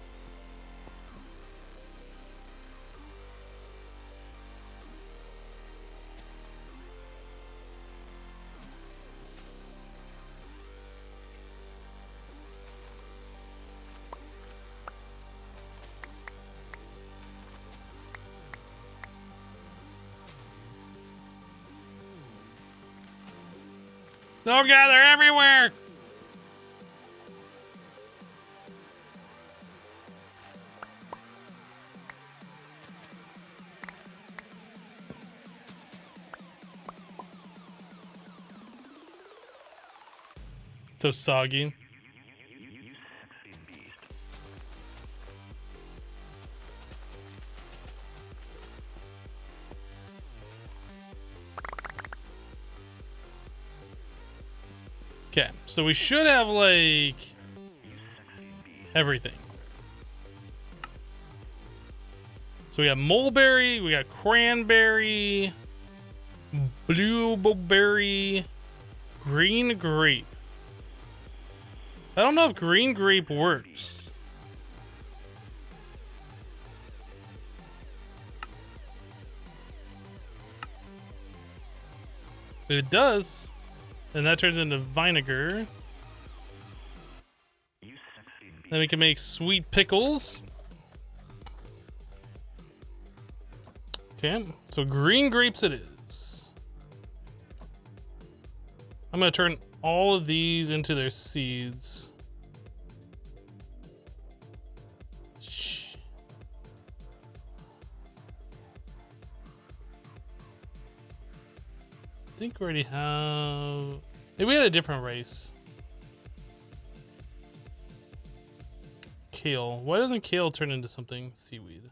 Oh god, they're everywhere! So soggy. Okay, so we should have like everything. So we got mulberry, we got cranberry, blueberry, green grape. I don't know if green grape works. If it does, then that turns into vinegar. Then we can make sweet pickles. Okay, so green grapes it is. I'm gonna turn all of these into their seeds. I think we already have... Maybe we had a different race. Kale. Why doesn't kale turn into something? Seaweed.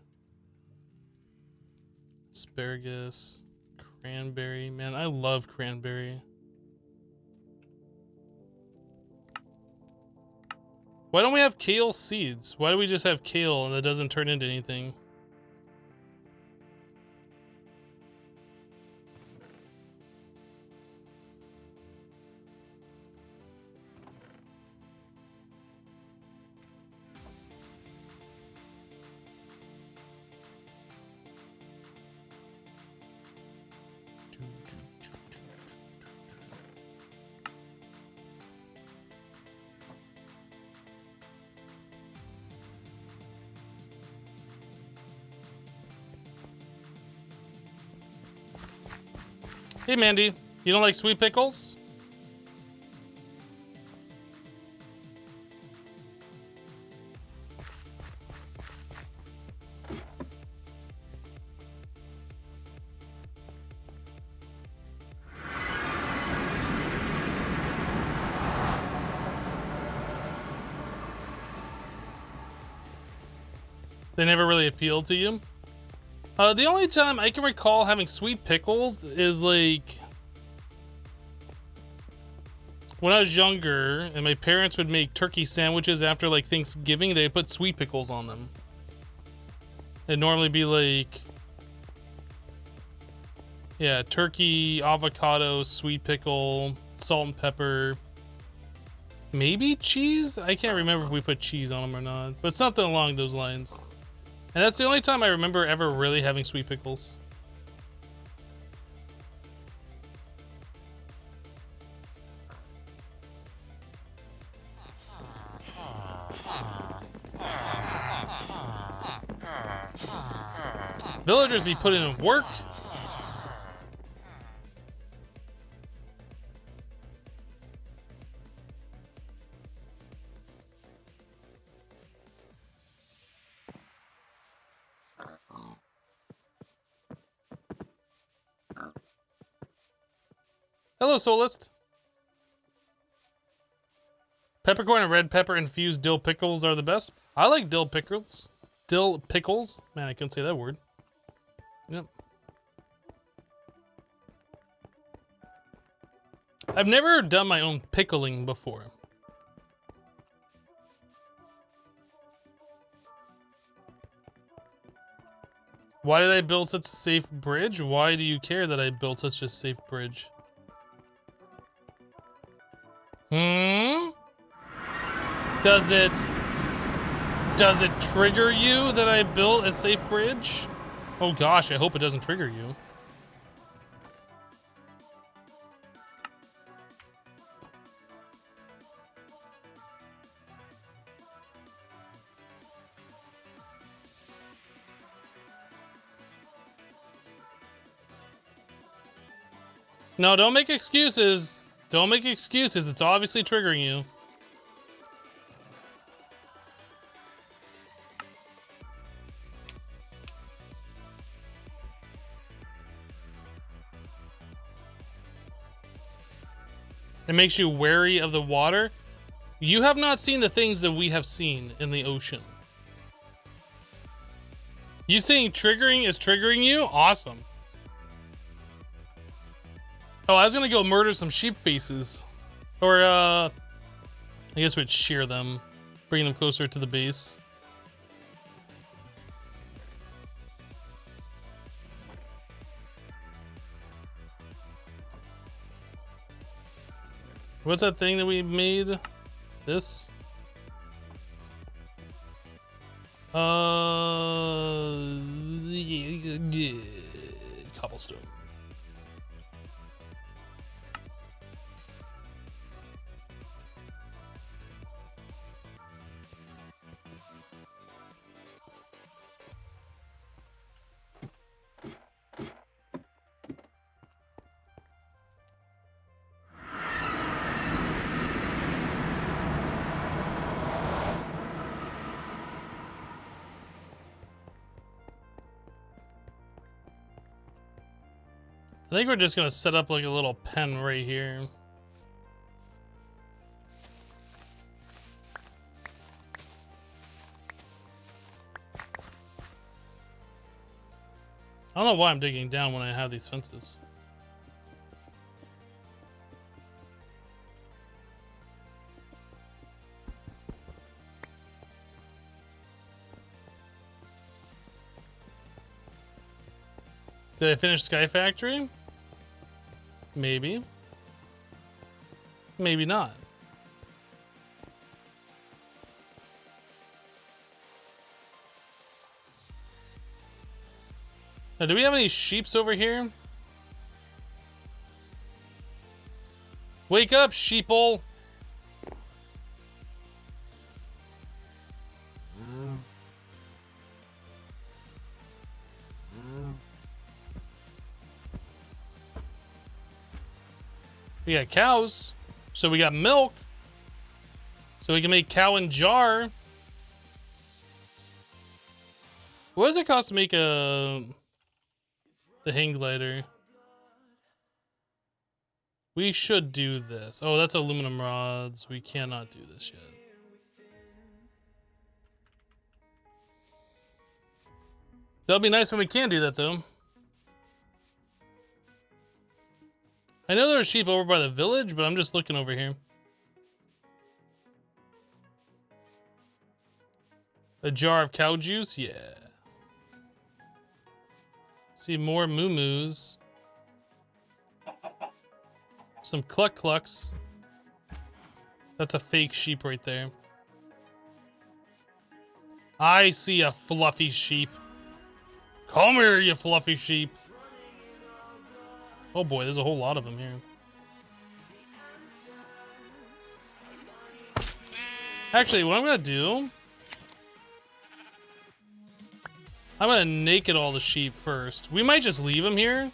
Asparagus. Cranberry. Man, I love cranberry. Why don't we have kale seeds? Why do we just have kale and that doesn't turn into anything? Hey, Mandy, you don't like sweet pickles? They never really appealed to you? The only time I can recall having sweet pickles is like when I was younger and my parents would make turkey sandwiches after like Thanksgiving, they'd put sweet pickles on them. It'd normally be like, yeah, turkey, avocado, sweet pickle, salt and pepper, maybe cheese? I can't remember if we put cheese on them or not, but something along those lines. And that's the only time I remember ever really having sweet pickles. Villagers be putting in work. Hello, Solist. Peppercorn and red pepper infused dill pickles are the best. I like dill pickles. Dill pickles. Man, I couldn't say that word. Yep. I've never done my own pickling before. Why did I build such a safe bridge? Why do you care that I built such a safe bridge? Does it trigger you that I built a safe bridge? Oh gosh, I hope it doesn't trigger you. No, don't make excuses. Don't make excuses. It's obviously triggering you. It makes you wary of the water. You have not seen the things that we have seen in the ocean. You saying triggering is triggering you? Awesome. Oh, I was gonna go murder some sheep faces. Or, I guess we'd shear them. Bring them closer to the base. What's that thing that we made? This? Cobblestone. I think we're just gonna set up like a little pen right here. I don't know why I'm digging down when I have these fences. Did I finish Sky Factory? Maybe. Maybe not. Now, do we have any sheeps over here? Wake up, sheeple! We got cows, so we got milk, so we can make cow and jar. What does it cost to make the hang glider? We should do this. Oh, that's aluminum rods. We cannot do this yet. That'll be nice when we can do that, though. I know there are sheep over by the village, but I'm just looking over here. A jar of cow juice? Yeah. See more moo-moos. Some cluck-clucks. That's a fake sheep right there. I see a fluffy sheep. Come here, you fluffy sheep. Oh boy, there's a whole lot of them here. Actually, what I'm gonna do, I'm gonna naked all the sheep first. We might just leave them here.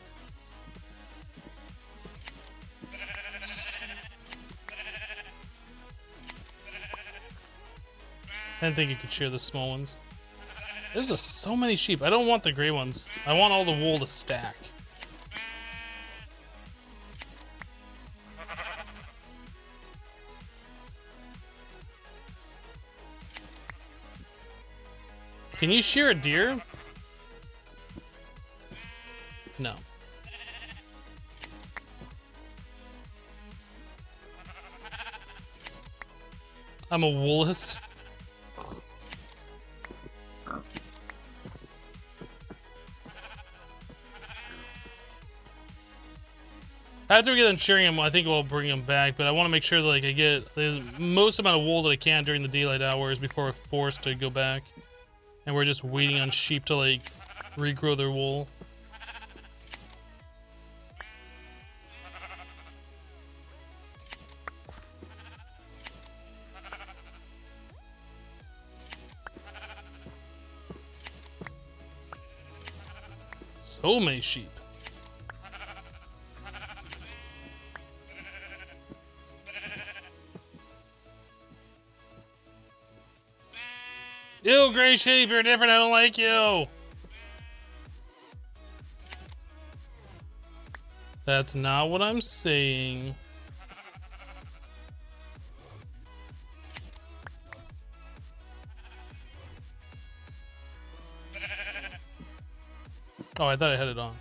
I didn't think you could shear the small ones. There's so many sheep. I don't want the gray ones. I want all the wool to stack. Can you shear a deer? No. I'm a woolist. After we get done shearing him, I think we'll bring him back, but I want to make sure that, like, I get the most amount of wool that I can during the daylight hours before we're forced to go back. And we're just waiting on sheep to, like, regrow their wool. So many sheep. Ew, gray sheep, you're different, I don't like you. That's not what I'm saying. Oh, I thought I had it on.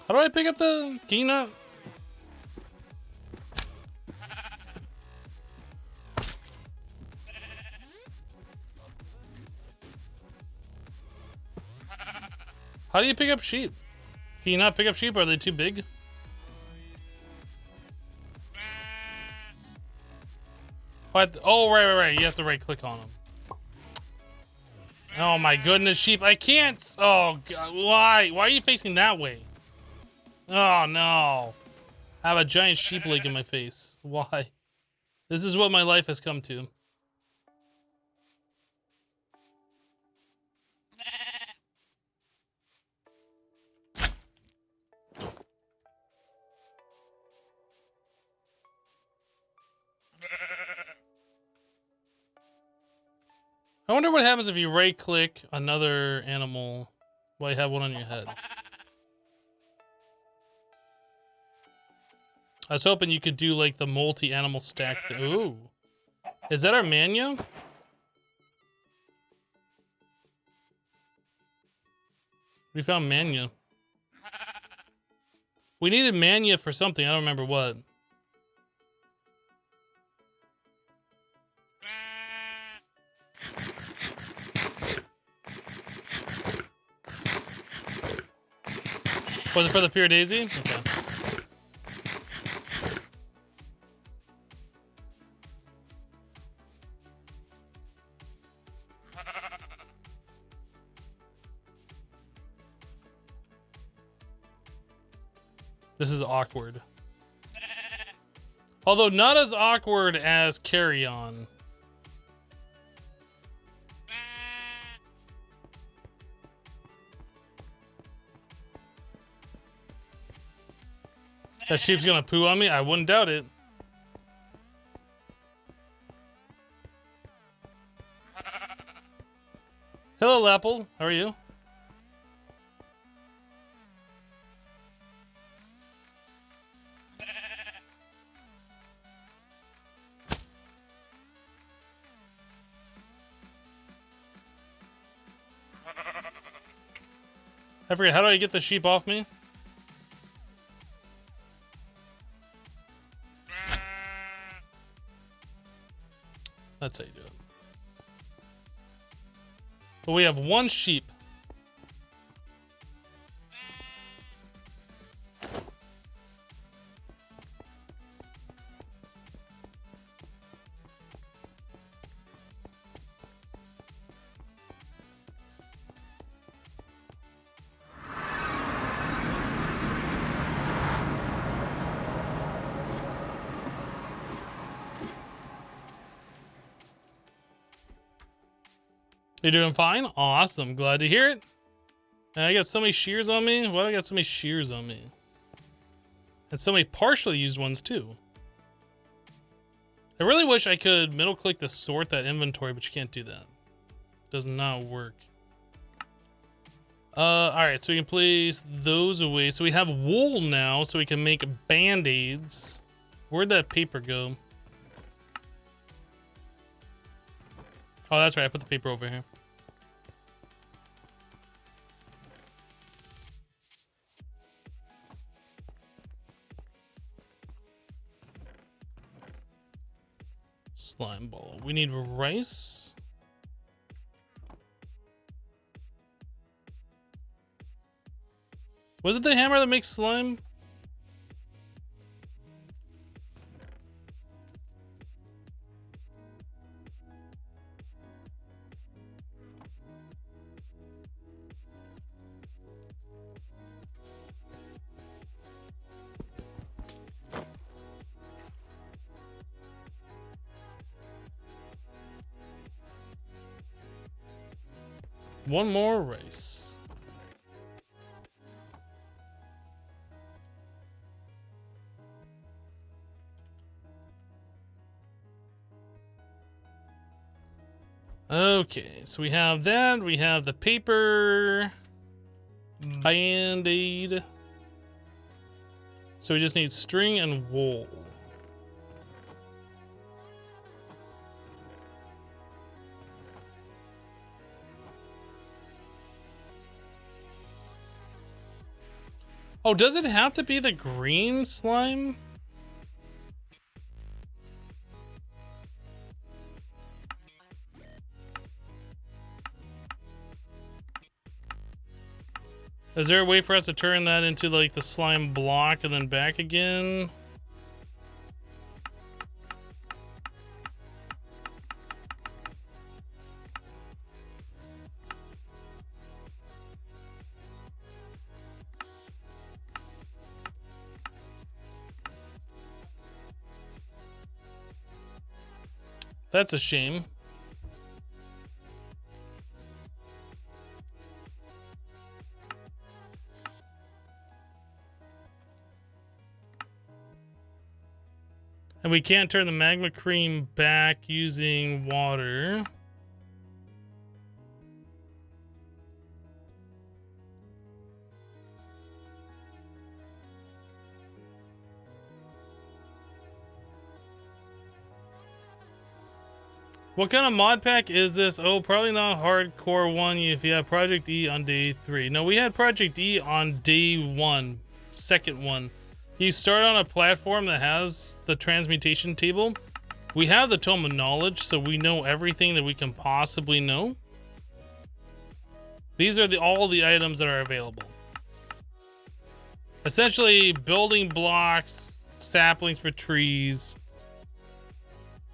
How do I pick up the... Can you not... How do you pick up sheep? Can you not pick up sheep? Are they too big? Oh, right. You have to right click on them. Oh my goodness, sheep. I can't. Oh, God. Why? Why are you facing that way? Oh, no. I have a giant sheep leg in my face. Why? This is what my life has come to. I wonder what happens if you right-click another animal while you have one on your head. I was hoping you could do, like, the multi-animal stack thing. Ooh. Is that our Manya? We found Manya. We needed Manya for something. I don't remember what. Was it for the Pure Daisy? Okay. This is awkward. Although not as awkward as Carry On. That sheep's gonna poo on me? I wouldn't doubt it. Hello, Lapple. How are you? I forget, how do I get the sheep off me? That's how you do it. But we have one sheep. You're doing fine? Awesome. Glad to hear it. And I got so many shears on me. Why do I got so many shears on me? And so many partially used ones, too. I really wish I could middle click to sort that inventory, but you can't do that. Does not work. Alright, so we can place those away. So we have wool now, so we can make band-aids. Where'd that paper go? Oh, that's right. I put the paper over here. slime ball. We need rice. Was it the hammer that makes slime? One more rice. Okay, so we have that. We have the paper band-aid. So we just need string and wool. Oh, does it have to be the green slime? Is there a way for us to turn that into like the slime block and then back again? That's a shame. And we can't turn the magma cream back using water. What kind of mod pack is this? Oh, probably not hardcore one if you have Project E on day 3. No, we had Project E on day 1, second one. You start on a platform that has the transmutation table. We have the Tome of Knowledge, so we know everything that we can possibly know. These are all the items that are available. Essentially, building blocks, saplings for trees.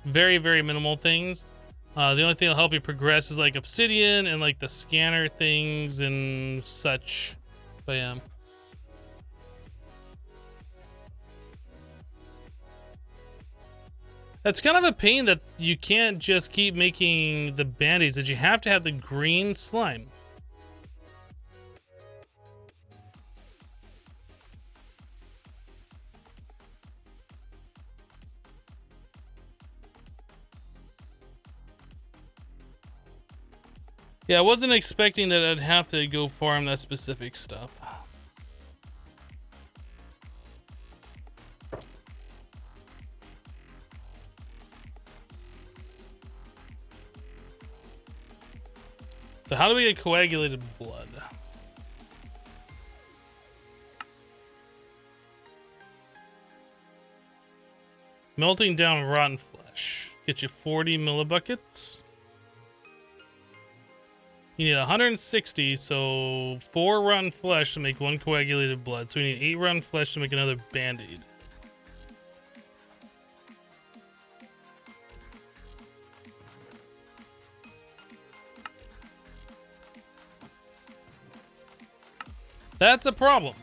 Very, very minimal things. The only thing that'll help you progress is like obsidian and like the scanner things and such. But yeah. That's kind of a pain that you can't just keep making the band-aids, that you have to have the green slime. Yeah, I wasn't expecting that I'd have to go farm that specific stuff. So how do we get coagulated blood? Melting down rotten flesh. Get you 40 millibuckets. You need 160, so 4 rotten flesh to make 1 coagulated blood. So we need 8 rotten flesh to make another band-aid. That's a problem.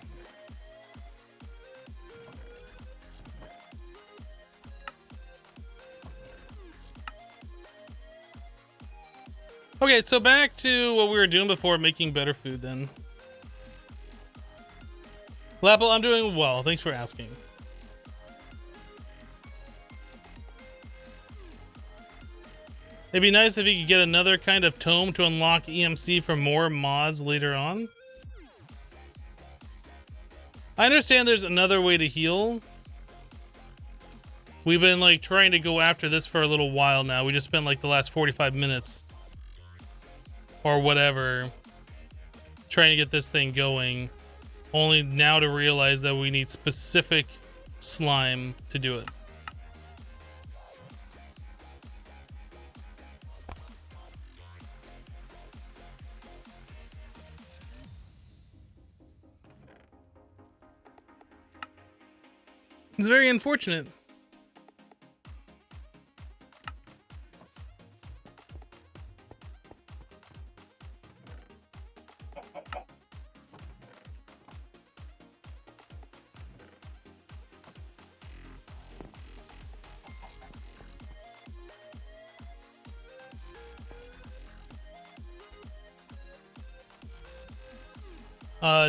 Okay, so back to what we were doing before, making better food then. Lapple, I'm doing well. Thanks for asking. It'd be nice if you could get another kind of tome to unlock EMC for more mods later on. I understand there's another way to heal. We've been like trying to go after this for a little while now. We just spent like the last 45 minutes or whatever trying to get this thing going, only now to realize that we need specific slime to do it. It's very unfortunate.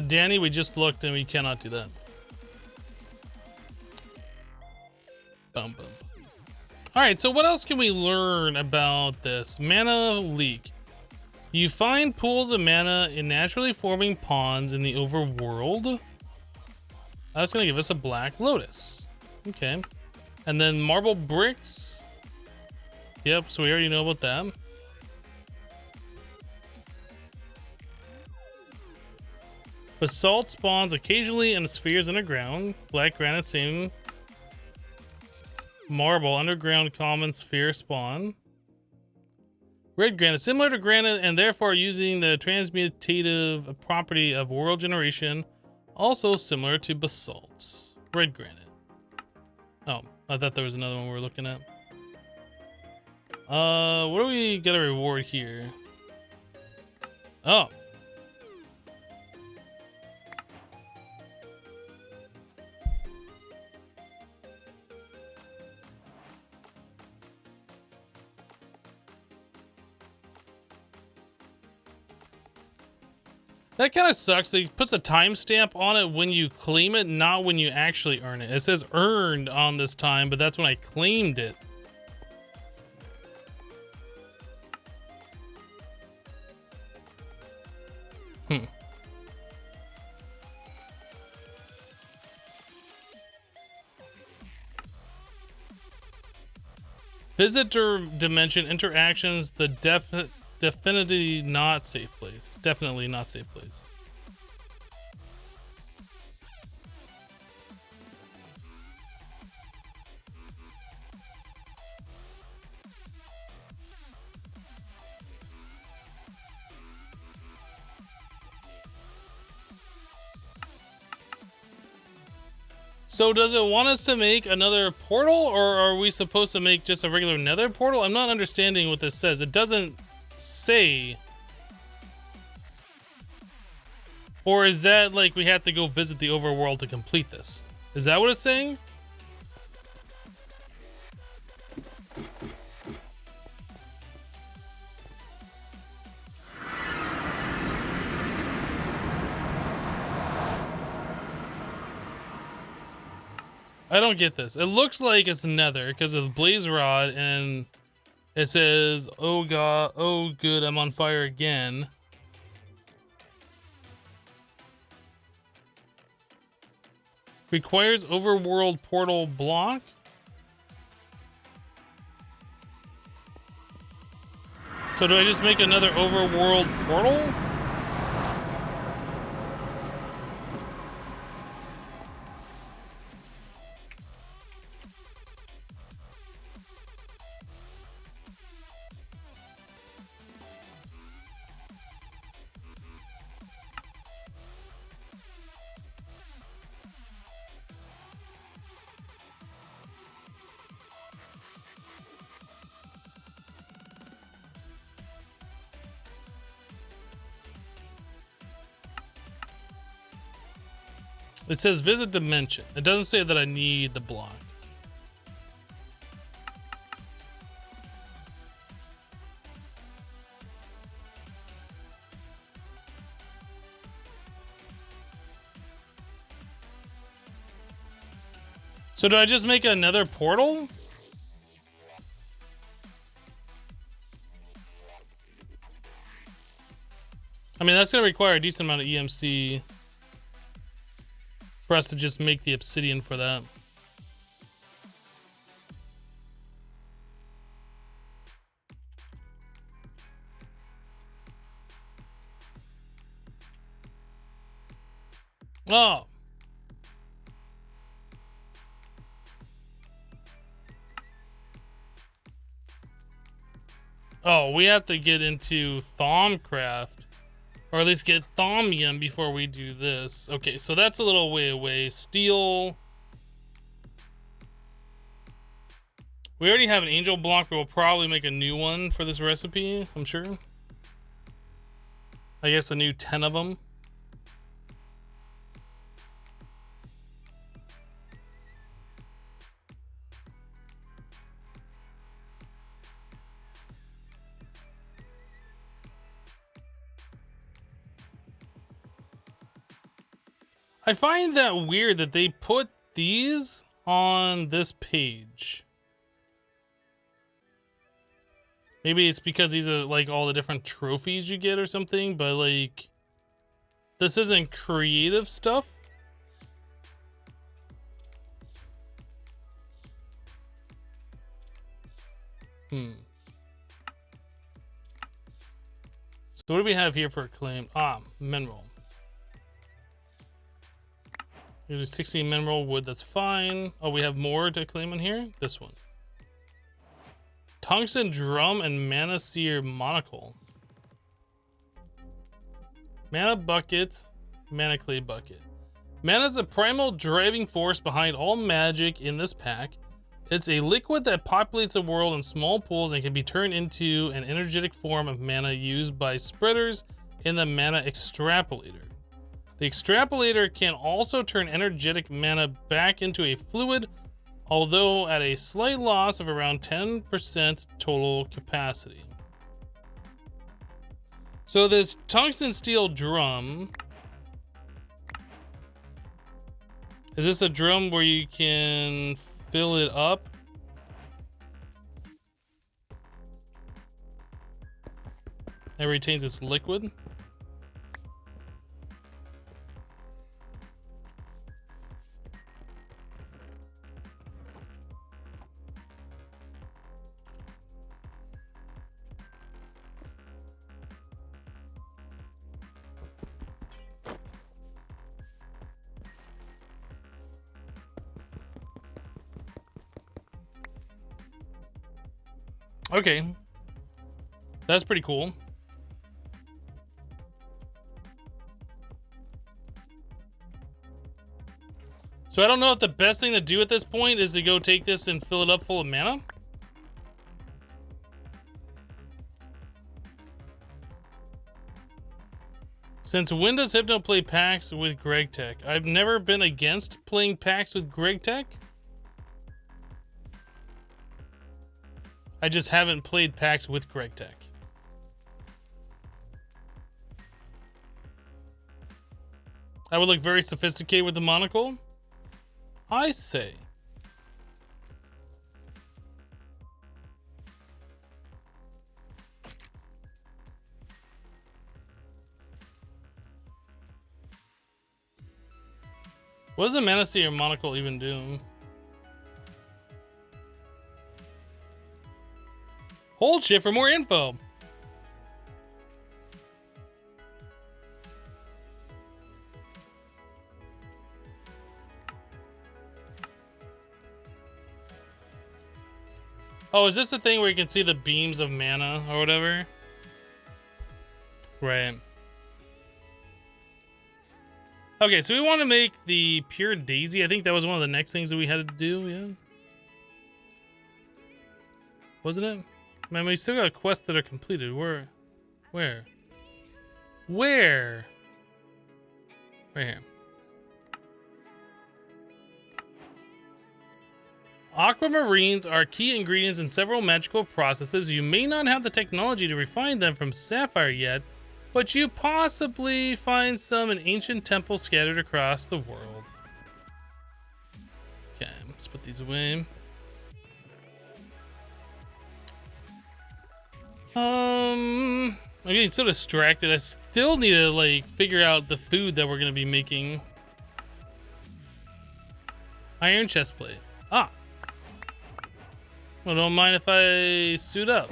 Danny, we just looked and we cannot do that. Bum, bum. All right, so what else can we learn about this? Mana leak. You find pools of mana in naturally forming ponds in the overworld. That's gonna give us a Black Lotus. Okay. And then marble bricks. Yep, so we already know about that. Basalt spawns occasionally in spheres underground. Black granite, same. Marble, underground common sphere spawn. Red granite, similar to granite and therefore using the transmutative property of world generation. Also similar to basalt. Red granite. Oh, I thought there was another one we were looking at. What do we get a reward here? Oh. That kind of sucks. It puts a timestamp on it when you claim it, not when you actually earn it. It says earned on this time, but that's when I claimed it. Visitor dimension interactions, the definitely not safe place. Definitely not safe place. So does it want us to make another portal, or are we supposed to make just a regular nether portal? I'm not understanding what this says. It doesn't say. Or is that like we have to go visit the overworld to complete this? Is that what it's saying? I don't get this. It looks like it's nether because of blaze rod, and it says, "Oh god, oh good, I'm on fire again." Requires overworld portal block. So do I just make another overworld portal? It says visit dimension. It doesn't say that I need the block. So do I just make another portal? I mean, that's going to require a decent amount of EMC for us to just make the obsidian for that. Oh. Oh, we have to get into Thaumcraft. Or at least get Thaumium before we do this. Okay, so that's a little way away. Steel. We already have an angel block, but we'll probably make a new one for this recipe, I'm sure. I guess a new 10 of them. I find that weird that they put these on this page. Maybe it's because these are like all the different trophies you get or something, but like this isn't creative stuff. So what do we have here for a claim? Mineral. There's 16 mineral wood, that's fine. Oh, we have more to claim in here? This one. Tungsten drum and mana seer monocle. Mana bucket, mana clay bucket. Mana is the primal driving force behind all magic in this pack. It's a liquid that populates the world in small pools and can be turned into an energetic form of mana used by spreaders in the mana extrapolator. The extrapolator can also turn energetic mana back into a fluid, although at a slight loss of around 10% total capacity. So this tungsten steel drum, is this a drum where you can fill it up? It retains its liquid. Okay, that's pretty cool. So I don't know if the best thing to do at this point is to go take this and fill it up full of mana. Since when does Hypno play packs with GregTech? I've never been against playing packs with GregTech. I just haven't played packs with GregTech. I would look very sophisticated with the monocle. I say. What does a Mana Seer monocle even do? Hold shift for more info. Oh, is this the thing where you can see the beams of mana or whatever? Right. Okay, so we want to make the pure daisy. I think that was one of the next things that we had to do, yeah. Wasn't it? Man, we still got quests that are completed. Where? Right here. Aquamarines are key ingredients in several magical processes. You may not have the technology to refine them from sapphire yet, but you possibly find some in ancient temples scattered across the world. Okay, let's put these away. I'm getting so distracted. I still need to like figure out the food that we're gonna be making. Iron chest plate. Ah. Well, don't mind if I suit up.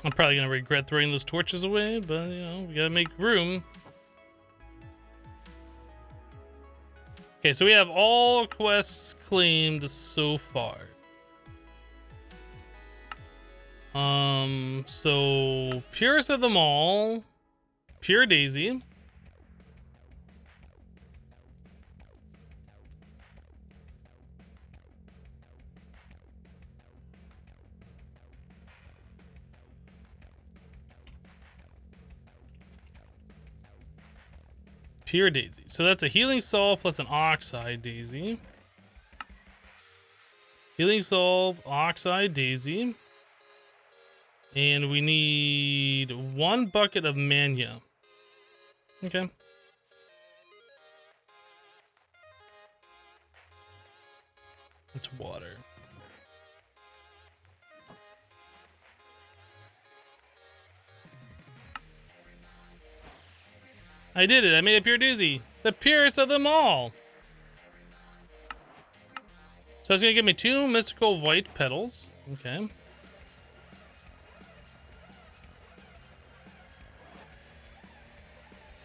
I'm probably gonna regret throwing those torches away, but you know, we gotta make room. Okay, so we have all quests claimed so far. So purest of them all, Pure Daisy. Pure Daisy. So that's a Healing Salve plus an Oxide Daisy. Healing Salve, Oxide Daisy. And we need 1 bucket of Mania. Okay. It's water. I did it. I made a Pure Daisy. The purest of them all. So it's going to give me 2 mystical white petals. Okay.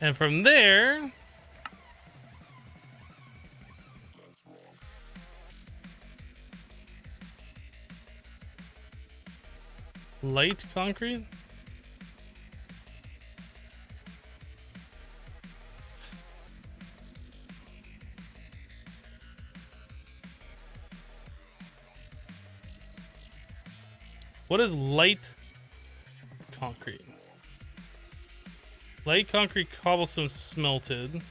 And from there... light concrete? What is light concrete? Light concrete cobblestone smelted.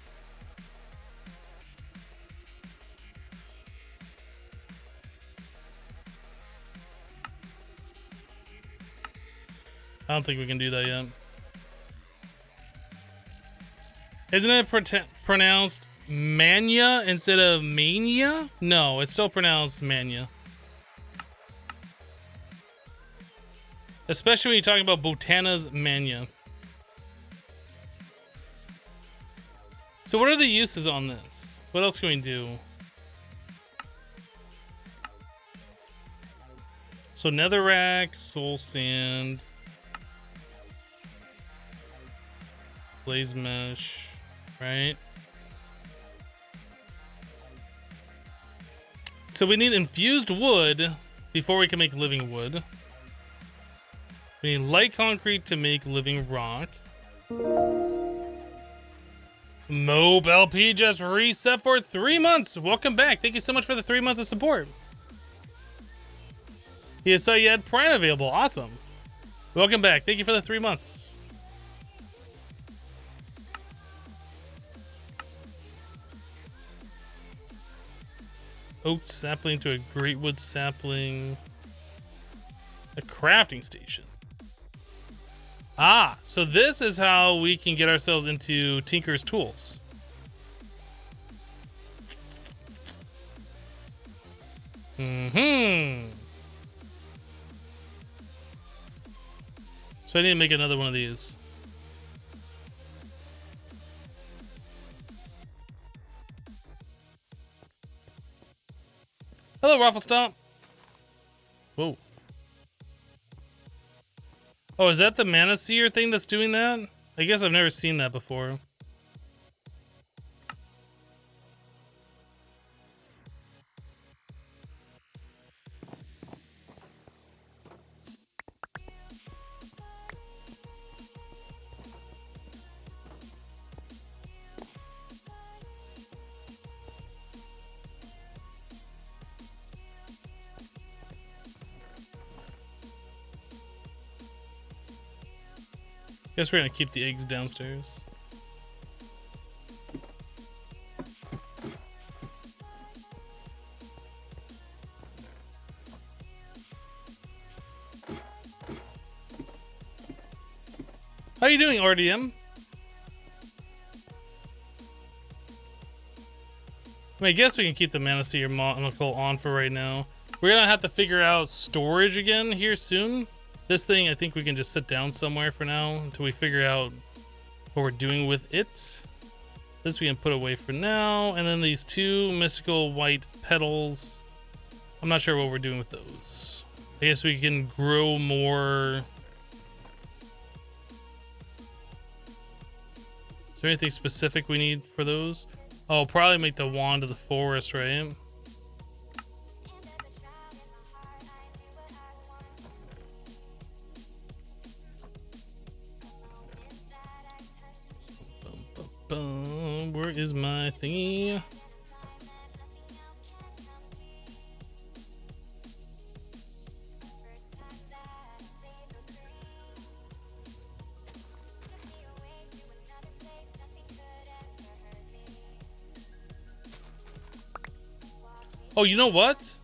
I don't think we can do that yet. Isn't it pronounced mania instead of mania? No, it's still pronounced mania. Especially when you're talking about Botana's mania. So what are the uses on this? What else can we do? So netherrack, soul sand, blaze mesh, right? So we need infused wood before we can make living wood. We need light concrete to make living rock. Mope LP just reset for 3 months. Welcome back. Thank you so much for the 3 months of support. You saw you had Prime available. Awesome. Welcome back. Thank you for the 3 months. Oak sapling to a greatwood sapling. A crafting station. Ah, so this is how we can get ourselves into Tinker's tools. So I need to make another one of these. Hello, Raffle Stomp. Whoa. Oh, is that the Mana Seer thing that's doing that? I guess I've never seen that before. Guess we're gonna keep the eggs downstairs. How are you doing, RDM? I guess we can keep the Mana Seer monocle on for right now. We're gonna have to figure out storage again here soon. This thing, I think we can just sit down somewhere for now until we figure out what we're doing with it. This we can put away for now. And then these 2 mystical white petals. I'm not sure what we're doing with those. I guess we can grow more. Is there anything specific we need for those? Oh, probably make the wand of the forest, right? Bum, bum, bum. Where is my thingy? Oh, you know what?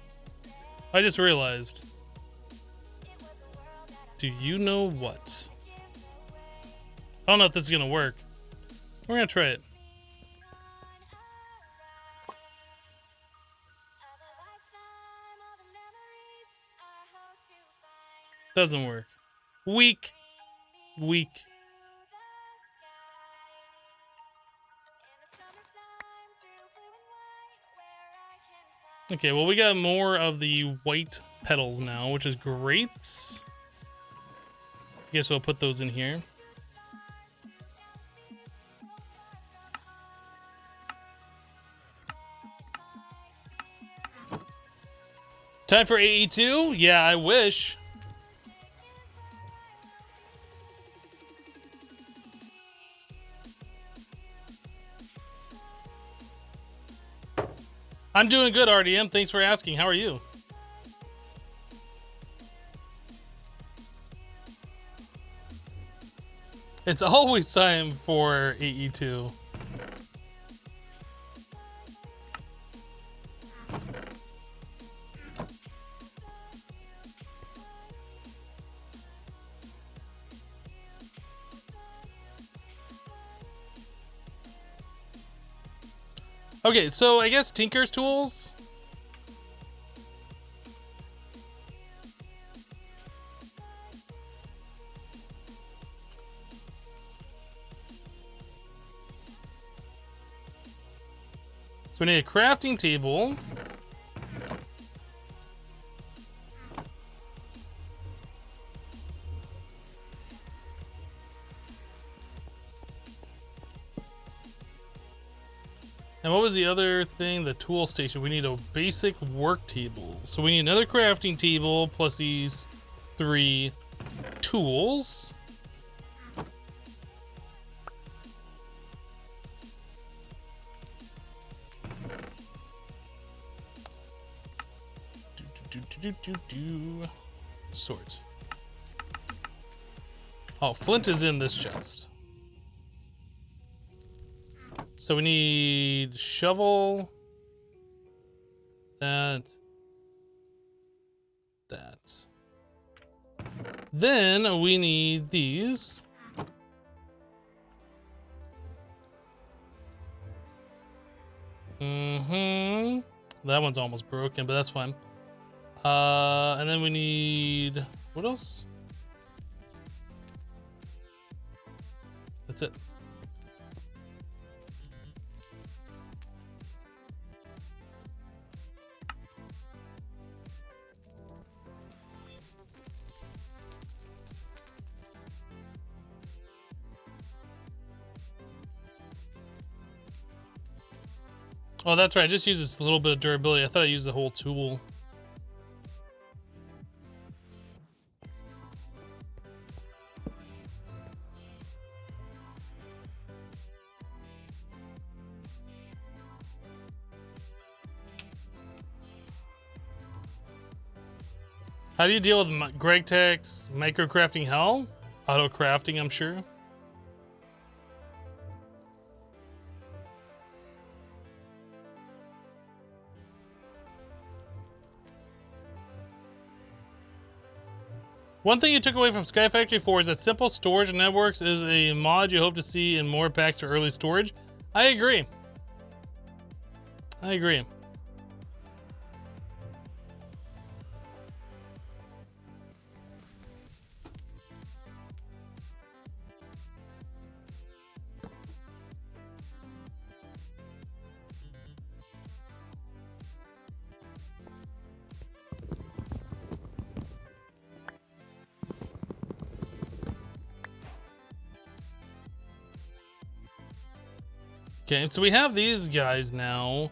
I just realized. Do you know what? I don't know if this is gonna work. We're gonna try it. Doesn't work. Weak. Weak. Okay, well, we got more of the white petals now, which is great. Guess we'll put those in here. Time for AE2? Yeah, I wish. I'm doing good, RDM. Thanks for asking. How are you? It's always time for AE2. Okay, so I guess Tinker's tools. So we need a crafting table. And what was the other thing? The tool station. We need a basic work table. So we need another crafting table plus these 3 tools. Sort. Oh, flint is in this chest. So we need shovel, that. Then we need these. That one's almost broken, but that's fine. And then we need, what else? That's it. Oh, that's right. I just used this a little bit of durability. I thought I used the whole tool. How do you deal with GregTech's microcrafting hell? Auto crafting, I'm sure. One thing you took away from Sky Factory 4 is that simple storage networks is a mod you hope to see in more packs for early storage. I agree. I agree. Okay, so we have these guys now.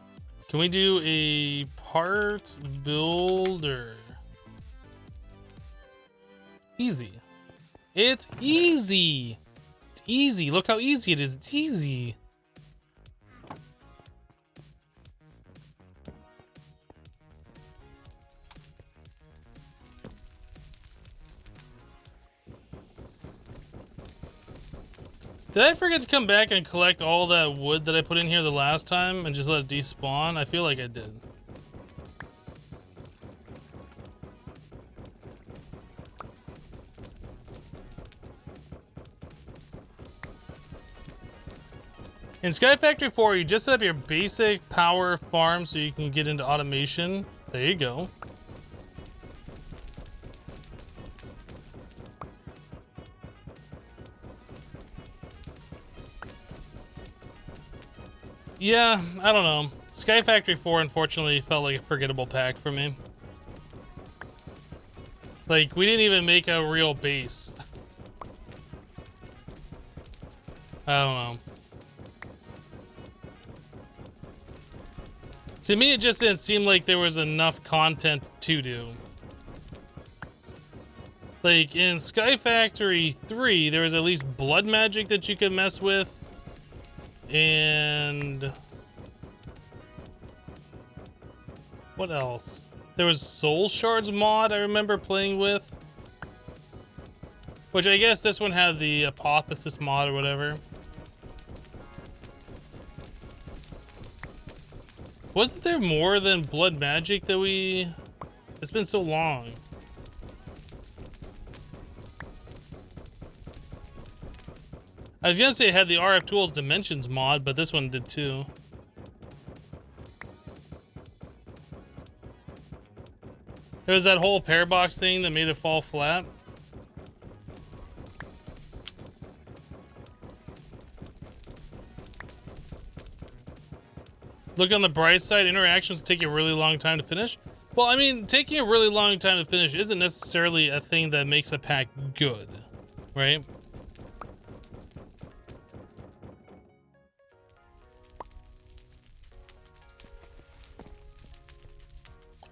Can we do a part builder? Easy. It's easy. It's easy. Look how easy it is. It's easy. Did I forget to come back and collect all that wood that I put in here the last time and just let it despawn? I feel like I did. In Sky Factory 4, you just set up your basic power farm so you can get into automation. There you go. Yeah, I don't know. Sky Factory 4 unfortunately felt like a forgettable pack for me. Like, we didn't even make a real base. I don't know. To me, it just didn't seem like there was enough content to do. Like, in Sky Factory 3, there was at least blood magic that you could mess with. And what else? There was Soul Shards mod I remember playing with, which I guess this one had the Apotheosis mod or whatever. Wasn't there more than blood magic that we... It's been so long. I was gonna say it had the RF Tools Dimensions mod, but this one did too. It was that whole pair box thing that made it fall flat. Look on the bright side, interactions take a really long time to finish. Well, I mean, taking a really long time to finish isn't necessarily a thing that makes a pack good, right?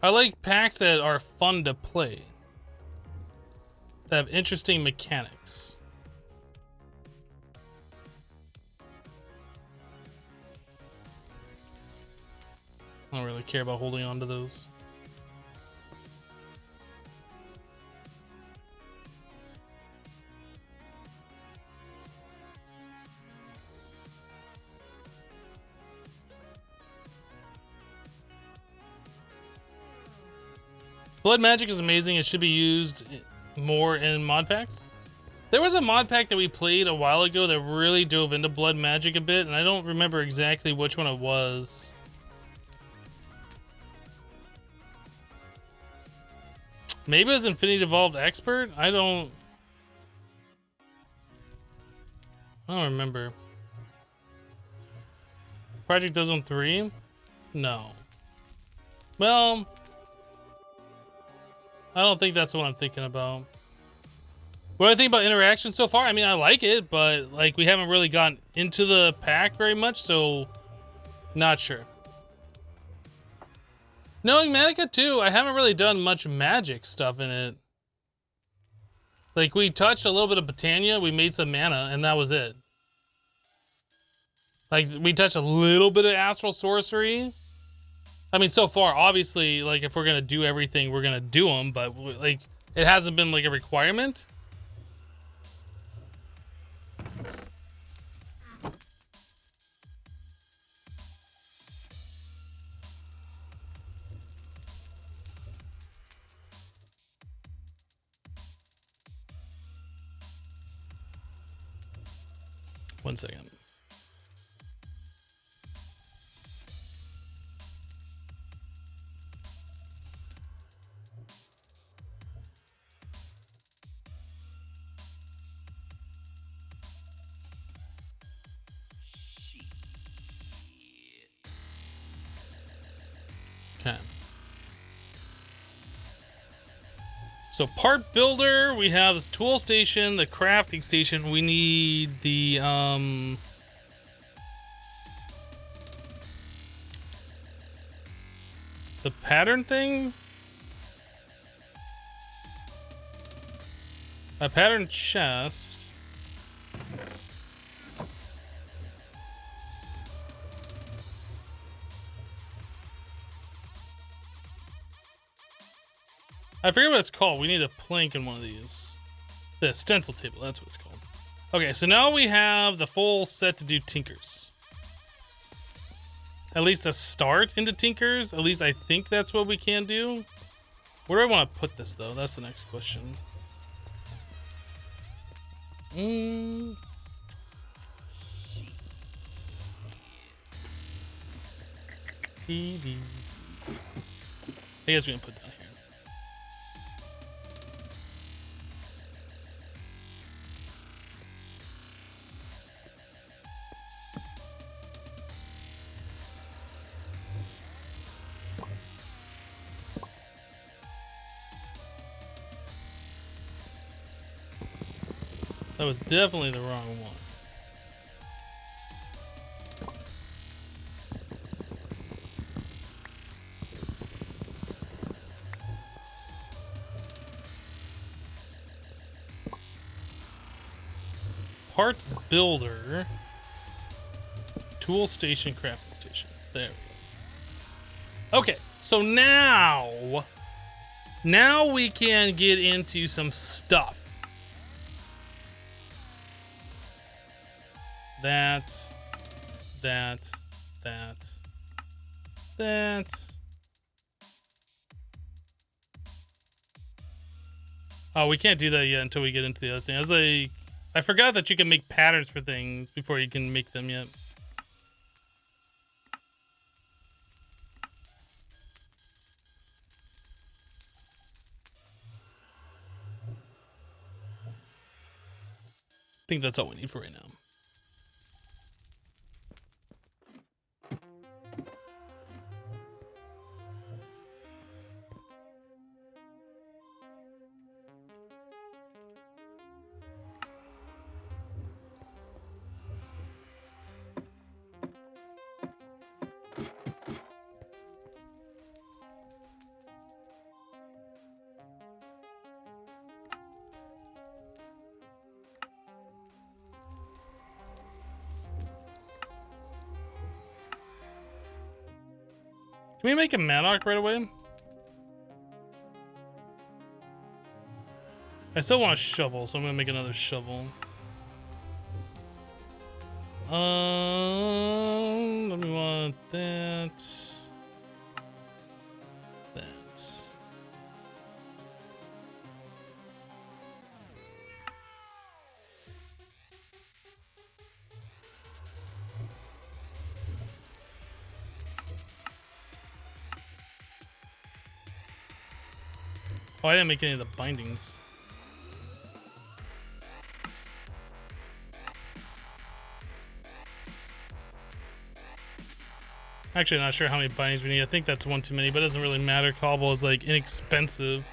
I like packs that are fun to play, that have interesting mechanics. I don't really care about holding on to those. Blood magic is amazing. It should be used more in mod packs. There was a mod pack that we played a while ago that really dove into blood magic a bit, and I don't remember exactly which one it was. Maybe it was Infinity Evolved Expert? I don't remember. Project Ozone 3? No. Well, I don't think that's what I'm thinking about. What do I think about interaction so far? I mean, I like it, but like we haven't really gotten into the pack very much, so not sure. Knowing Manica 2, I haven't really done much magic stuff in it. Like, we touched a little bit of Botania, we made some mana, and that was it. Like, we touched a little bit of Astral Sorcery. I mean, so far, obviously, like, if we're gonna do everything, we're gonna do them, but, like, it hasn't been, like, a requirement. One second. Okay. So part builder, we have this tool station, the crafting station. We need the The pattern thing? A pattern chest. I forget what it's called. We need a plank in one of these. The stencil table, that's what it's called. Okay, so now we have the full set to do tinkers. At least a start into tinkers. At least I think that's what we can do. Where do I want to put this, though? That's the next question. I guess we're gonna put down here. That was definitely the wrong one. Part builder, tool station, crafting station. There we go. Okay, so now we can get into some stuff. That. Oh, we can't do that yet until we get into the other thing. I forgot that you can make patterns for things before you can make them yet. I think that's all we need for right now. Can we make a Madoc right away? I still want a shovel, so I'm gonna make another shovel. Let me want that. That. Oh, I didn't make any of the bindings. Actually, not sure how many bindings we need. I think that's one too many, but it doesn't really matter. Cobble is like inexpensive.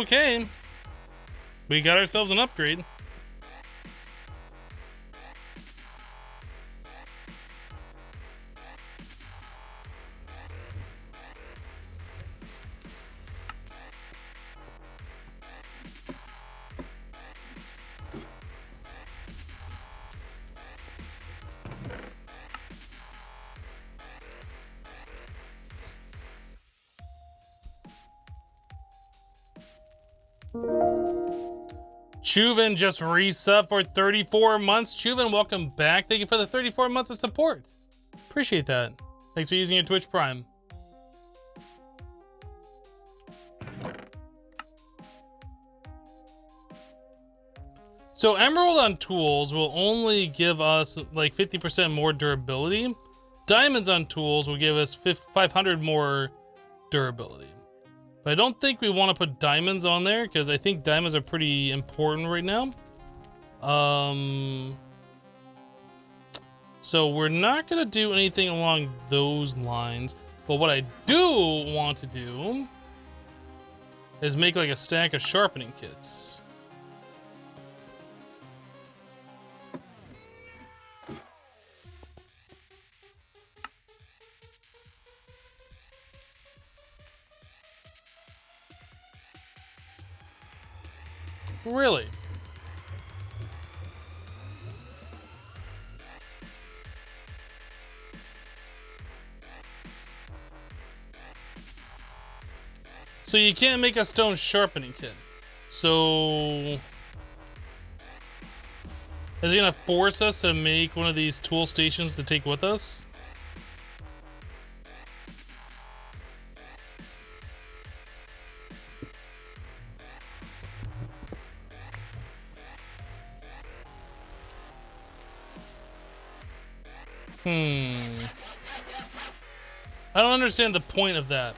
Okay. We got ourselves an upgrade. Chuven just resub for 34 months. Chuven, welcome back. Thank you for the 34 months of support. Appreciate that. Thanks for using your Twitch Prime. So Emerald on tools will only give us like 50% more durability. Diamonds on tools will give us 500 more durability. But I don't think we want to put diamonds on there because I think diamonds are pretty important right now. So we're not going to do anything along those lines. But what I do want to do is make like a stack of sharpening kits. Really? So you can't make a stone sharpening kit. So is it gonna force us to make one of these tool stations to take with us? I don't understand the point of that.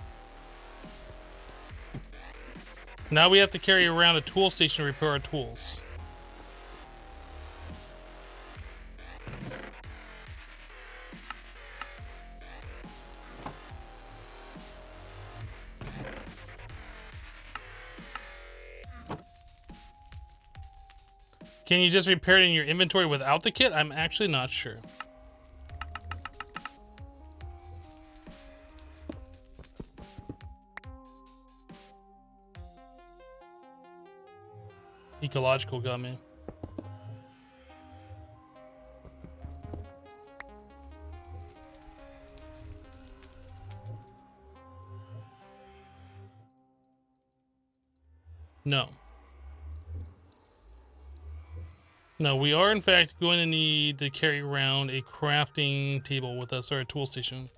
Now we have to carry around a tool station to repair our tools. Can you just repair it in your inventory without the kit? I'm actually not sure. Ecological got me. No. No, we are in fact going to need to carry around a crafting table with us, or a tool station.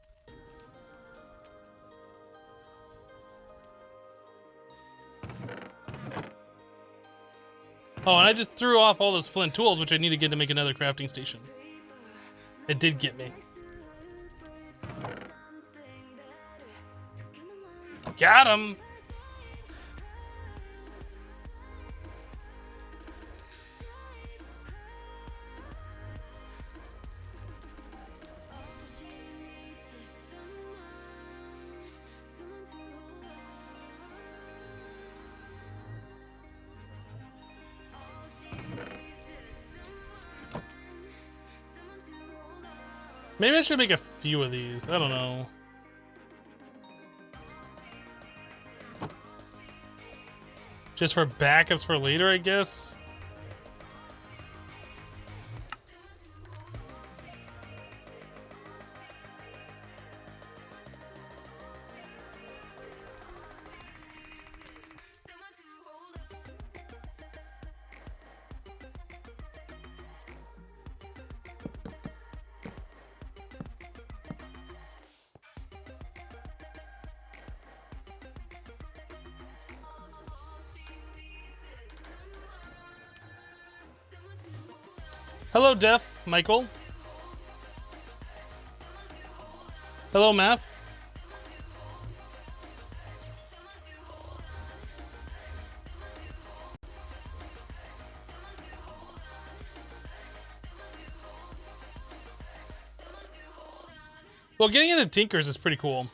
Oh, and I just threw off all those flint tools, which I need to get to make another crafting station. It did get me. Got him! Maybe I should make a few of these. I don't know. Just for backups for later, I guess. Hello, Def, Michael. Hello, Math. Well, getting into Tinkers is pretty cool.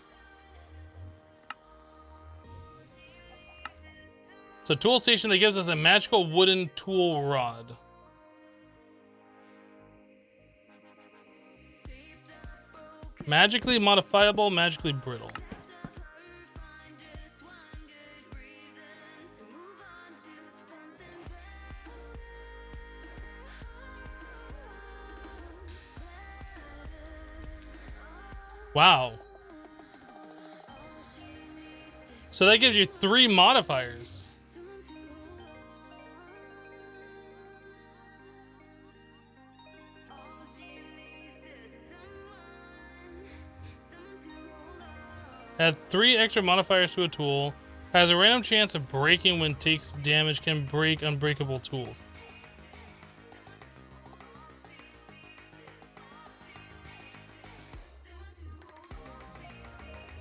It's a tool station that gives us a magical wooden tool rod. Magically modifiable, magically brittle. Wow. So that gives you 3 modifiers. Add 3 extra modifiers to a tool. Has a random chance of breaking when takes damage. Can break unbreakable tools.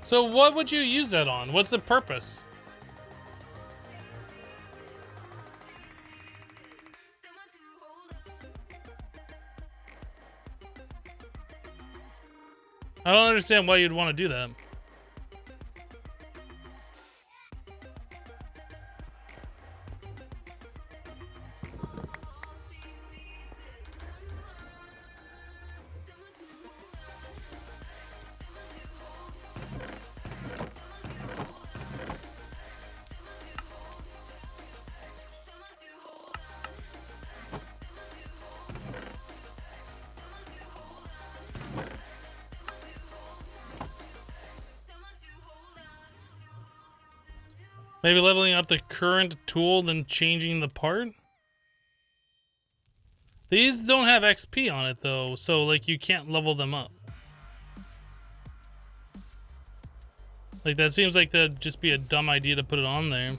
So what would you use that on? What's the purpose? I don't understand why you'd want to do that. Maybe leveling up the current tool, then changing the part? These don't have XP on it, though, so, like, you can't level them up. Like, that seems like that'd just be a dumb idea to put it on there.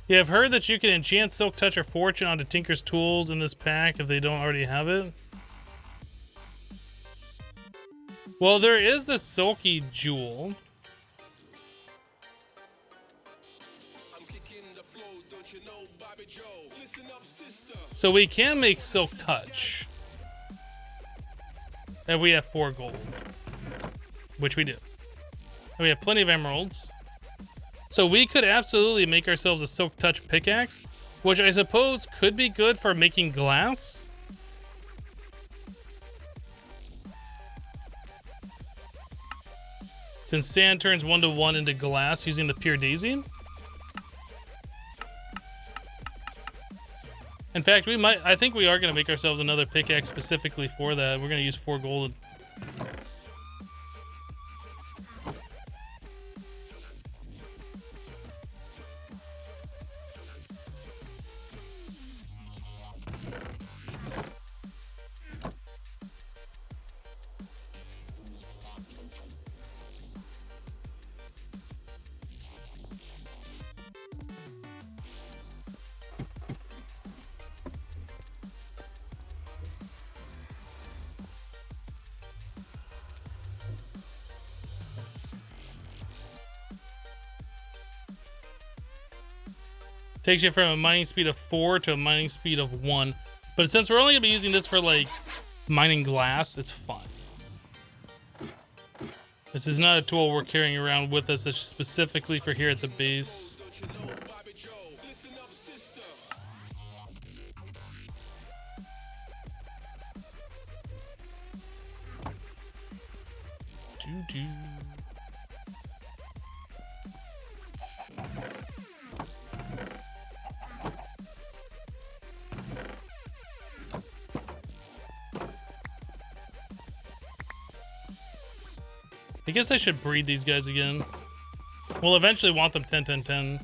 Yeah, I've heard that you can enchant Silk Touch or Fortune onto Tinker's tools in this pack if they don't already have it. Well, there is the Silky Jewel. So we can make Silk Touch if we have 4 gold, which we do. And we have plenty of emeralds. So we could absolutely make ourselves a Silk Touch pickaxe, which I suppose could be good for making glass. Since sand turns 1-to-1 into glass using the pure daisy. In fact, I think we are going to make ourselves another pickaxe specifically for that. We're going to use 4 gold. Takes you from a mining speed of 4 to a mining speed of 1. But since we're only going to be using this for, like, mining glass, it's fine. This is not a tool we're carrying around with us. It's specifically for here at the base. Doo-doo. I guess I should breed these guys again. We'll eventually want them 10-10-10.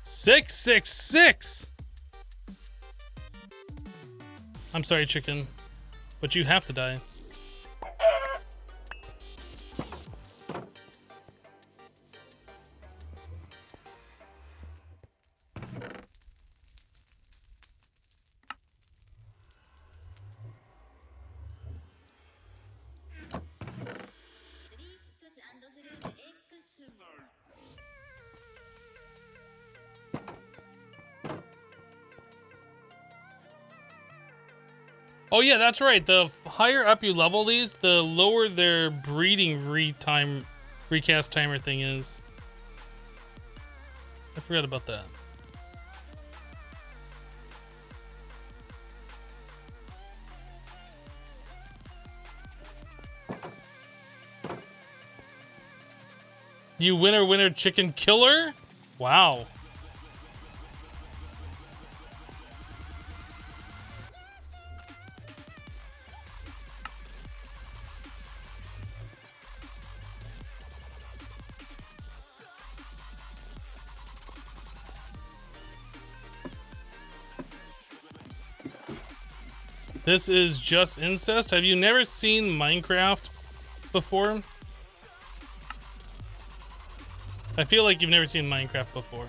Six, 6, 6. I'm sorry, chicken, but you have to die. Oh yeah, that's right. The higher up you level these, the lower their breeding recast timer thing is. I forgot about that. You winner chicken killer? Wow. This is just incest. Have you never seen Minecraft before? I feel like you've never seen Minecraft before.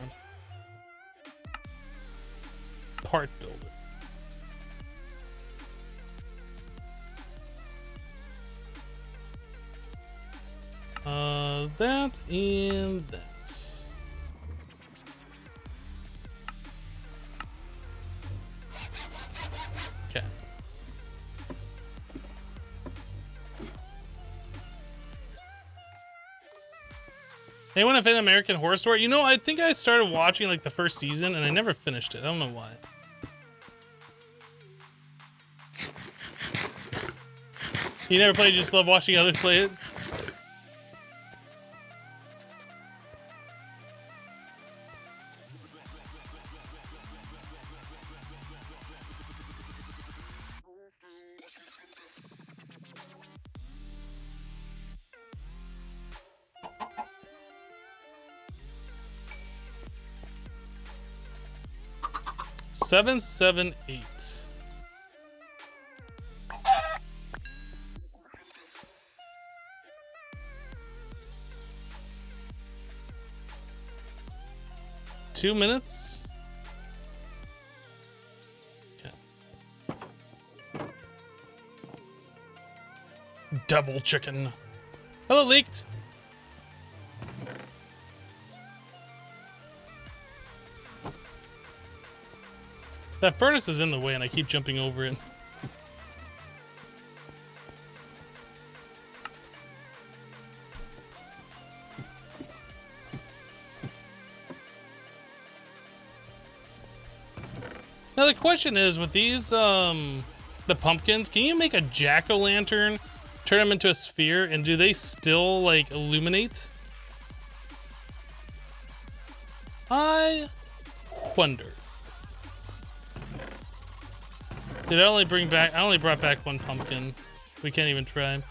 Part builder. That and that. Okay. Anyone have an American Horror Story? You know, I think I started watching like the first season and I never finished it. I don't know why. You never played, you just love watching others play it? Seven, 7, 8. Two minutes. Okay. Double chicken. Hello, Leaked. That furnace is in the way and I keep jumping over it. Now the question is, with these, the pumpkins, can you make a jack-o'-lantern, turn them into a sphere, and do they still, like, illuminate? I wonder. Did I only brought back one pumpkin. We can't even try.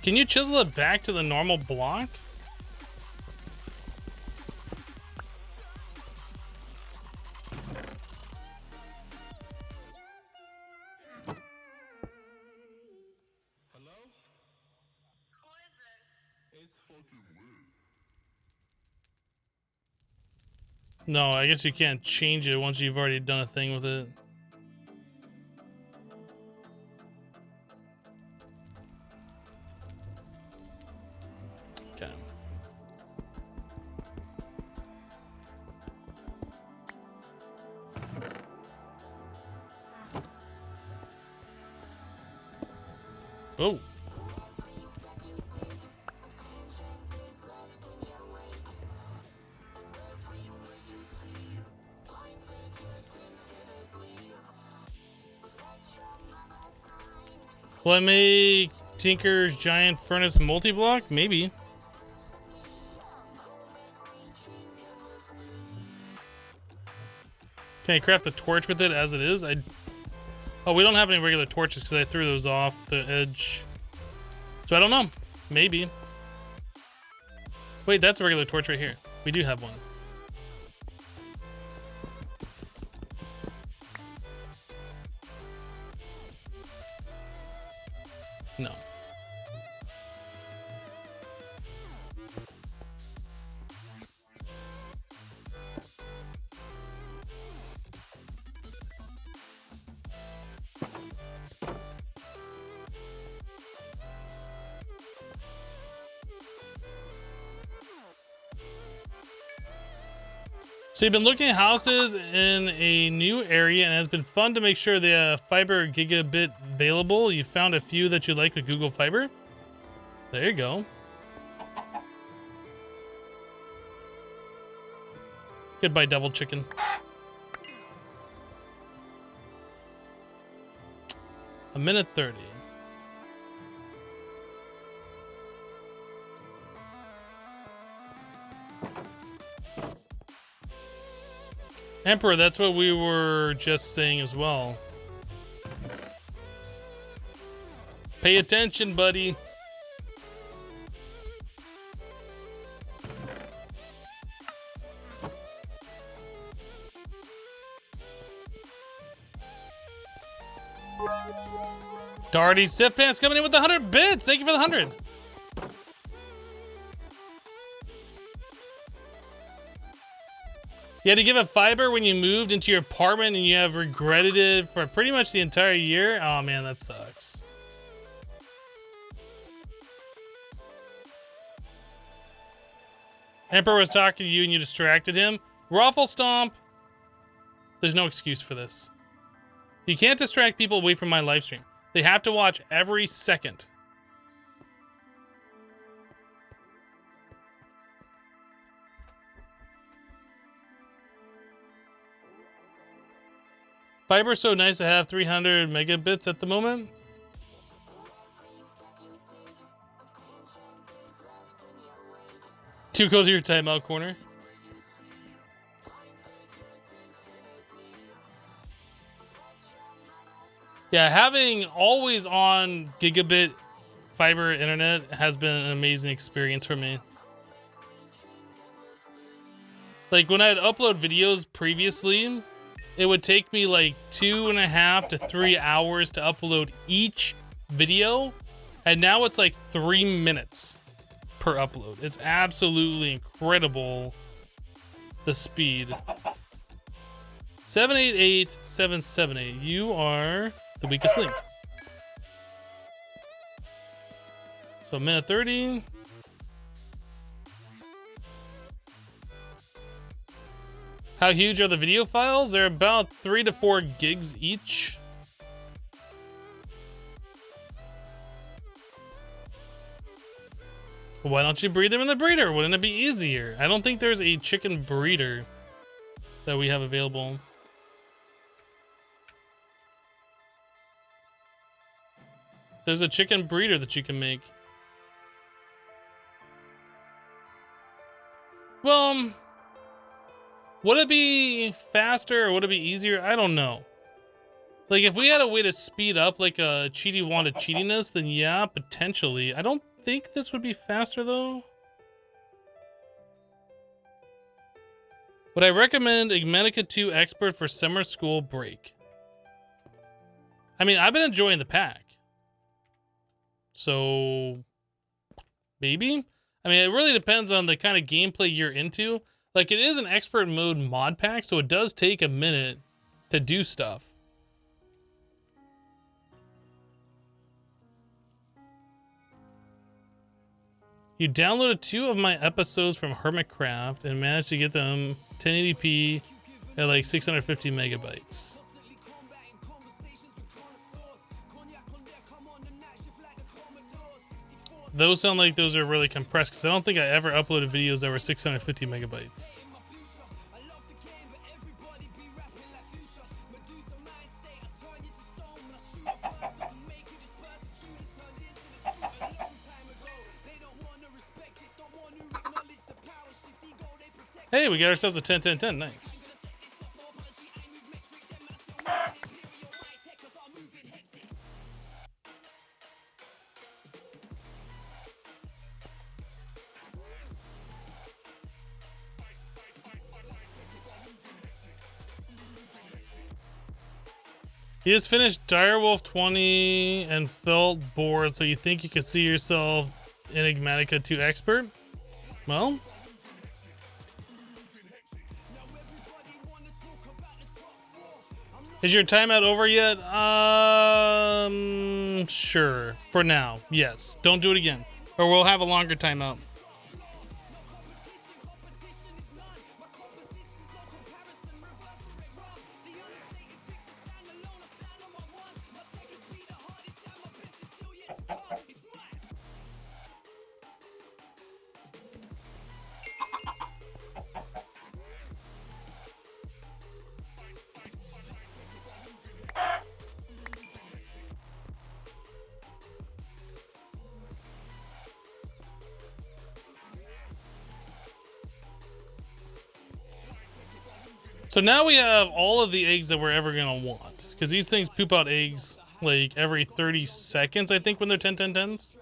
Can you chisel it back to the normal block? Hello? Who is it? It's fucking weird. No, I guess you can't change it once you've already done a thing with it. Okay. Oh. Will I make Tinker's Giant Furnace multi-block? Maybe. Can I craft a torch with it as it is? Oh, we don't have any regular torches because I threw those off the edge. So I don't know. Maybe. Wait, that's a regular torch right here. We do have one. No. So you've been looking at houses in a new area, and it has been fun to make sure the fiber gigabit available. You found a few that you like with Google Fiber. There you go. Goodbye, double chicken. A minute 30. Emperor, that's what we were just saying as well. Pay attention, buddy. Darty Stiff Pants coming in with 100 bits. Thank you for the 100. You had to give up fiber when you moved into your apartment and you have regretted it for pretty much the entire year. Oh man, that sucks. Emperor was talking to you and you distracted him. Raffle Stomp. There's no excuse for this. You can't distract people away from my live stream. They have to watch every second. Fiber's so nice to have 300 megabits at the moment. To go to your timeout corner. Yeah, having always on gigabit fiber internet has been an amazing experience for me. Like when I'd upload videos previously, it would take me like 2.5 to 3 hours to upload each video. And now it's like 3 minutes per upload. It's absolutely incredible, the speed. 788-778, you are the weakest link. So 1:30. How huge are the video files? They're about 3 to 4 gigs each. Why don't you breed them in the breeder? Wouldn't it be easier? I don't think there's a chicken breeder that we have available. There's a chicken breeder that you can make. Well, would it be faster or would it be easier? I don't know. Like if we had a way to speed up like a cheaty wanted cheatiness, then yeah, potentially. I don't think this would be faster though. Would I recommend Igmatica 2 Expert for summer school break? I mean, I've been enjoying the pack. So maybe? I mean, it really depends on the kind of gameplay you're into. Like it is an expert mode mod pack, so it does take a minute to do stuff. You downloaded 2 of my episodes from Hermitcraft and managed to get them 1080p at like 650 megabytes. Those sound like those are really compressed because I don't think I ever uploaded videos that were 650 megabytes. Hey, we got ourselves a 10-10-10. Nice. He just finished Direwolf 20 and felt bored, so you think you could see yourself in Enigmatica 2 Expert? Well, is your timeout over yet? Sure. For now, yes. Don't do it again, or we'll have a longer timeout. So now we have all of the eggs that we're ever gonna want, because these things poop out eggs like every 30 seconds, I think, when they're 10-10-10s.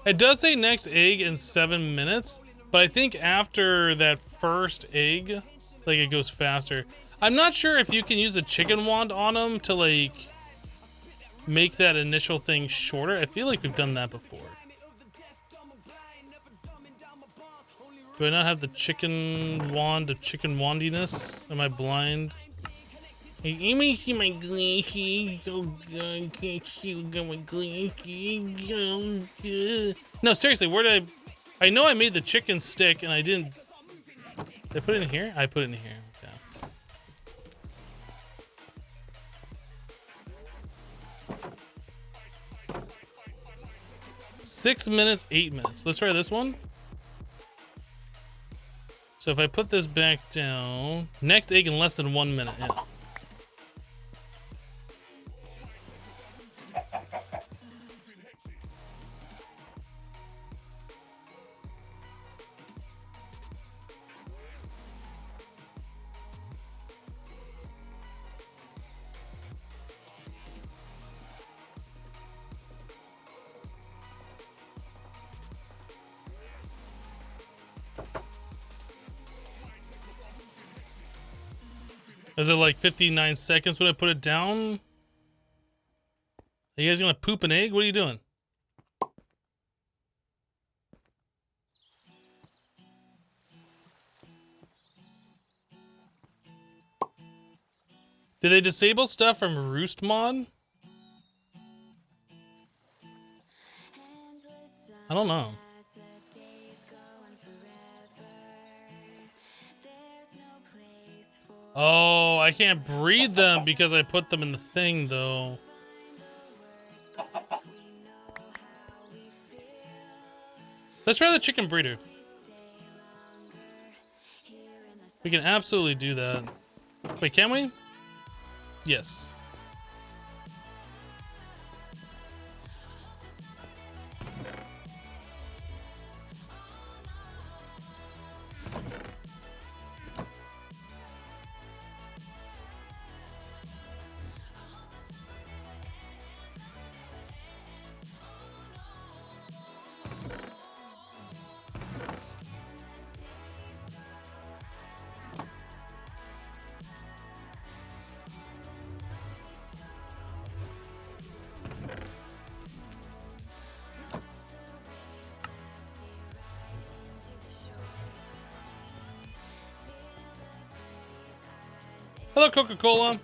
It does say next egg in 7 minutes, but I think after that first egg, like it goes faster. I'm not sure if you can use a chicken wand on them to like make that initial thing shorter. I feel like we've done that before. Do I not have the chicken wand of chicken wandiness? Am I blind? Let me see my glasses. Oh god, can't see my glasses. No, seriously, where did I know I made the chicken stick and I didn't. Did I put it in here? I put it in here. Okay. 6 minutes, 8 minutes. Let's try this one. So if I put this back down, next egg in less than 1 minute. Yeah. Is it like 59 seconds when I put it down? Are you guys gonna poop an egg? What are you doing? Did they disable stuff from Roost Mod? I don't know. Oh, I can't breed them because I put them in the thing, though. Let's try the chicken breeder. We can absolutely do that. Wait, can we? Yes. Hello, Coca-Cola.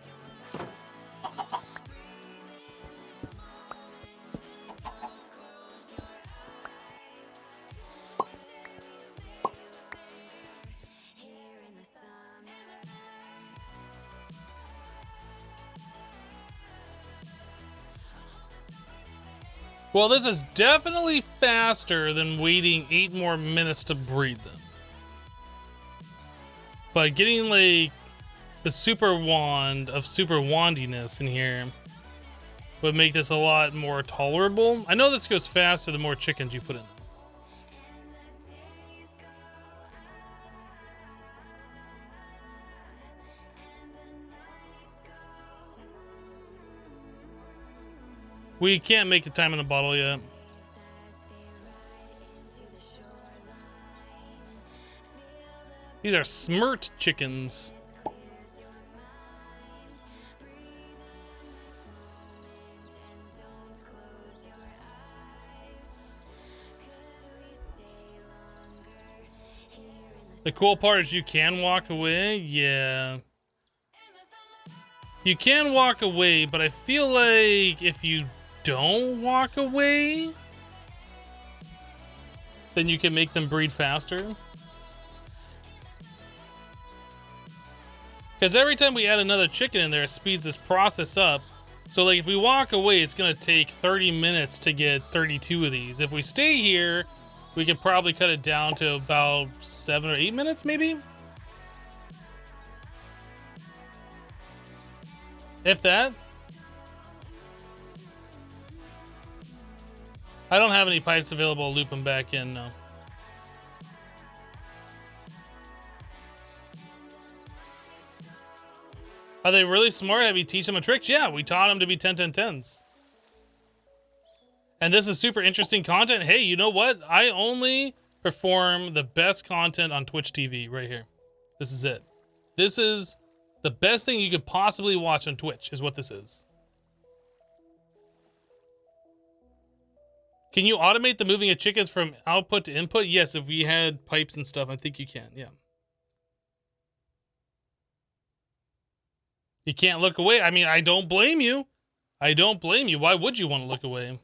Well, this is definitely faster than waiting 8 more minutes to breed them. But getting like the super wand of super wandiness in here would make this a lot more tolerable. I know this goes faster the more chickens you put in. We can't make the time in a bottle yet. These are smirt chickens. The cool part is you can walk away. Yeah. You can walk away, but I feel like if you don't walk away, then you can make them breed faster. Because every time we add another chicken in there, it speeds this process up. So like if we walk away, it's gonna take 30 minutes to get 32 of these. If we stay here, we could probably cut it down to about 7 or 8 minutes, maybe? If that. I don't have any pipes available to loop them back in, no. Are they really smart? Have you teach them a trick? Yeah, we taught them to be 10-10-10s. And this is super interesting content. Hey, you know what? I only perform the best content on Twitch TV right here. This is it. This is the best thing you could possibly watch on Twitch, is what this is. Can you automate the moving of chickens from output to input? Yes, if we had pipes and stuff, I think you can, yeah. You can't look away. I mean, I don't blame you. I don't blame you. Why would you want to look away?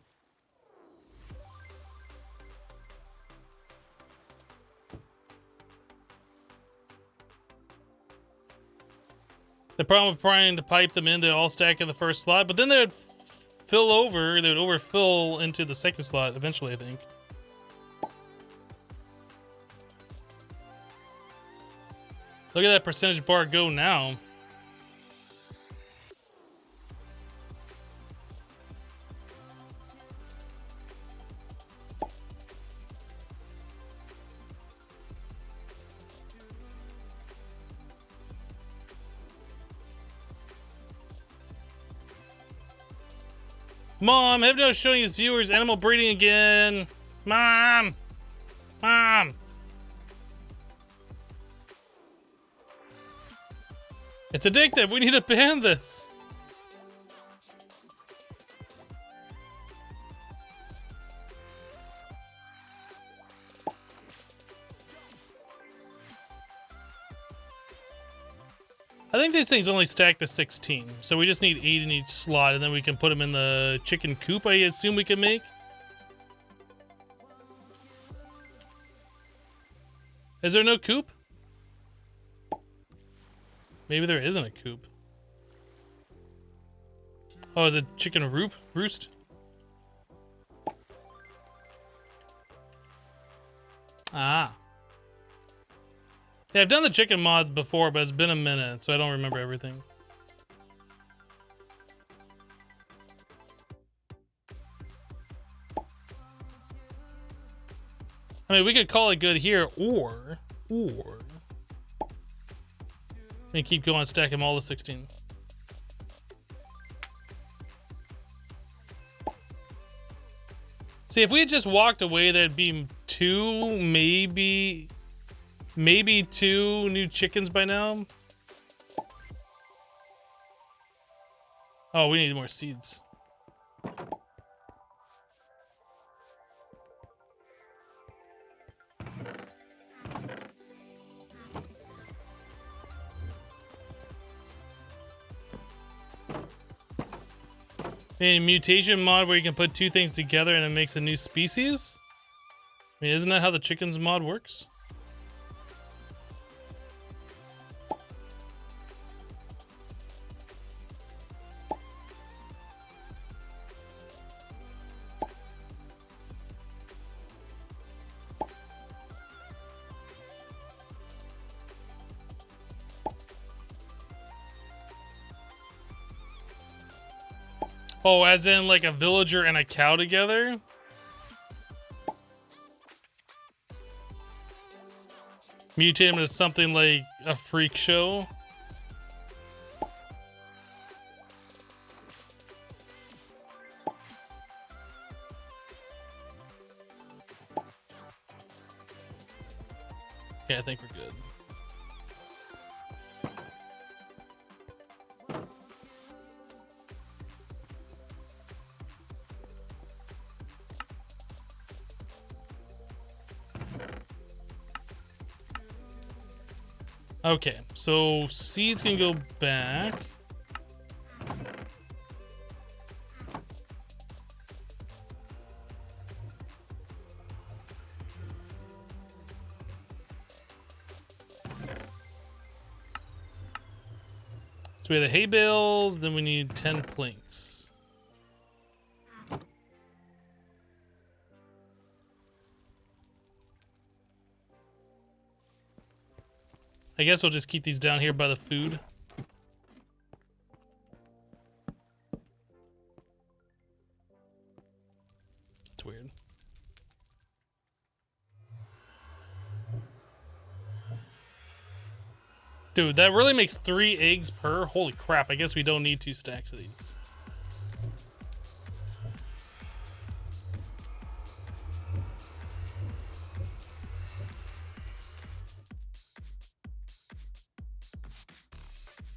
The problem with trying to pipe them in, they all stack in the first slot, but then they would fill over, they would overfill into the second slot eventually, I think. Look at that percentage bar go now. Mom, Hypno is showing his viewers animal breeding again. Mom! Mom! It's addictive. We need to ban this. I think these things only stack to 16, so we just need 8 in each slot, and then we can put them in the chicken coop, I assume we can make. Is there no coop? Maybe there isn't a coop. Oh, is it chicken roost? Ah. Yeah, I've done the chicken mod before, but it's been a minute, so I don't remember everything. I mean, we could call it good here, or and keep going, stack them all to 16. See, if we had just walked away, there'd be 2, maybe 2 new chickens by now. Oh, we need more seeds. A mutation mod where you can put 2 things together and it makes a new species? I mean, isn't that how the chickens mod works? Oh, as in like a villager and a cow together? Mutate him into something like a freak show? Okay, I think we're good. Okay, so seeds can go back. So we have the hay bales, then we need 10 planks. I guess we'll just keep these down here by the food. It's weird. Dude, that really makes 3 eggs per? Holy crap, I guess we don't need 2 stacks of these.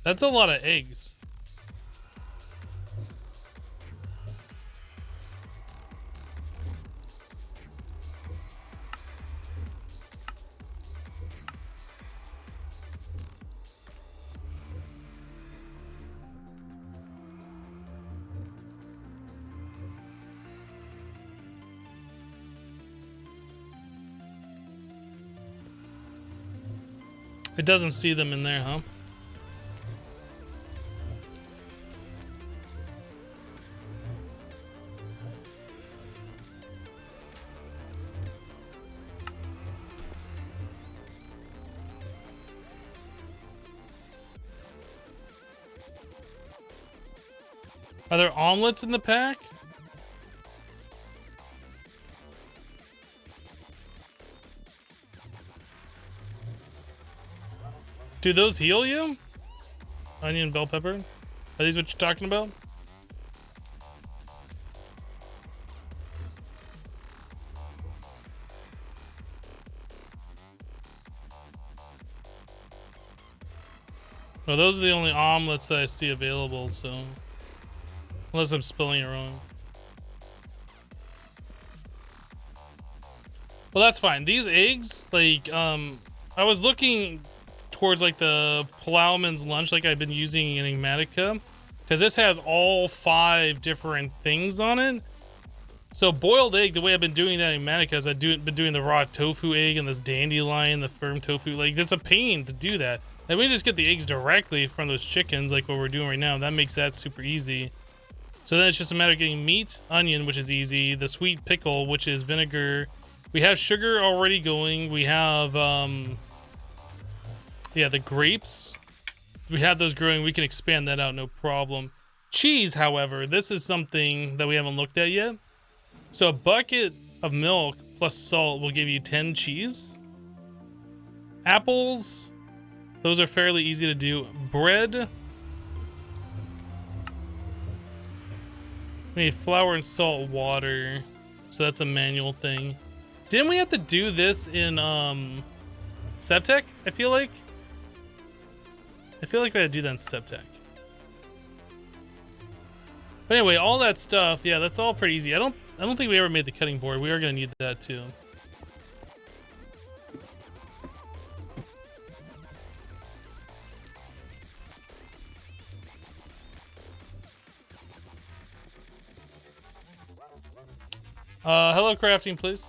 That's a lot of eggs. It doesn't see them in there, huh? Are there omelets in the pack? Do those heal you? Onion, bell pepper? Are these what you're talking about? Well, those are the only omelets that I see available, so... Unless I'm spelling it wrong. Well, that's fine. These eggs, like, I was looking towards, like, the Plowman's Lunch like I've been using in Enigmatica. Because this has all 5 different things on it. So, boiled egg, the way I've been doing that in Enigmatica is I've been doing the raw tofu egg and this dandelion, the firm tofu. Like, it's a pain to do that. And we just get the eggs directly from those chickens, like what we're doing right now. That makes that super easy. So then it's just a matter of getting meat, onion, which is easy, the sweet pickle, which is vinegar. We have sugar already going. We have, yeah, the grapes. We have those growing. We can expand that out, no problem. Cheese, however, this is something that we haven't looked at yet. So a bucket of milk plus salt will give you 10 cheese. Apples, those are fairly easy to do. Bread. We need flour and salt water. So that's a manual thing. Didn't we have to do this in Sevtech? I feel like we had to do that in Sevtech. But anyway, all that stuff, yeah, that's all pretty easy. I don't think we ever made the cutting board. We are gonna need that too. Hello, crafting, please.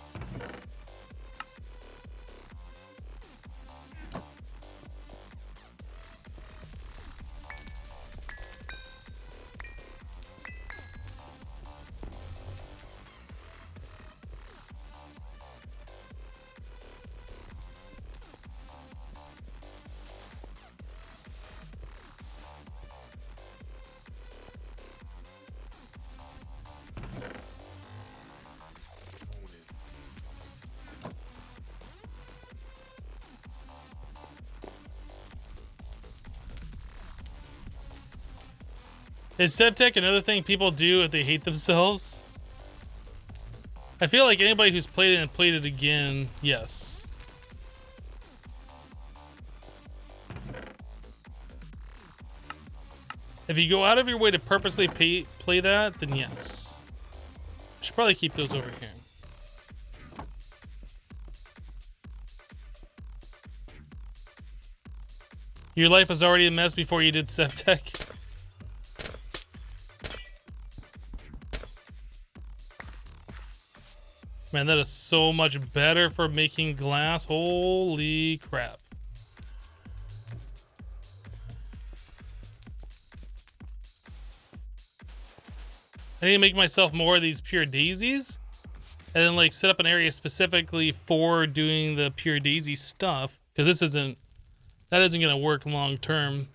Is Sevtech another thing people do if they hate themselves? I feel like anybody who's played it and played it again, yes. If you go out of your way to purposely play that, then yes. Should probably keep those over here. Your life was already a mess before you did Sevtech. Man, that is so much better for making glass. Holy crap. I need to make myself more of these pure daisies. And then like set up an area specifically for doing the pure daisy stuff. Because that isn't going to work long term.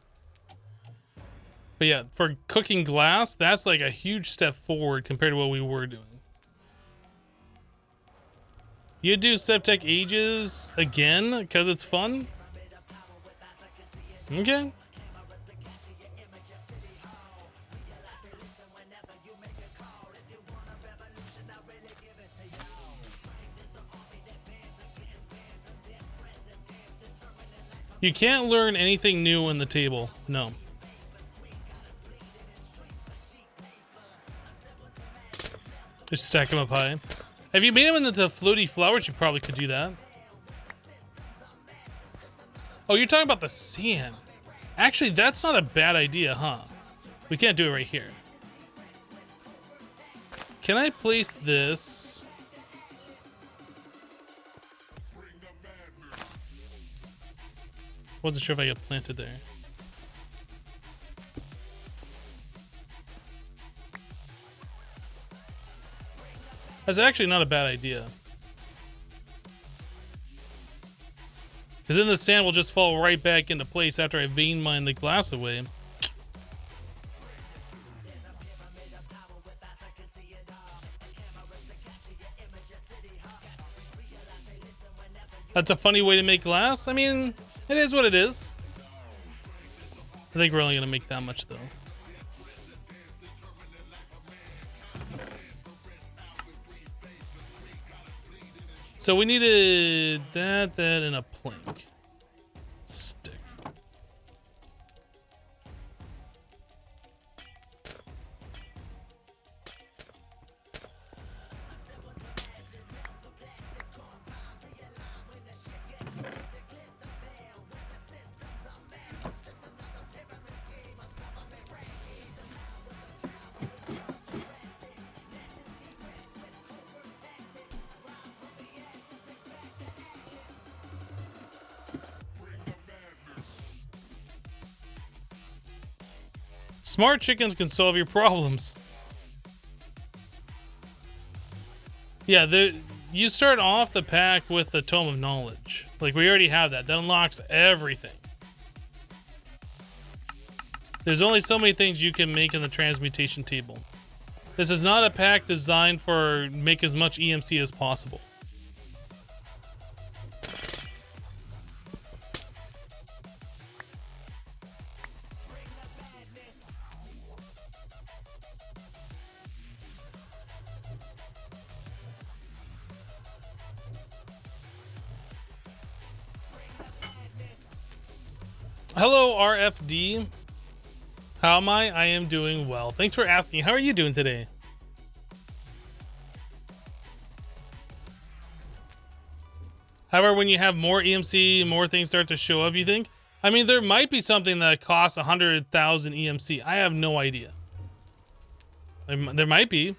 But yeah, for cooking glass, that's like a huge step forward compared to what we were doing. You do Sevtech Ages again because it's fun? Okay. You can't learn anything new in the table. No. Just stack them up high. If you made them into floaty flowers, you probably could do that. Oh, you're talking about the sand. Actually, that's not a bad idea, huh? We can't do it right here. Can I place this? Wasn't sure if I got planted there. That's actually not a bad idea. Because then the sand will just fall right back into place after I vein mine the glass away. That's a funny way to make glass. I mean, it is what it is. I think we're only going to make that much, though. So we needed that, and a plank. Stick. Smart chickens can solve your problems. Yeah, you start off the pack with the Tome of Knowledge. Like, we already have that. That unlocks everything. There's only so many things you can make in the transmutation table. This is not a pack designed for make as much EMC as possible. Hello, RFD. How am I? I am doing well. Thanks for asking. How are you doing today? However, when you have more EMC, more things start to show up, you think? I mean, there might be something that costs 100,000 EMC. I have no idea. There might be.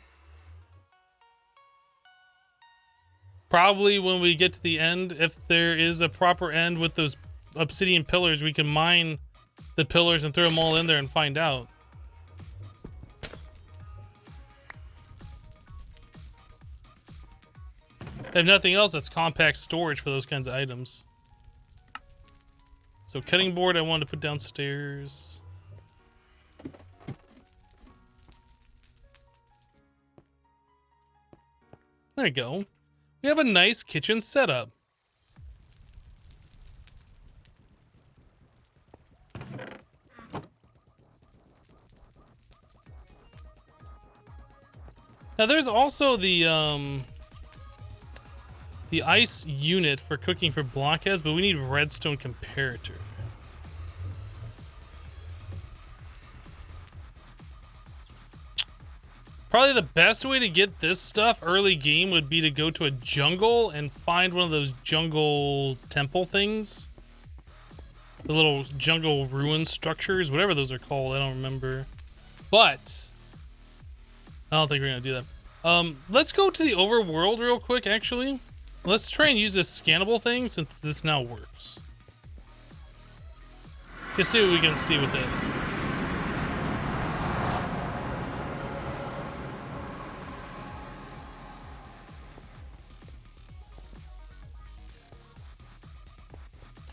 Probably when we get to the end, if there is a proper end with those obsidian pillars, we can mine the pillars and throw them all in there and find out. If nothing else, that's compact storage for those kinds of items. So cutting board I wanted to put downstairs. There you go. We have a nice kitchen setup. Now there's also the ice unit for cooking for blockheads, but we need redstone comparator. Probably the best way to get this stuff early game would be to go to a jungle and find one of those jungle temple things. The little jungle ruin structures, whatever those are called, I don't remember. But I don't think we're gonna do that. Let's go to the overworld real quick, actually. Let's try and use this scannable thing since this now works. Just see what we can see with it.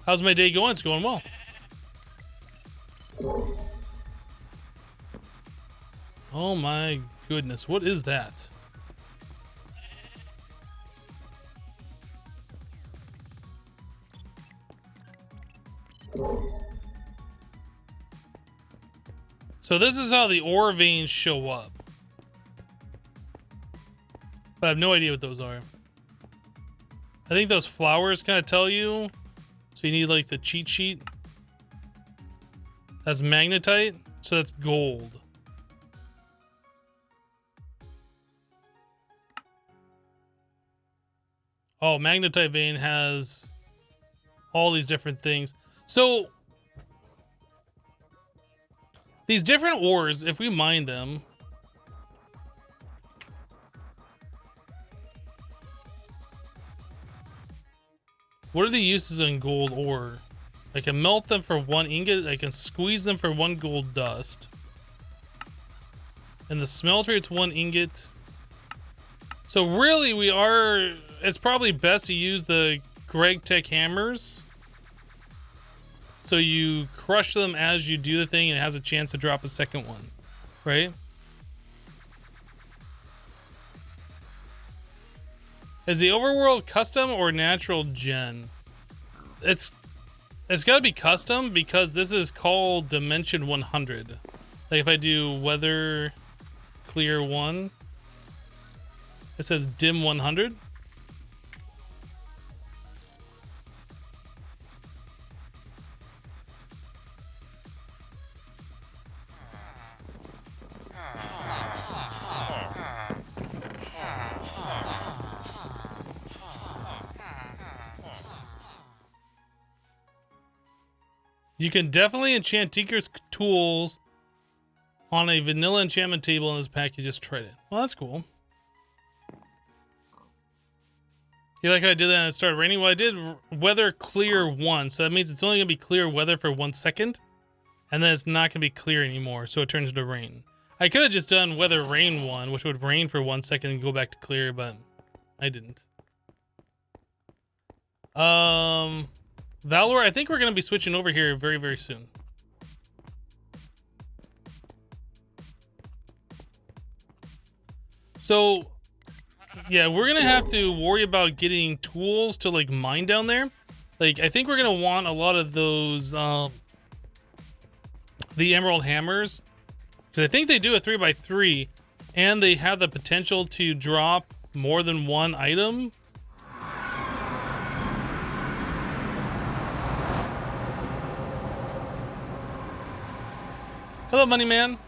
How's my day going? It's going well. Oh my goodness, what is that? So this is how the ore veins show up. But I have no idea what those are. I think those flowers kind of tell you. So you need like the cheat sheet. That's magnetite, so that's gold. Oh, magnetite vein has all these different things. So these different ores, if we mine them, what are the uses in gold ore? I can melt them for 1 ingot. I can squeeze them for 1 gold dust. And the smelter, it's 1 ingot. So really, it's probably best to use the Greg Tech hammers. So you crush them as you do the thing and it has a chance to drop a second one, right? Is the overworld custom or natural gen? It's got to be custom because this is called Dimension 100. Like if I do weather clear 1, it says dim 100. You can definitely enchant Tinker's tools on a vanilla enchantment table in this pack. You just tried it. Well, that's cool. You like how I did that and it started raining? Well, I did weather clear 1, so that means it's only going to be clear weather for 1 second, and then it's not going to be clear anymore, so it turns into rain. I could have just done weather rain 1, which would rain for 1 second and go back to clear, but I didn't. Valor, I think we're going to be switching over here very, very soon. So, yeah, we're going to have to worry about getting tools to, like, mine down there. Like, I think we're going to want a lot of those, the emerald hammers. Because I think they do a 3x3, and they have the potential to drop more than 1 item. Hello, Money Man.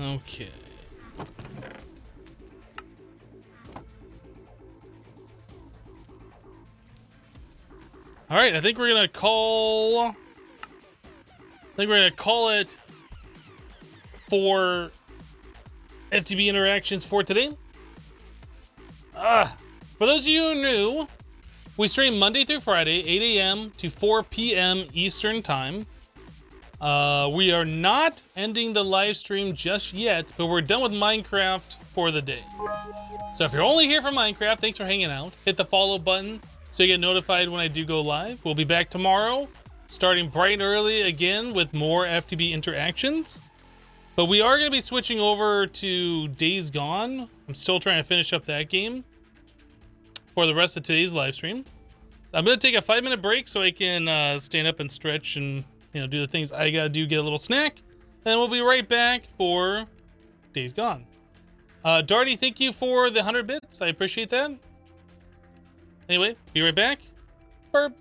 Okay. All right, I think we're gonna call it for FTB interactions for today. For those of you who are new, we stream Monday through Friday, 8 a.m. to 4 p.m. Eastern time. We are not ending the live stream just yet, but we're done with Minecraft for the day. So if you're only here for Minecraft, thanks for hanging out. Hit the follow button so you get notified when I do go live. We'll be back tomorrow, starting bright and early again with more FTB interactions. But we are going to be switching over to Days Gone. I'm still trying to finish up that game for the rest of today's live stream. I'm going to take a 5-minute break so I can stand up and stretch and do the things I got to do, get a little snack. And we'll be right back for Days Gone. Darty, thank you for the 100 bits. I appreciate that. Anyway, be right back. Burp.